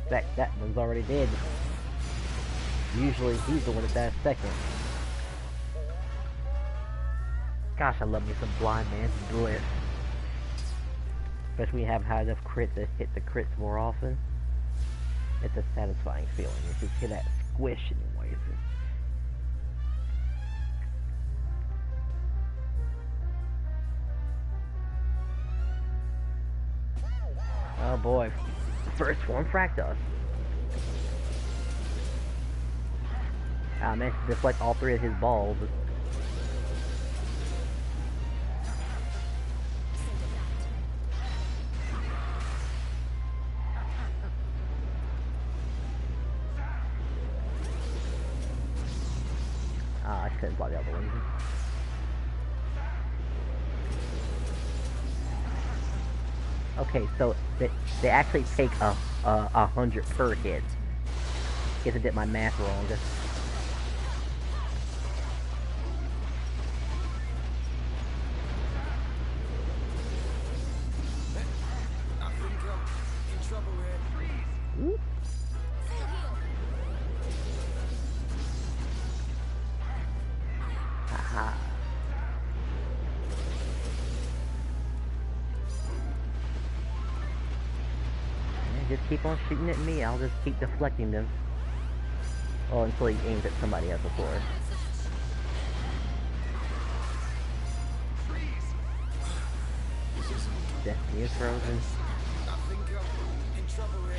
[SPEAKER 3] In fact, that one's already dead. Usually he's the one that dies second. Gosh, I love me some blind man's blitz. Especially when you have high enough crit to hit the crits more often. It's a satisfying feeling. You just hear that squish anyways. Oh boy. First form Fractus. I managed to deflect all three of his balls. I couldn't block the other one. Okay, so they actually take a 100 per hit. Guess I did my math wrong.
[SPEAKER 1] I think I'm in trouble here.
[SPEAKER 3] Haha. Just keep on shooting at me, I'll just keep deflecting them. Oh, until he aims at somebody else before. Destiny is frozen.
[SPEAKER 1] I think I'm in trouble here.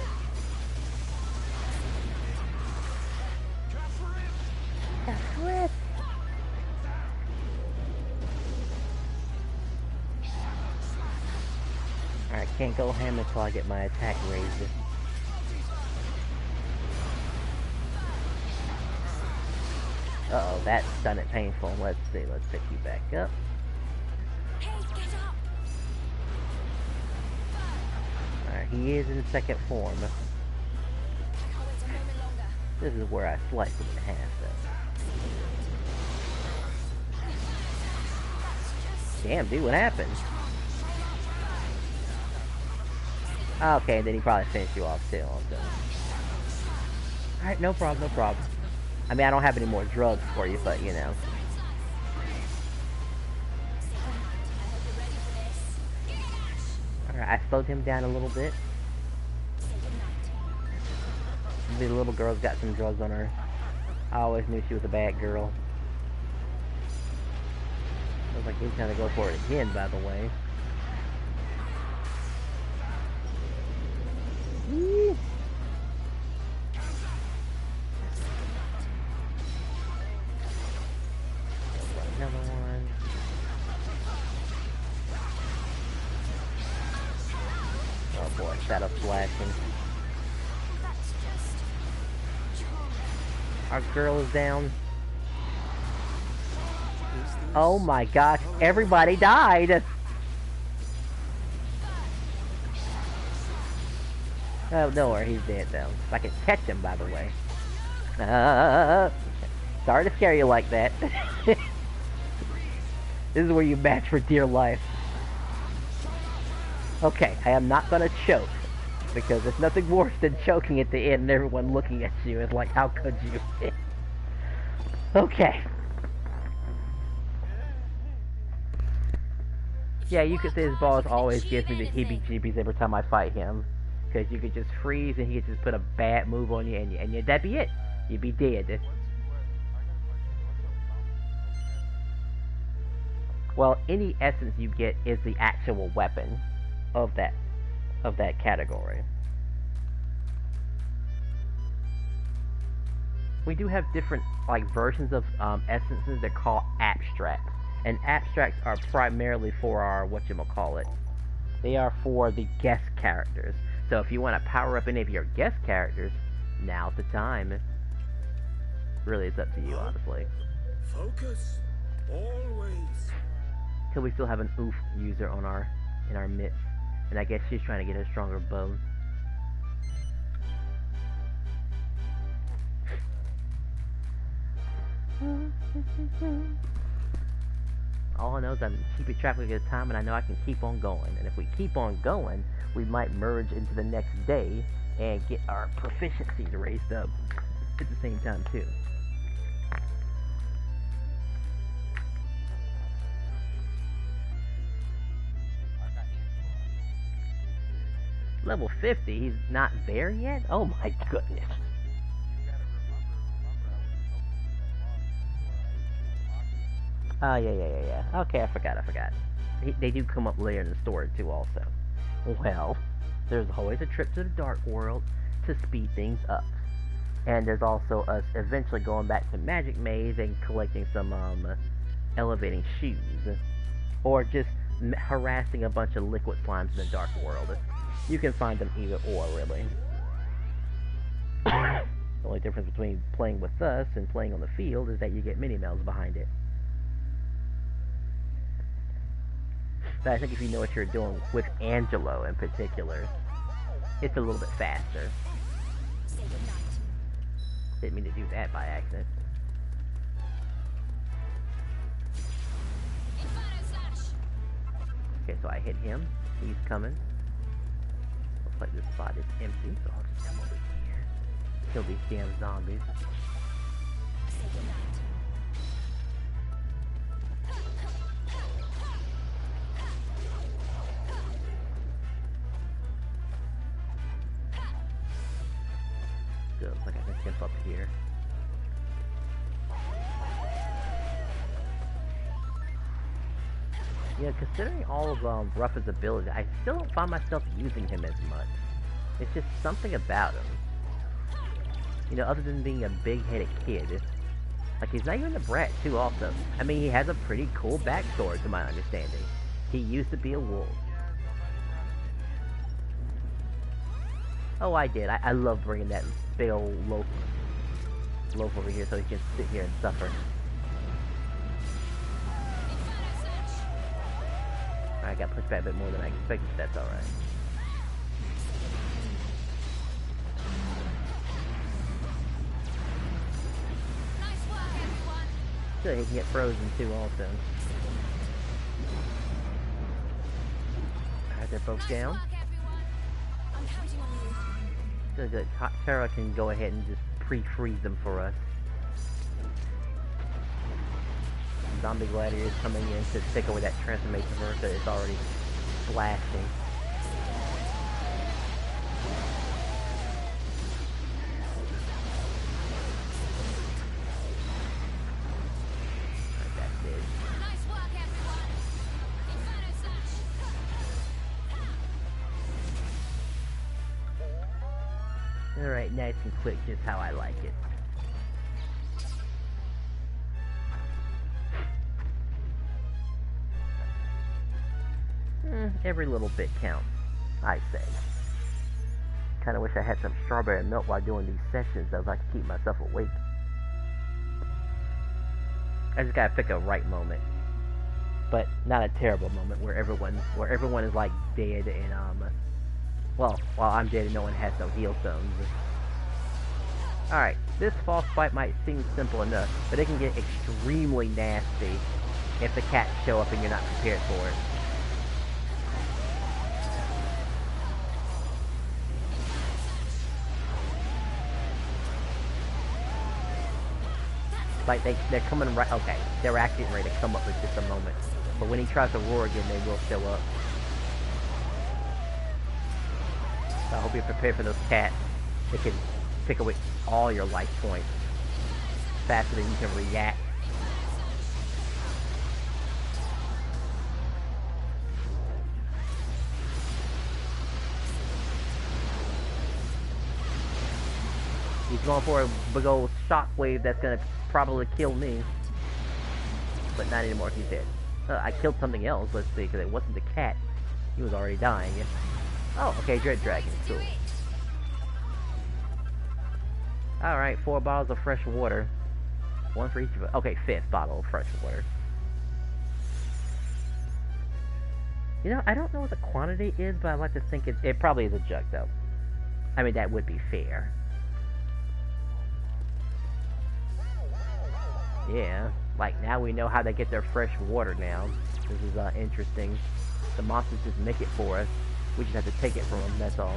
[SPEAKER 3] Flip! Alright, can't go ham until I get my attack raised. Uh-oh, that's done it painful. Let's see, let's pick you back up.
[SPEAKER 6] Hey, get up!
[SPEAKER 3] Alright, he is in second form.
[SPEAKER 6] I'll wait a moment longer.
[SPEAKER 3] This is where I slice him in half, though. Damn, dude, what happened? Okay, then he probably finished you off, too. Alright, no problem, no problem. I mean, I don't have any more drugs for you, but, you know. Alright, I slowed him down a little bit. The little girl's got some drugs on her. I always knew she was a bad girl. Looks like he's gonna go for it again, by the way. Woo. Another one. Oh boy, shadow flashing. Our girl is down. Oh my gosh, everybody died! Oh, don't worry, he's dead though. If I can catch him, by the way. Sorry to scare you like that. This is where you match for dear life. Okay, I am not gonna choke. Because there's nothing worse than choking at the end and everyone looking at you. It's like, how could you? Okay. Yeah, you could say his boss always gives me the heebie-jeebies every time I fight him. Because you could just freeze and he could just put a bad move on you and that'd be it. You'd be dead. Well, any essence you get is the actual weapon of that category. We do have different versions of essences that call abstracts, and abstracts are primarily for our whatchamacallit. They are for the guest characters. So if you want to power up any of your guest characters, now's the time. Really, it's up to you, honestly.
[SPEAKER 1] Focus, always.
[SPEAKER 3] Till we still have an oof user in our midst. And I guess she's trying to get a stronger bow. All I know is I'm keeping track of the time and I know I can keep on going. And if we keep on going, we might merge into the next day and get our proficiencies raised up at the same time too. level 50. He's not there yet? Oh my goodness.
[SPEAKER 4] You gotta remember, I was helping you that boss.
[SPEAKER 3] Oh, yeah. Okay, I forgot. They do come up later in the story, too, also. Well, there's always a trip to the Dark World to speed things up. And there's also us eventually going back to Magic Maze and collecting some, elevating shoes. Or just harassing a bunch of liquid slimes in the Dark World. You can find them either or, really. The only difference between playing with us and playing on the field is that you get mini-mails behind it. But I think if you know what you're doing with Angelo in particular, it's a little bit faster.
[SPEAKER 6] Say goodnight.
[SPEAKER 3] Didn't mean to do that by accident.
[SPEAKER 6] Inferno slash.
[SPEAKER 3] Okay, so I hit him. He's coming. Looks like this spot is empty, so I'll just come over here. Kill these damn zombies.
[SPEAKER 6] Say goodnight.
[SPEAKER 3] Good, looks like I can jump up here. Yeah, considering all of Ruff's ability, I still don't find myself using him as much. It's just something about him. You know, other than being a big-headed kid. Like, he's not even a brat, too, also. I mean, he has a pretty cool backstory, to my understanding. He used to be a wolf. Oh, I did. I love bringing that big old loaf over here so he can sit here and suffer. I got pushed back a bit more than I expected, but that's alright.
[SPEAKER 6] Nice work, everyone.
[SPEAKER 3] So he can get frozen too, also. Alright, they're both down.
[SPEAKER 6] Nice work, everyone. I'm counting on you.
[SPEAKER 3] Good. Tara can go ahead and just pre-freeze them for us. Zombie gladiators coming in to take away that transformation verse that is already blasting. Alright, that's it.
[SPEAKER 6] Nice work, everyone. Inferno slash.
[SPEAKER 3] Alright, nice and quick, just how I like it. Every little bit counts, I say. Kinda wish I had some strawberry milk while doing these sessions, though, so I could keep myself awake. I just gotta pick a right moment. But not a terrible moment where everyone is like dead and well, while I'm dead and no one has no heal stones. Alright, this false fight might seem simple enough, but it can get extremely nasty if the cats show up and you're not prepared for it. Like, they're coming right, okay, they're actually ready to come up in just a moment. But when he tries to roar again, they will show up. So I hope you're prepared for those cats. They can take away all your life points faster than you can react. He's going for a big old shockwave that's gonna probably kill me. But not anymore, he's dead. I killed something else, let's see, because it wasn't the cat. He was already dying. Oh, okay, Dread Dragon, cool. Alright, 4 bottles of fresh water. One for each of us. Okay, 5th bottle of fresh water. You know, I don't know what the quantity is, but I like to think it probably is a jug, though. I mean, that would be fair. Yeah, like now we know how they get their fresh water now. This is interesting. The monsters just make it for us. We just have to take it from them, that's all.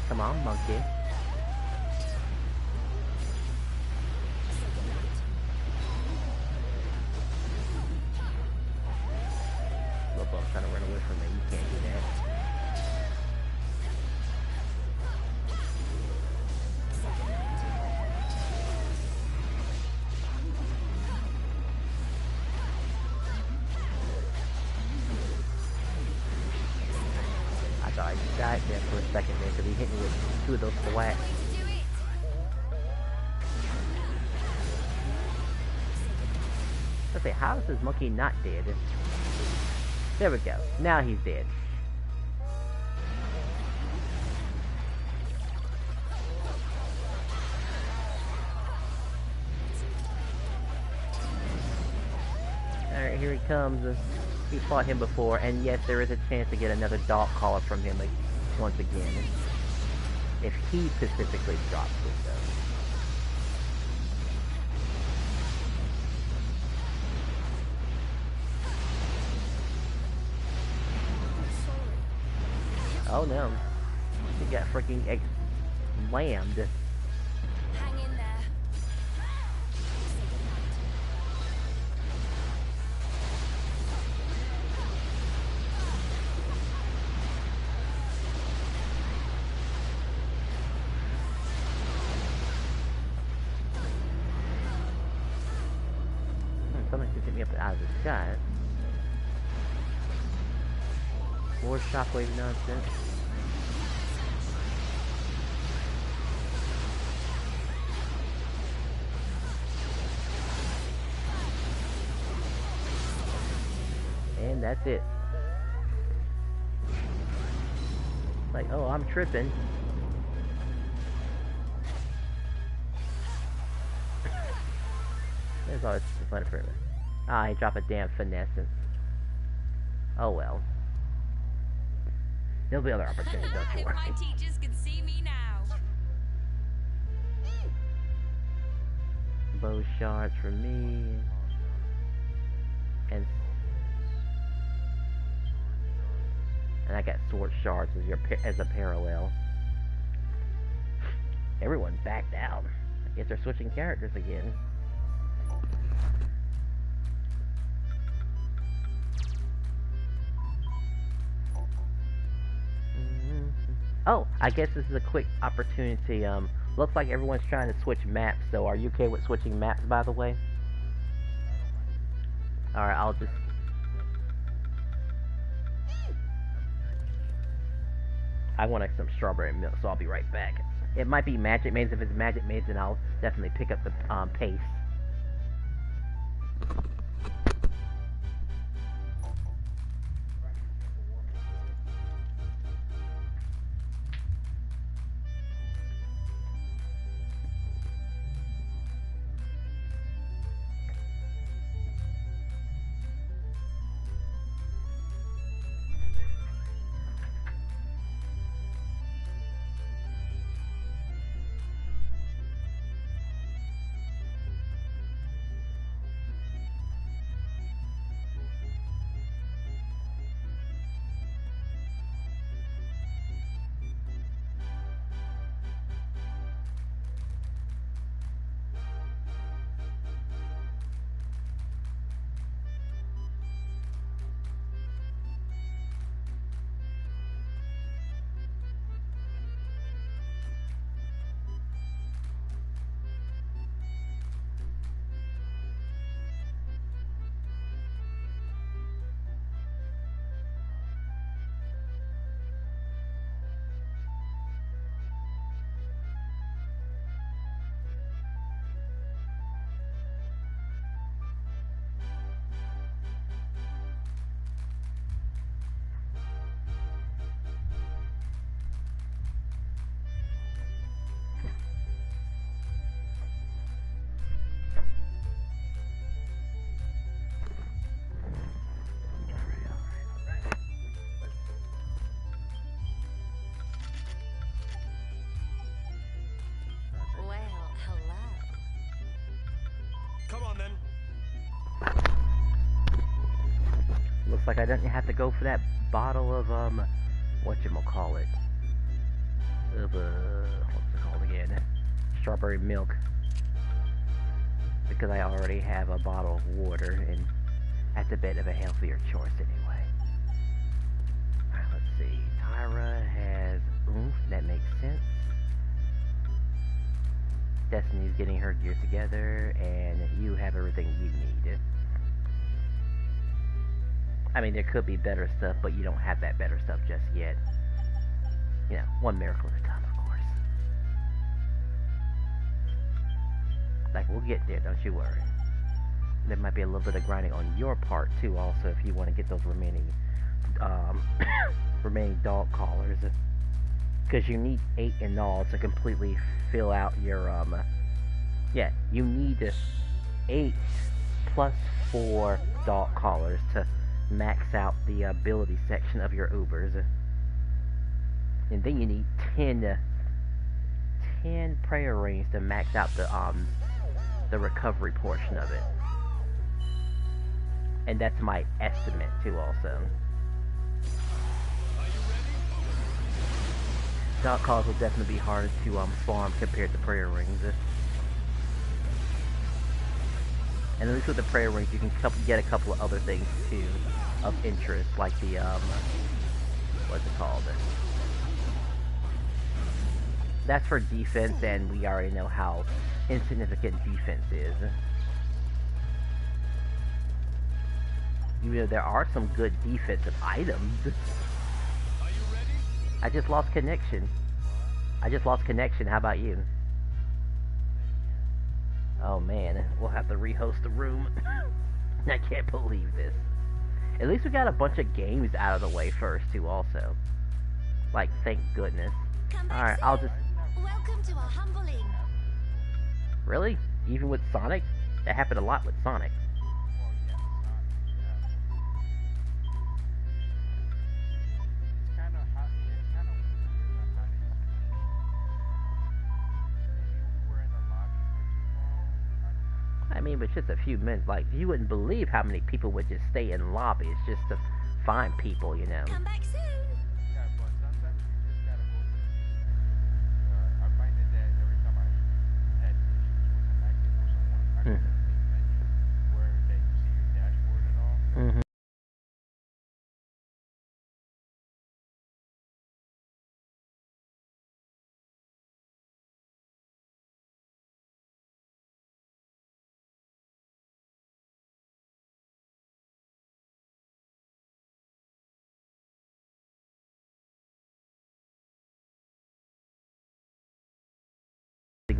[SPEAKER 3] Come on, monkey.
[SPEAKER 6] Say
[SPEAKER 3] from me. You can't do that. I thought I died there for a second there because he hit me with 2 of those thwacks.
[SPEAKER 6] Way to do it.
[SPEAKER 3] Let's say, how is this monkey not dead? There we go. Now he's dead. Alright, here he comes. We fought him before, and yes, there is a chance to get another dog collar from him once again. If he specifically drops it, though. Oh no. He got freaking slammed.
[SPEAKER 6] Hang in there.
[SPEAKER 3] Someone just hit me up out of the sky. More shockwave nonsense. And that's it. Like, oh, I'm tripping. There's always fun for me. Ah, he dropped a damn finesse. Oh well. There'll be other opportunities, don't you
[SPEAKER 6] If
[SPEAKER 3] worry.
[SPEAKER 6] my teachers could see me now.
[SPEAKER 3] Bow shards for me. And I got sword shards as a parallel. Everyone backed out. I guess they're switching characters again. Oh, I guess this is a quick opportunity. Looks like everyone's trying to switch maps, so are you okay with switching maps, by the way? Alright, I'll just... I want some strawberry milk, so I'll be right back. It might be Magic Maze. If it's Magic Maze, then I'll definitely pick up the pace.
[SPEAKER 1] Come on then.
[SPEAKER 3] Looks like I didn't have to go for that bottle of, whatchamacallit. Of, what's it called again? Strawberry milk. Because I already have a bottle of water, and that's a bit of a healthier choice anyway. Destiny's getting her gear together, and you have everything you need. I mean, there could be better stuff, but you don't have that better stuff just yet. You know, one miracle at a time, of course. Like, we'll get there, don't you worry. There might be a little bit of grinding on your part, too, also, if you want to get those remaining, remaining dog collars. Because you need 8 in all to completely fill out your, yeah, you need 8 plus 4 dog collars to max out the ability section of your Ubers. And then you need 10 prayer rings to max out the recovery portion of it. And that's my estimate too, also. Dog calls will definitely be harder to farm compared to prayer rings. And at least with the prayer rings, you can get a couple of other things too of interest, like the what's it called? That's for defense, and we already know how insignificant defense is. Even though there are some good defensive items. I just lost connection. How about you? Oh man, we'll have to rehost the room. I can't believe this. At least we got a bunch of games out of the way first too, also. Like, thank goodness. Alright, I'll just...
[SPEAKER 6] Welcome to our humble inn.
[SPEAKER 3] Really? Even with Sonic? That happened a lot with Sonic.
[SPEAKER 4] Well, yeah, it's kind of hot. It's kind of weird on how they maybe we were in the lobby for too long. I don't know.
[SPEAKER 3] I mean, but just a few minutes. Like, you wouldn't believe how many people would just stay in lobbies just to find people, you know.
[SPEAKER 6] Come back soon.
[SPEAKER 4] Yeah, but sometimes you just gotta go to the menu. I find it that every time I had issues with connecting with someone, I go to the main menu where that you see your dashboard and all.
[SPEAKER 3] Mm-hmm.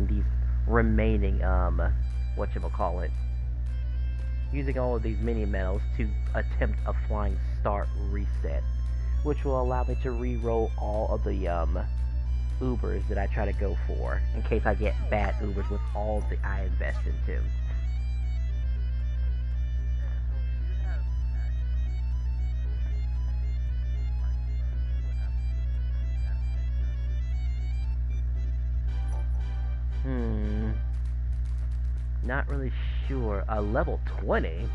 [SPEAKER 3] These remaining, whatchamacallit, using all of these mini medals to attempt a flying start reset, which will allow me to re-roll all of the, Ubers that I try to go for, in case I get bad Ubers with all that I invest into.
[SPEAKER 4] Yeah, so if you have
[SPEAKER 3] Not really sure. A level 20?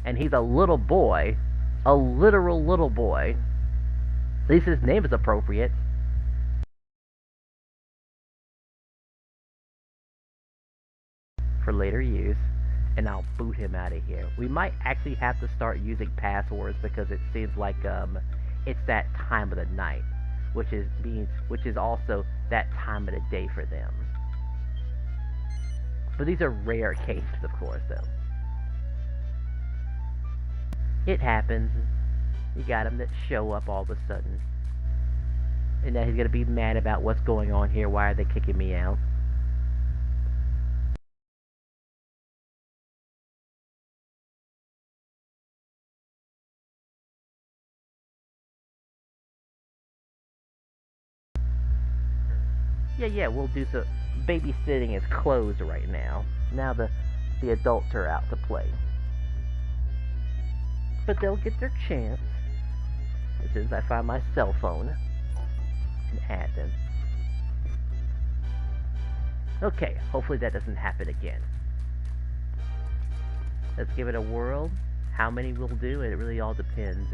[SPEAKER 3] And he's a little boy. A literal little boy. At least his name is appropriate. For later use. And I'll boot him out of here. We might actually have to start using passwords because it seems like it's that time of the night. Which is also that time of the day for them. But these are rare cases, of course, though. It happens. You got them that show up all of a sudden. And now he's going to be mad about what's going on here. Why are they kicking me out? Yeah, we'll do some... Babysitting is closed right now. Now the adults are out to play. But they'll get their chance as soon as I find my cell phone and add them. Okay, hopefully that doesn't happen again. Let's give it a whirl. How many will do? It really all depends.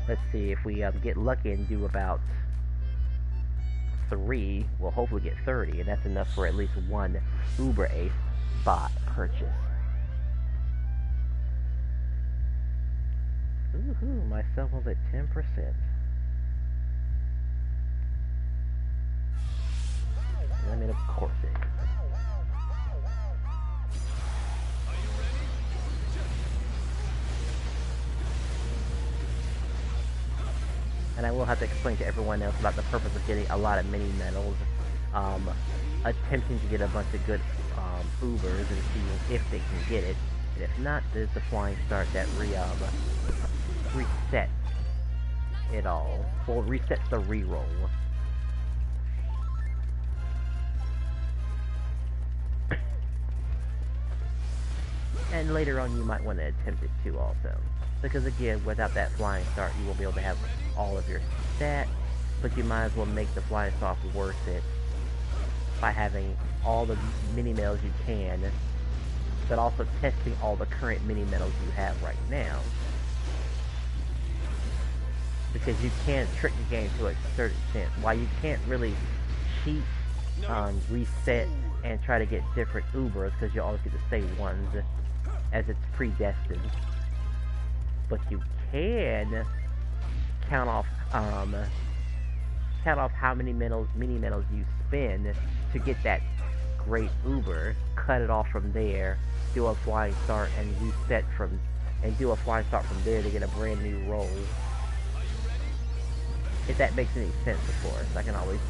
[SPEAKER 3] Let's see if we get lucky and do about 3. We'll hopefully get 30, and that's enough for at least one Uber Ace bot purchase. Ooh, my cell phone's at 10%. And of course it is. And I will have to explain to everyone else about the purpose of getting a lot of mini medals, attempting to get a bunch of good Ubers and seeing if they can get it. And if not, there's the flying start that resets it all. Well, resets the reroll. And later on you might want to attempt it too also. Because again, without that flying start you won't be able to have all of your stats, but you might as well make the flying start worth it by having all the mini medals you can, but also testing all the current mini medals you have right now. Because you can trick the game to a certain extent. While you can't really cheat, reset, and try to get different Ubers, because you always get the same ones, as it's predestined. But you can count off how many mini medals you spend to get that great Uber, cut it off from there, do a flying start and reset do a flying start from there to get a brand new roll. If that makes any sense, of course. I can always...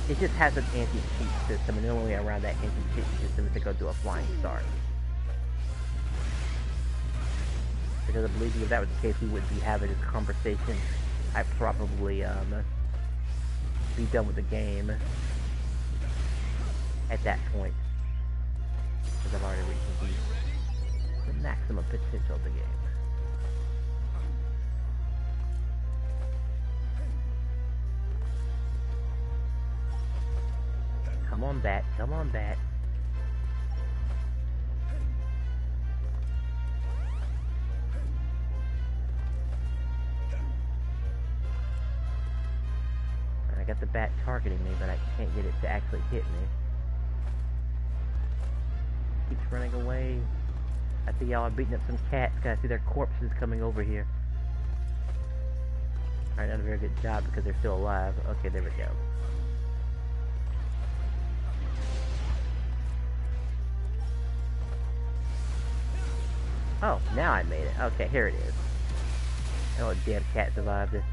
[SPEAKER 3] It just has an anti-cheat system, and the only way around that anti-cheat system is to go do a flying start. Because I believe if that was the case, we wouldn't be having this conversation. I'd probably be done with the game at that point. Because I've already reached the maximum potential of the game. Come on, bat. Come on, bat. I got the bat targeting me, but I can't get it to actually hit me. Keeps running away. I think y'all are beating up some cats, because I see their corpses coming over here. Alright, not a very good job, because they're still alive. Okay, there we go. Oh, now I made it. Okay, here it is. Oh, a damn cat survived it.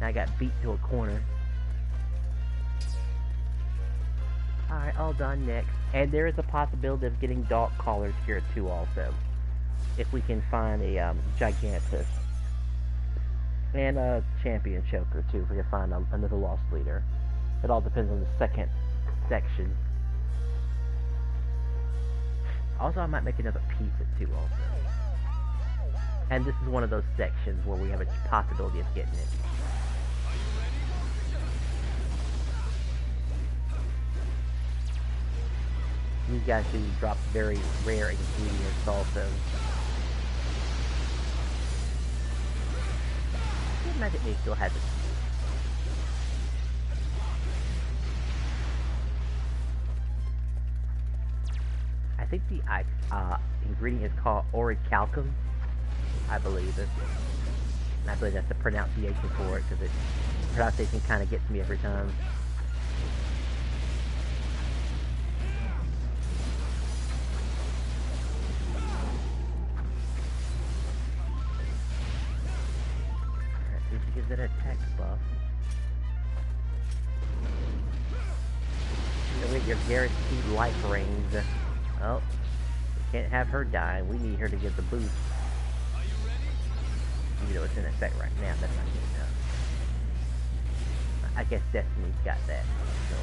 [SPEAKER 3] Now I got beat to a corner. Alright, all done next. And there is a possibility of getting dog collars here too also. If we can find a Gigantus. And a champion choker too, if we can find another lost leader. It all depends on the second section. Also, I might make another pizza too also. And this is one of those sections where we have a possibility of getting it. These guys do drop very rare ingredients also. Magic May still has it. I think the ingredient is called orichalcum, I believe it. And I believe that's the pronunciation for it, because the pronunciation kind of gets me every time. Gives it an attack buff. So we get your guaranteed life range. Oh, we can't have her die. We need her to get the boost. Even though it's in effect right now, that's not good enough. I guess Destiny's got that. So.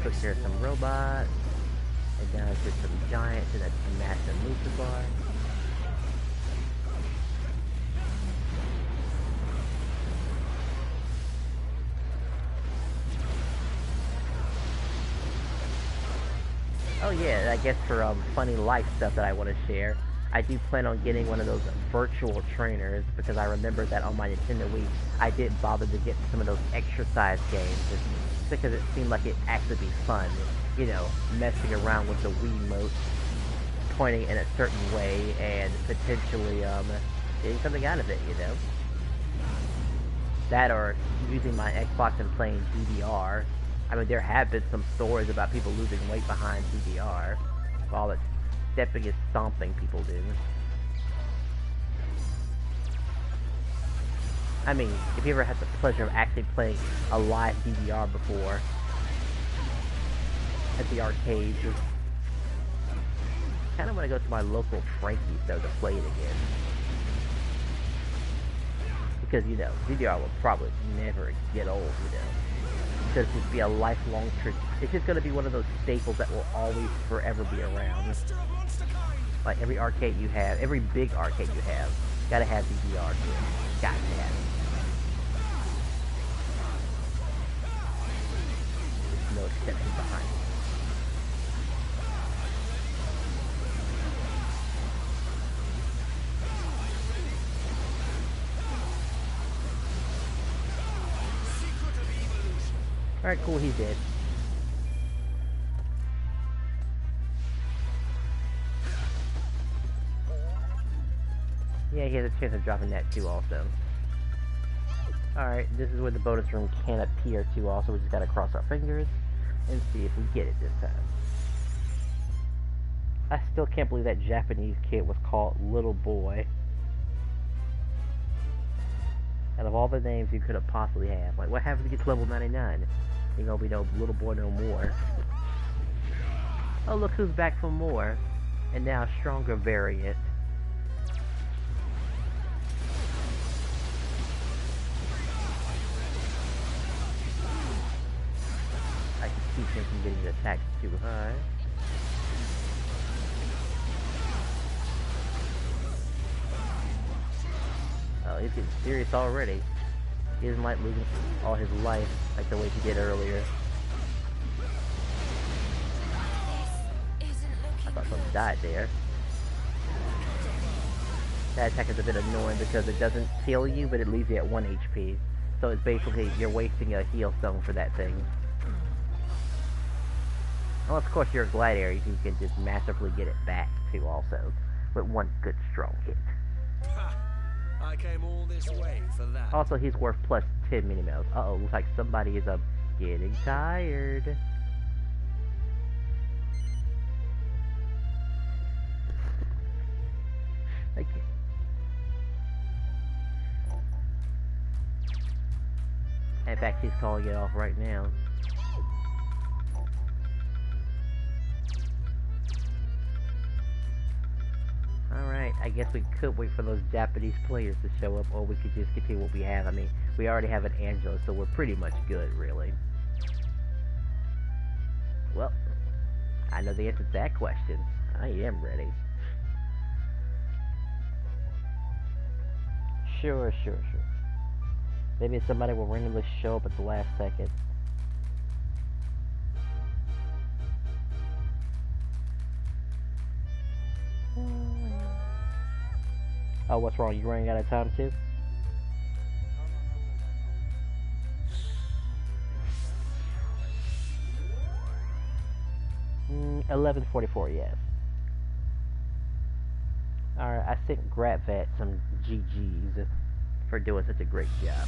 [SPEAKER 3] Took care of some robots. And down to some giants and a massive Lucifer. Oh yeah, I guess for funny life stuff that I want to share, I do plan on getting one of those virtual trainers, because I remember that on my Nintendo Wii, I did bother to get some of those exercise games, just because it seemed like it'd actually be fun. You know, messing around with the Wiimote pointing in a certain way and potentially getting something out of it, you know. That or using my Xbox and playing DVR. I mean, there have been some stories about people losing weight behind DVR. All that stepping and stomping people do. I mean, if you ever had the pleasure of actually playing a live DVR before at the arcades, I kind of want to go to my local Frankie's though to play it again. Because, you know, DVR will probably never get old, you know. Because it's just be a lifelong it's just going to be one of those staples that will always forever be around. Like every arcade you have, every big arcade you have, gotta have DVR to it. Got to have it. There's no exception behind it. Alright, cool, he's dead. Yeah, he has a chance of dropping that too also. Alright, this is where the bonus room can appear too also. We just gotta cross our fingers and see if we get it this time. I still can't believe that Japanese kid was called Little Boy. Out of all the names you could have possibly had. Like, what happens if he gets level 99? Ain't gonna be no Little Boy no more. Oh, look who's back for more. And now a stronger variant. I can keep him from getting attacked too high. Oh, he's getting serious already. He doesn't like losing all his life like the way he did earlier. I thought something died there. That attack is a bit annoying because it doesn't kill you, but it leaves you at 1 HP. So it's basically, you're wasting a heal stone for that thing. Unless, of course, you're a gladiator, you can just masterfully get it back, too, also. With one good, strong hit.
[SPEAKER 1] I came all this way for that.
[SPEAKER 3] Also, he's worth plus 10 mini medals. Uh-oh, looks like somebody is getting tired. Thank you. In fact, he's calling it off right now. Alright, I guess we could wait for those Japanese players to show up, or we could just continue what we have. I mean, we already have an Angela, so we're pretty much good, really. Well, I know the answer to that question. I am ready. Sure. Maybe somebody will randomly show up at the last second. Oh, what's wrong? You running out of time too? 11:44, yes. Alright, I sent Gratvat some GGs for doing such a great job.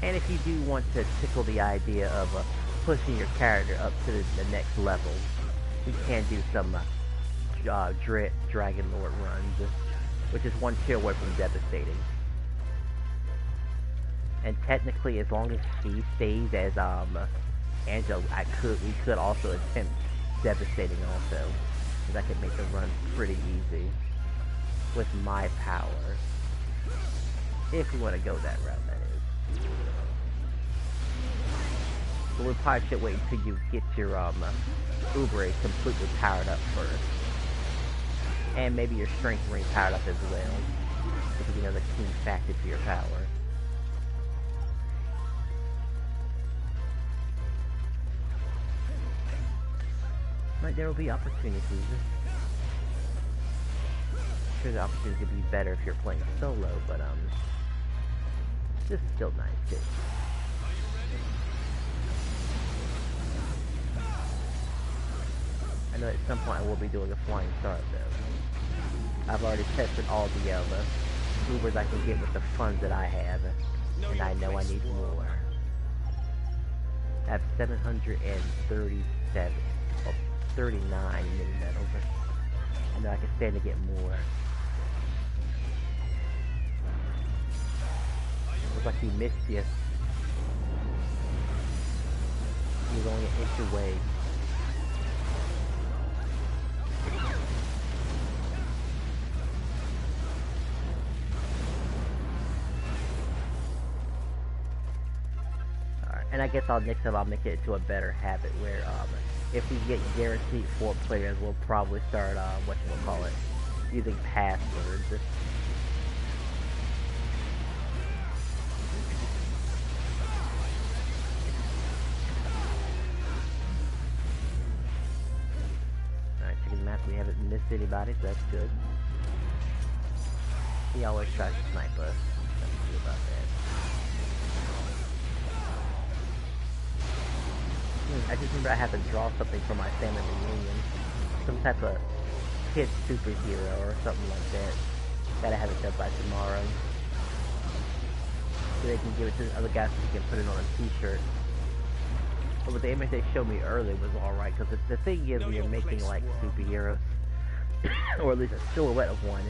[SPEAKER 3] And if you do want to tickle the idea of pushing your character up to the next level, we can do some Dragon Lord runs, which is one tier away from devastating. And technically, as long as she stays as Angela, we could also attempt devastating also, because I could make the run pretty easy with my power, if we want to go that route, that is. But we probably should wait until you get your Uber completely powered up first, and maybe your strength ring powered up as well, which is another key factor to your power. Right, there will be opportunities. I'm sure the opportunity could be better if you're playing solo, but this is still nice too. I know at some point I will be doing a flying start though. I've already tested all the movers I can get with the funds that I have, and I know I need more. I have 737, well, 39 mini medals. I know I can stand to get more. Looks like he missed you. He was only an inch away. Alright, and I guess next time I'll make it to a better habit where if we get guaranteed 4 players, we'll probably start whatchamacallit, using passwords. We haven't missed anybody, so that's good. He always tries to snipe us. Nothing to do about that. I just remember I have to draw something for my family reunion. Some type of kid superhero or something like that. Gotta have it done by tomorrow. So they can give it to the other guys so he can put it on a t-shirt. But the image they showed me earlier was alright, because the thing is, when you're making like superheroes, or at least a silhouette of one,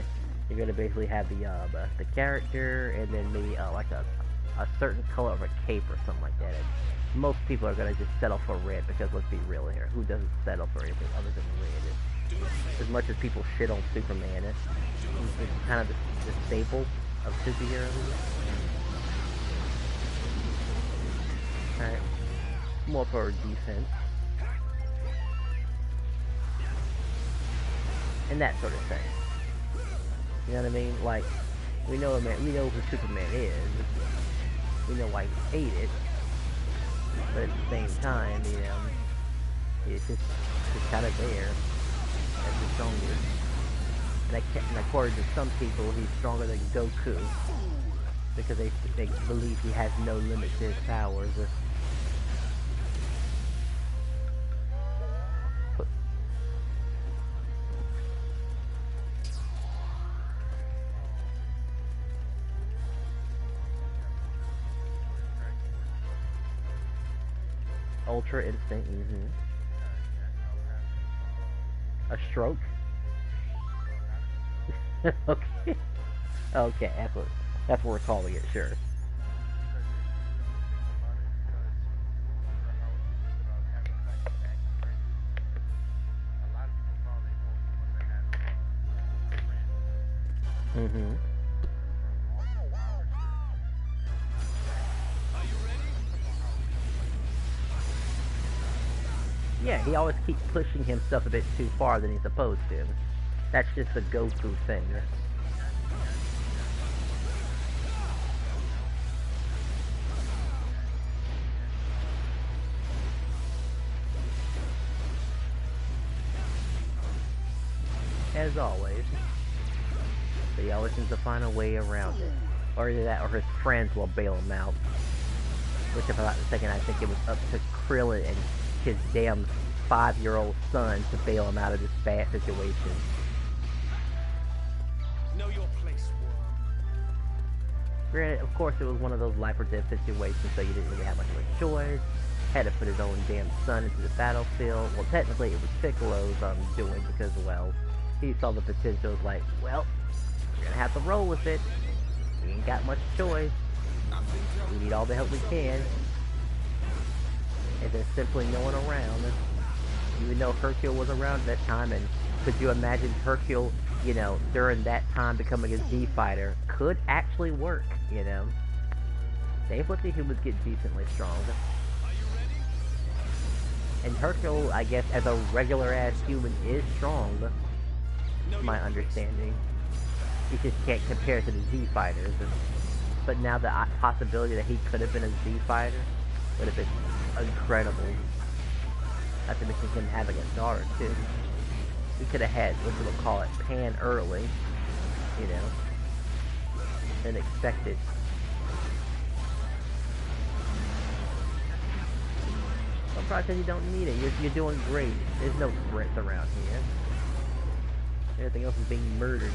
[SPEAKER 3] you're gonna basically have the character, and then maybe like a certain color of a cape or something like that. And most people are gonna just settle for red, because let's be real here, who doesn't settle for anything other than red? As much as people shit on Superman, it's kind of the staple of superheroes. Alright. More for defense. And that sort of thing. You know what I mean? Like, we know who Superman is. We know why he hated. But at the same time, you know, it's just kind of there as the strongest. And according to some people, he's stronger than Goku. Because they believe he has no limit to his powers. Ultra instinct, A stroke? Okay. Okay, that's what we're calling it, sure. Mm-hmm. Yeah, he always keeps pushing himself a bit too far than he's supposed to. That's just a Goku thing. As always. But he always seems to find a way around it. Or either that or his friends will bail him out. Which, if I'm not mistaken, I think it was up to Krillin and his damn 5-year-old son to bail him out of this bad situation.
[SPEAKER 1] Know your place, worm.
[SPEAKER 3] Granted, of course, it was one of those life or death situations, so you didn't really have much of a choice. Had to put his own damn son into the battlefield. Well, technically, it was Piccolo's doing because, well, he saw the potential. Was like, well, we're gonna have to roll with it. We ain't got much choice. We need all the help we can. And there's simply no one around. Even though Hercule was around at that time, and could you imagine Hercule, you know, during that time becoming a Z fighter could actually work, you know. They've let the humans get decently strong. And Hercule, I guess, as a regular ass human, is strong, to my understanding. You just can't compare to the Z fighters. But now the possibility that he could have been a Z fighter would have been incredible. Not to mention him having a daughter too. We could have had what we'll call it pan early, you know, than expected. surprised that you don't need it. You're doing great. There's no threats around here. Everything else is being murdered.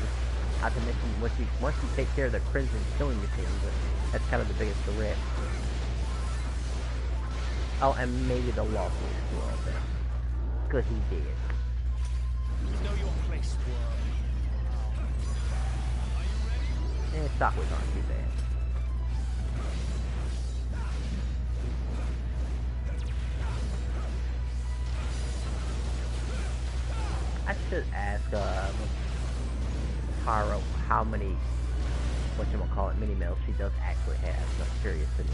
[SPEAKER 3] Not to mention, once you take care of the Crimson killing machines, that's kind of the biggest threat. Oh, and maybe the lawsuit as well, but good he did.
[SPEAKER 1] You know your place, worm.
[SPEAKER 3] And Stockwoods aren't too bad. I should ask Haro how many mini-mails she does actually have. I'm curious to know.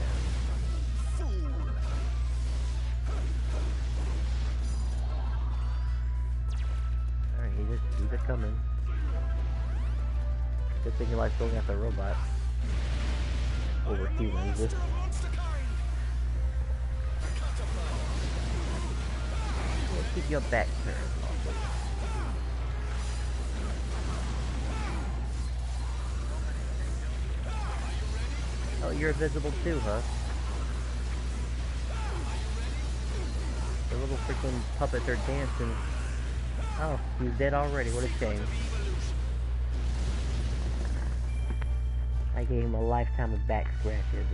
[SPEAKER 3] Alright, he's a coming. Good thing he likes going after robots over humans. Yeah, keep your back turned also. Oh, you're invisible too, huh? The little freaking puppets are dancing. Oh, he's dead already. What a shame. I gave him a lifetime of back scratches.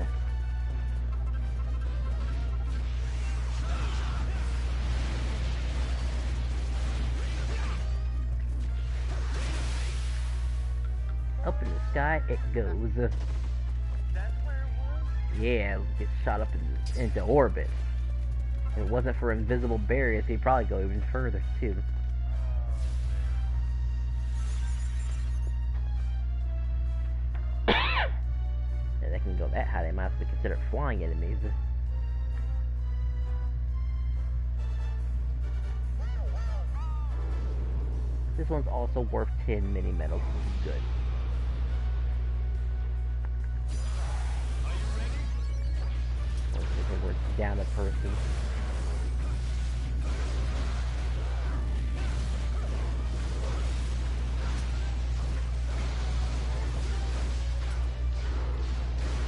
[SPEAKER 3] Up in the sky it goes.
[SPEAKER 4] That's where it was?
[SPEAKER 3] Yeah, gets shot up into orbit. If it wasn't for invisible barriers, he'd probably go even further too. Yeah, they can go that high, they might have to consider flying enemies. This one's also worth 10 mini medals, which is good. We're down a person.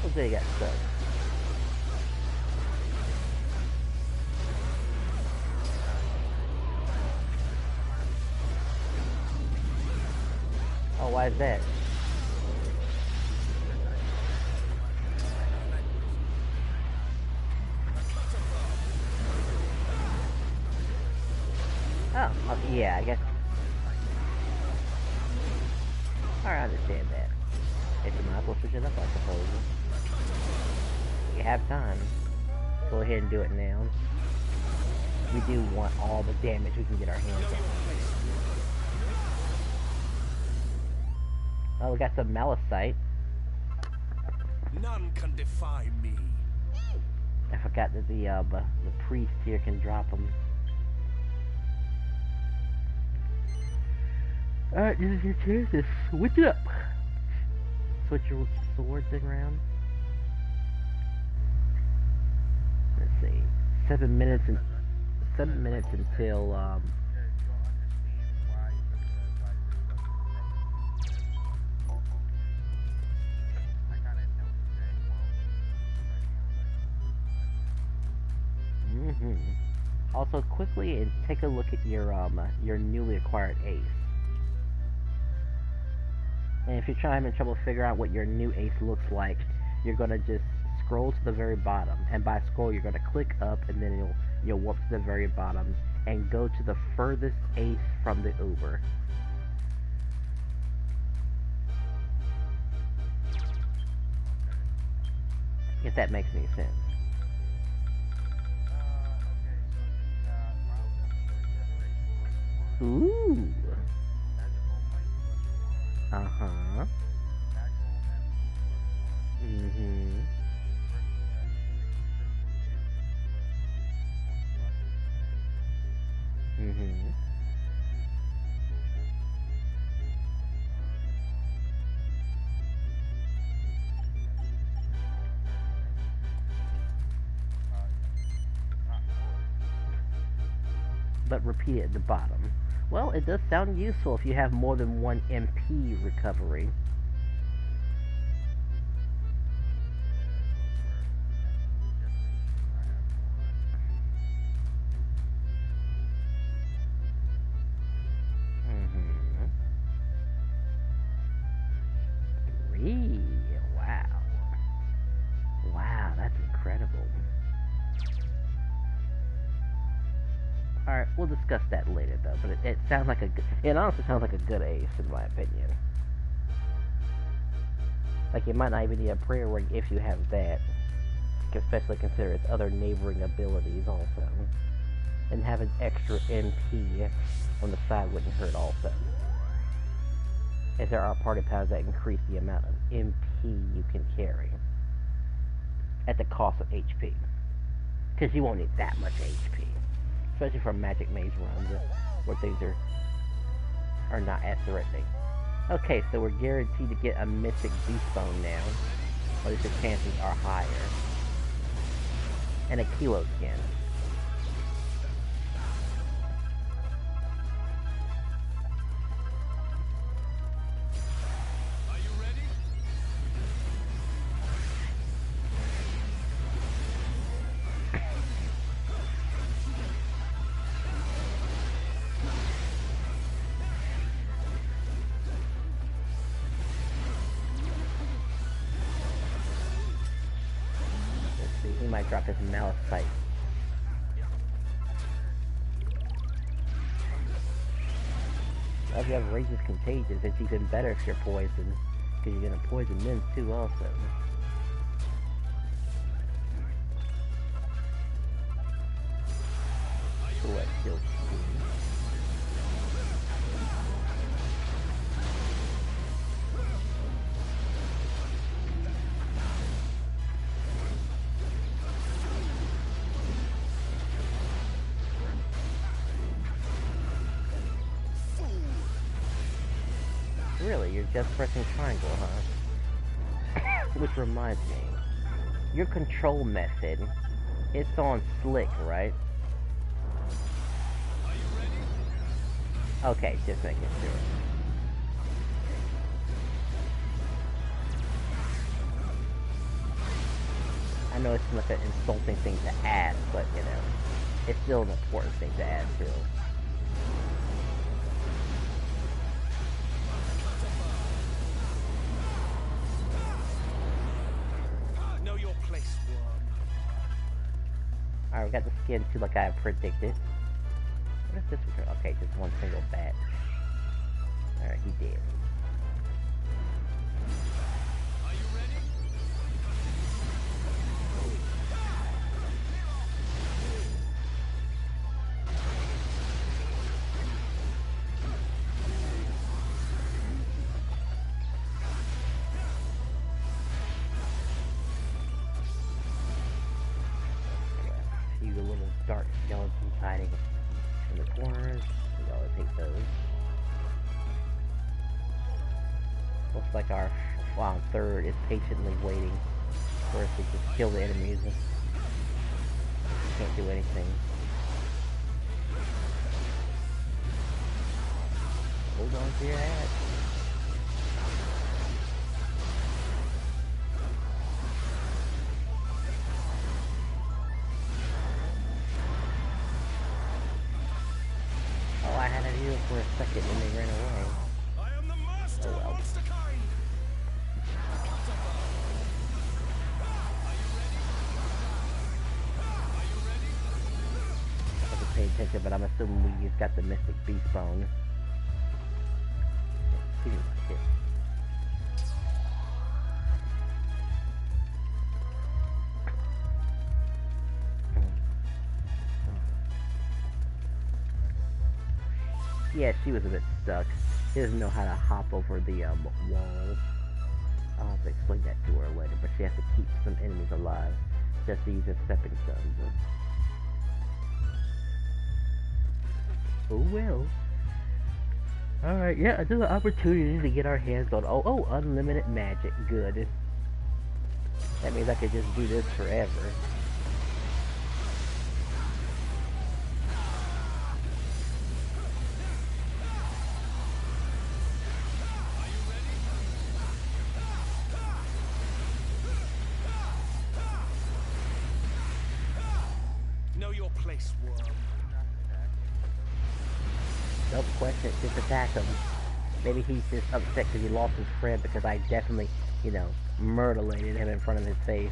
[SPEAKER 3] Looks like they got stuck. Oh, why is that? Oh, okay, yeah, I guess. Alright, I understand that. Guess you might as well switch it up, I suppose. You have time. Go ahead and do it now. We do want all the damage we can get our hands on. Oh, we got some Malicite.
[SPEAKER 1] None can defy me.
[SPEAKER 3] I forgot that the priest here can drop them. Alright, this is your chance to switch it up. Switch your sword thing around. Let's see. 7 minutes until
[SPEAKER 4] You'll understand why I kind of know that.
[SPEAKER 3] Also, quickly and take a look at your newly acquired ace. And if you're having trouble figuring out what your new ace looks like, you're gonna just scroll to the very bottom. And by scroll, you're gonna click up, and then you'll warp to the very bottom and go to the furthest ace from the Uber. If that makes any sense. Ooh. Uh-huh. But repeat it at the bottom. Well, it does sound useful if you have more than one MP recovery. we'll discuss that later, though. But it sounds like it honestly sounds like a good ace, in my opinion. Like, you might not even need a prayer ring if you have that. Especially consider its other neighboring abilities also. And having extra MP on the side wouldn't hurt also. As there are party powers that increase the amount of MP you can carry. At the cost of HP. Because you won't need that much HP. Especially for Magic Maze runs where things are not as threatening. Okay, so we're guaranteed to get a Mystic Beast Bone now. Or at least the chances are higher. And a Kilo Skin.
[SPEAKER 2] Are you ready?
[SPEAKER 3] He might drop his Malice Sight. Well, if you have Rage is Contagious, it's even better if you're poisoned. Because you're going to poison them too also. So what kills you? Really, you're just pressing triangle, huh? Which reminds me, your control method, it's on slick, right?
[SPEAKER 2] Are you ready?
[SPEAKER 3] Okay, just making sure. I know it's like an insulting thing to add, but you know, it's still an important thing to add too.
[SPEAKER 2] Know your place, worm.
[SPEAKER 3] Alright, we got the skin too, like I predicted. What is this? Okay, just one single bat. Alright, he did.
[SPEAKER 2] Are you ready?
[SPEAKER 3] You little dark skeletons hiding in the corners. We always hate those. Looks like our third is patiently waiting for us to just kill the enemies. Can't do anything. Hold on to your hat. Oh, I had to do it for a second and they ran away.
[SPEAKER 2] I am the master
[SPEAKER 3] Oh well.
[SPEAKER 2] of monster kind.
[SPEAKER 3] I have to pay attention, but I'm assuming we just got the Mystic Beast Bone. Seems like it. Yeah, she was a bit stuck. She doesn't know how to hop over the walls. I'll have to explain that to her later, but she has to keep some enemies alive just to use as stepping stones. Oh well. Alright, yeah, another opportunity to get our hands on unlimited magic. Good. That means I could just do this forever.
[SPEAKER 2] Know your place, worm.
[SPEAKER 3] Don't question it, just attack him. Maybe he's just upset because he lost his friend because I definitely, you know, mutilated him in front of his face.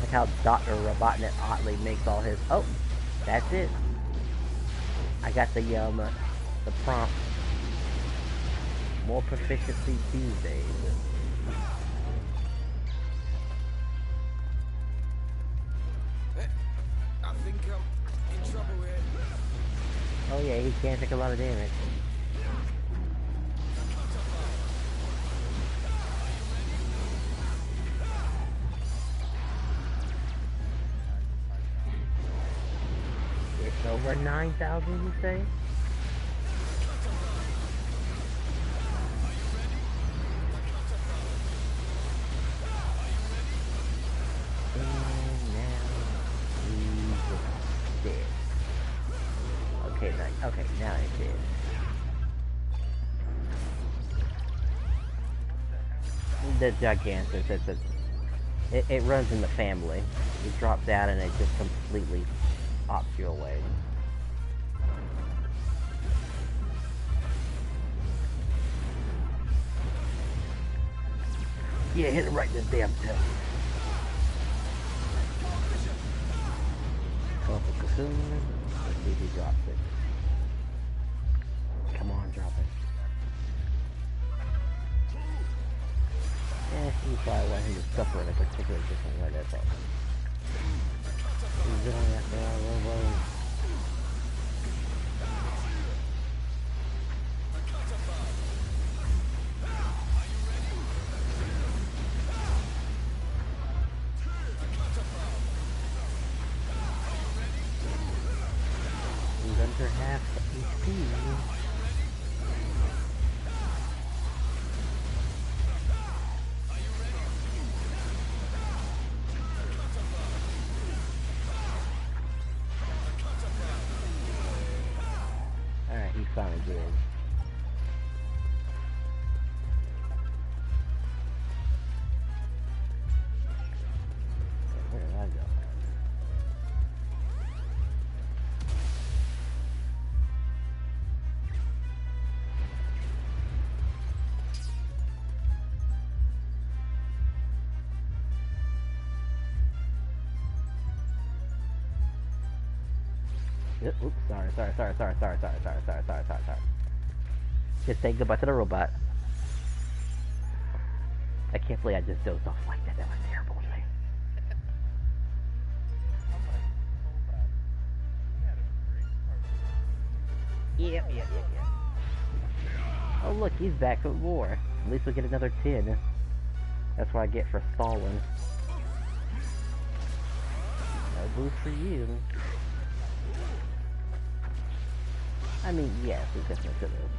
[SPEAKER 3] Like how Dr. Robotnik oddly makes all his... Oh! That's it. I got the prompt. More proficiency Tuesdays.
[SPEAKER 1] I think I'm in trouble here.
[SPEAKER 3] Oh yeah, he can't take a lot of damage. It's over 9,000, you say? And now he's dead. Okay, nice. Okay, now he's dead. The Gigantus, it runs in the family. It drops out and it just completely ops you away. Yeah, hit it right in the damn tail. Call the cocoon. Let's see if he drops it. Come on, drop it. You probably want him to suffer in a particular different way, that's all. He's going after our robo. He's under half HP. Alright, he's finally good. Where did I go? Oops, sorry. Just say goodbye to the robot. I can't believe I just dozed off like that. That was terrible of me. Yep. Oh look, he's back with more. At least we'll get another 10. That's what I get for stalling. No boost for you. I mean, yes, we definitely could have.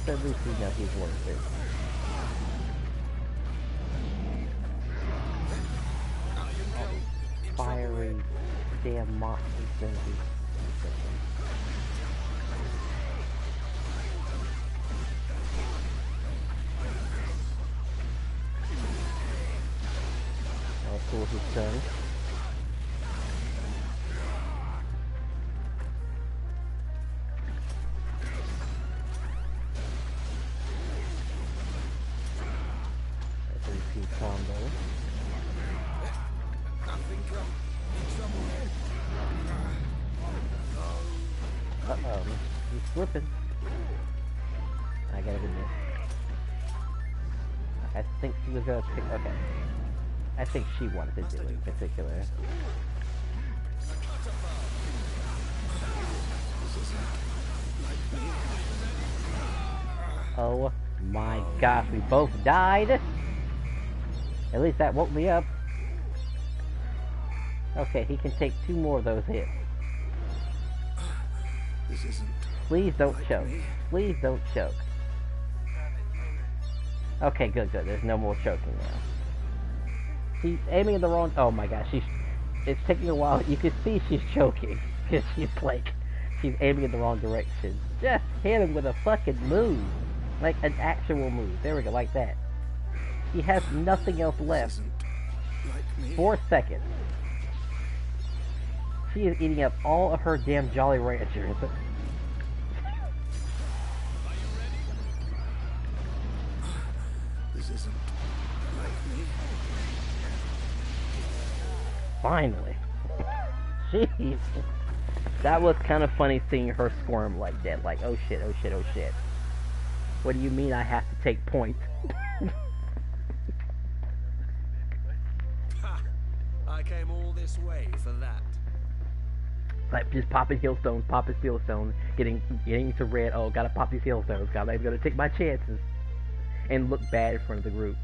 [SPEAKER 3] But at least we know he's worth it. Fiery damn monster thing. I'll pull his gun. Combo.
[SPEAKER 1] I think I'm in trouble here.
[SPEAKER 3] Uh-oh. He's slipping. I gotta admit. I think she was gonna pick... Okay. I think she wanted to do it in particular. Oh my gosh, we both died! At least that woke me up. Okay, he can take 2 more of those hits.
[SPEAKER 1] This isn't.
[SPEAKER 3] Please don't choke. Please don't choke. Okay, good. There's no more choking now. She's aiming in the wrong... Oh my gosh, it's taking a while. You can see she's choking. Because she's aiming in the wrong direction. Just hit him with a fucking move. Like an actual move. There we go, like that. He has nothing else left. 4 seconds. She is eating up all of her damn Jolly Ranchers.
[SPEAKER 1] This isn't like me.
[SPEAKER 3] Finally. Jeez. That was kind of funny seeing her squirm like that. Like, oh shit, oh shit, oh shit. What do you mean I have to take points?
[SPEAKER 1] Ha! I came all this way for that.
[SPEAKER 3] Like, just popping healstones, getting to red. Oh, gotta pop these healstones. I'm gonna take my chances. And look bad in front of the group.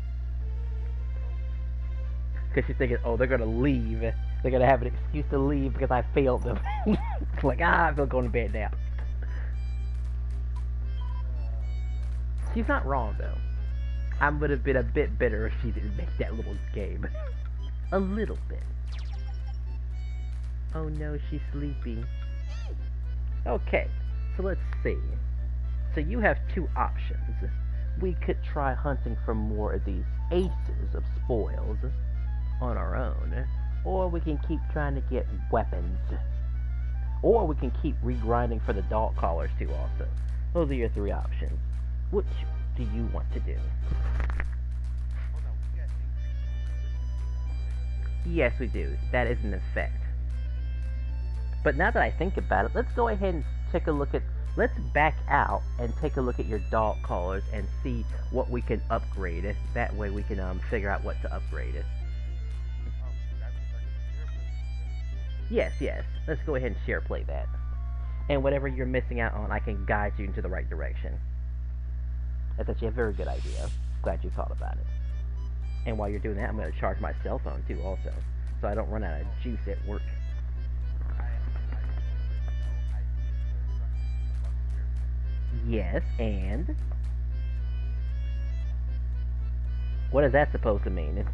[SPEAKER 3] Because she's thinking, oh, they're gonna leave. They're gonna have an excuse to leave because I failed them. It's like, I feel going to bed now. She's not wrong, though. I would have been a bit bitter if she didn't make that little game. A little bit. Oh no, she's sleeping. Okay, so let's see. So you have two options. We could try hunting for more of these aces of spoils on our own, or we can keep trying to get weapons, or we can keep regrinding for the dog collars too also. Those are your three options. Which do you want to do?
[SPEAKER 4] Hold on, we got increasing.
[SPEAKER 3] Yes, we do. That is an effect. But now that I think about it, let's go ahead and take a look at... Let's back out and take a look at your dog collars and see what we can upgrade. That way we can figure out what to upgrade.
[SPEAKER 4] Oh, that means I can share with you.
[SPEAKER 3] Yes. Let's go ahead and share play that. And whatever you're missing out on, I can guide you into the right direction. That's actually a very good idea. Glad you thought about it. And while you're doing that, I'm going to charge my cell phone too also, so I don't run out of juice at work. Yes, and? What is that supposed to mean?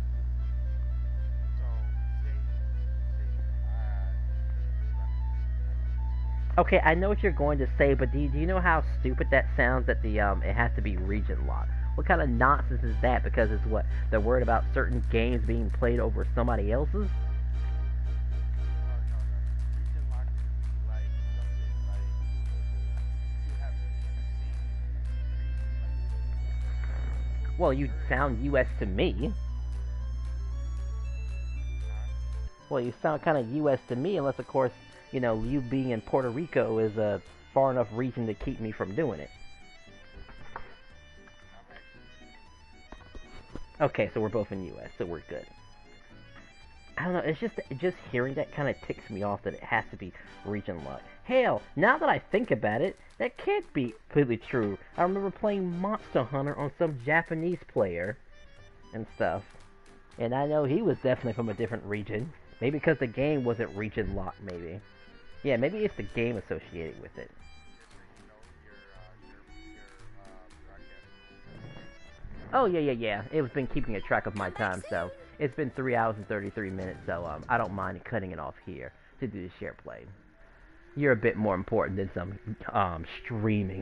[SPEAKER 3] Okay, I know what you're going to say, but do you know how stupid that sounds that it has to be region locked? What kind of nonsense is that? Because it's what? They're worried about certain games being played over somebody else's?
[SPEAKER 4] No. Region lock would be like something like you have to
[SPEAKER 3] Well, you sound US to me. Well, you sound kind of US to me, unless, of course, you know, you being in Puerto Rico is a far enough region to keep me from doing it. Okay, so we're both in US, so we're good. I don't know, it's just hearing that kind of ticks me off that it has to be region locked. Hell, now that I think about it, that can't be completely true. I remember playing Monster Hunter on some Japanese player and stuff. And I know he was definitely from a different region. Maybe because the game wasn't region locked, maybe. Yeah, maybe it's the game associated with it. Oh, yeah. It's been keeping a track of my time, so it's been 3 hours and 33 minutes, so I don't mind cutting it off here to do the share play. You're a bit more important than some streaming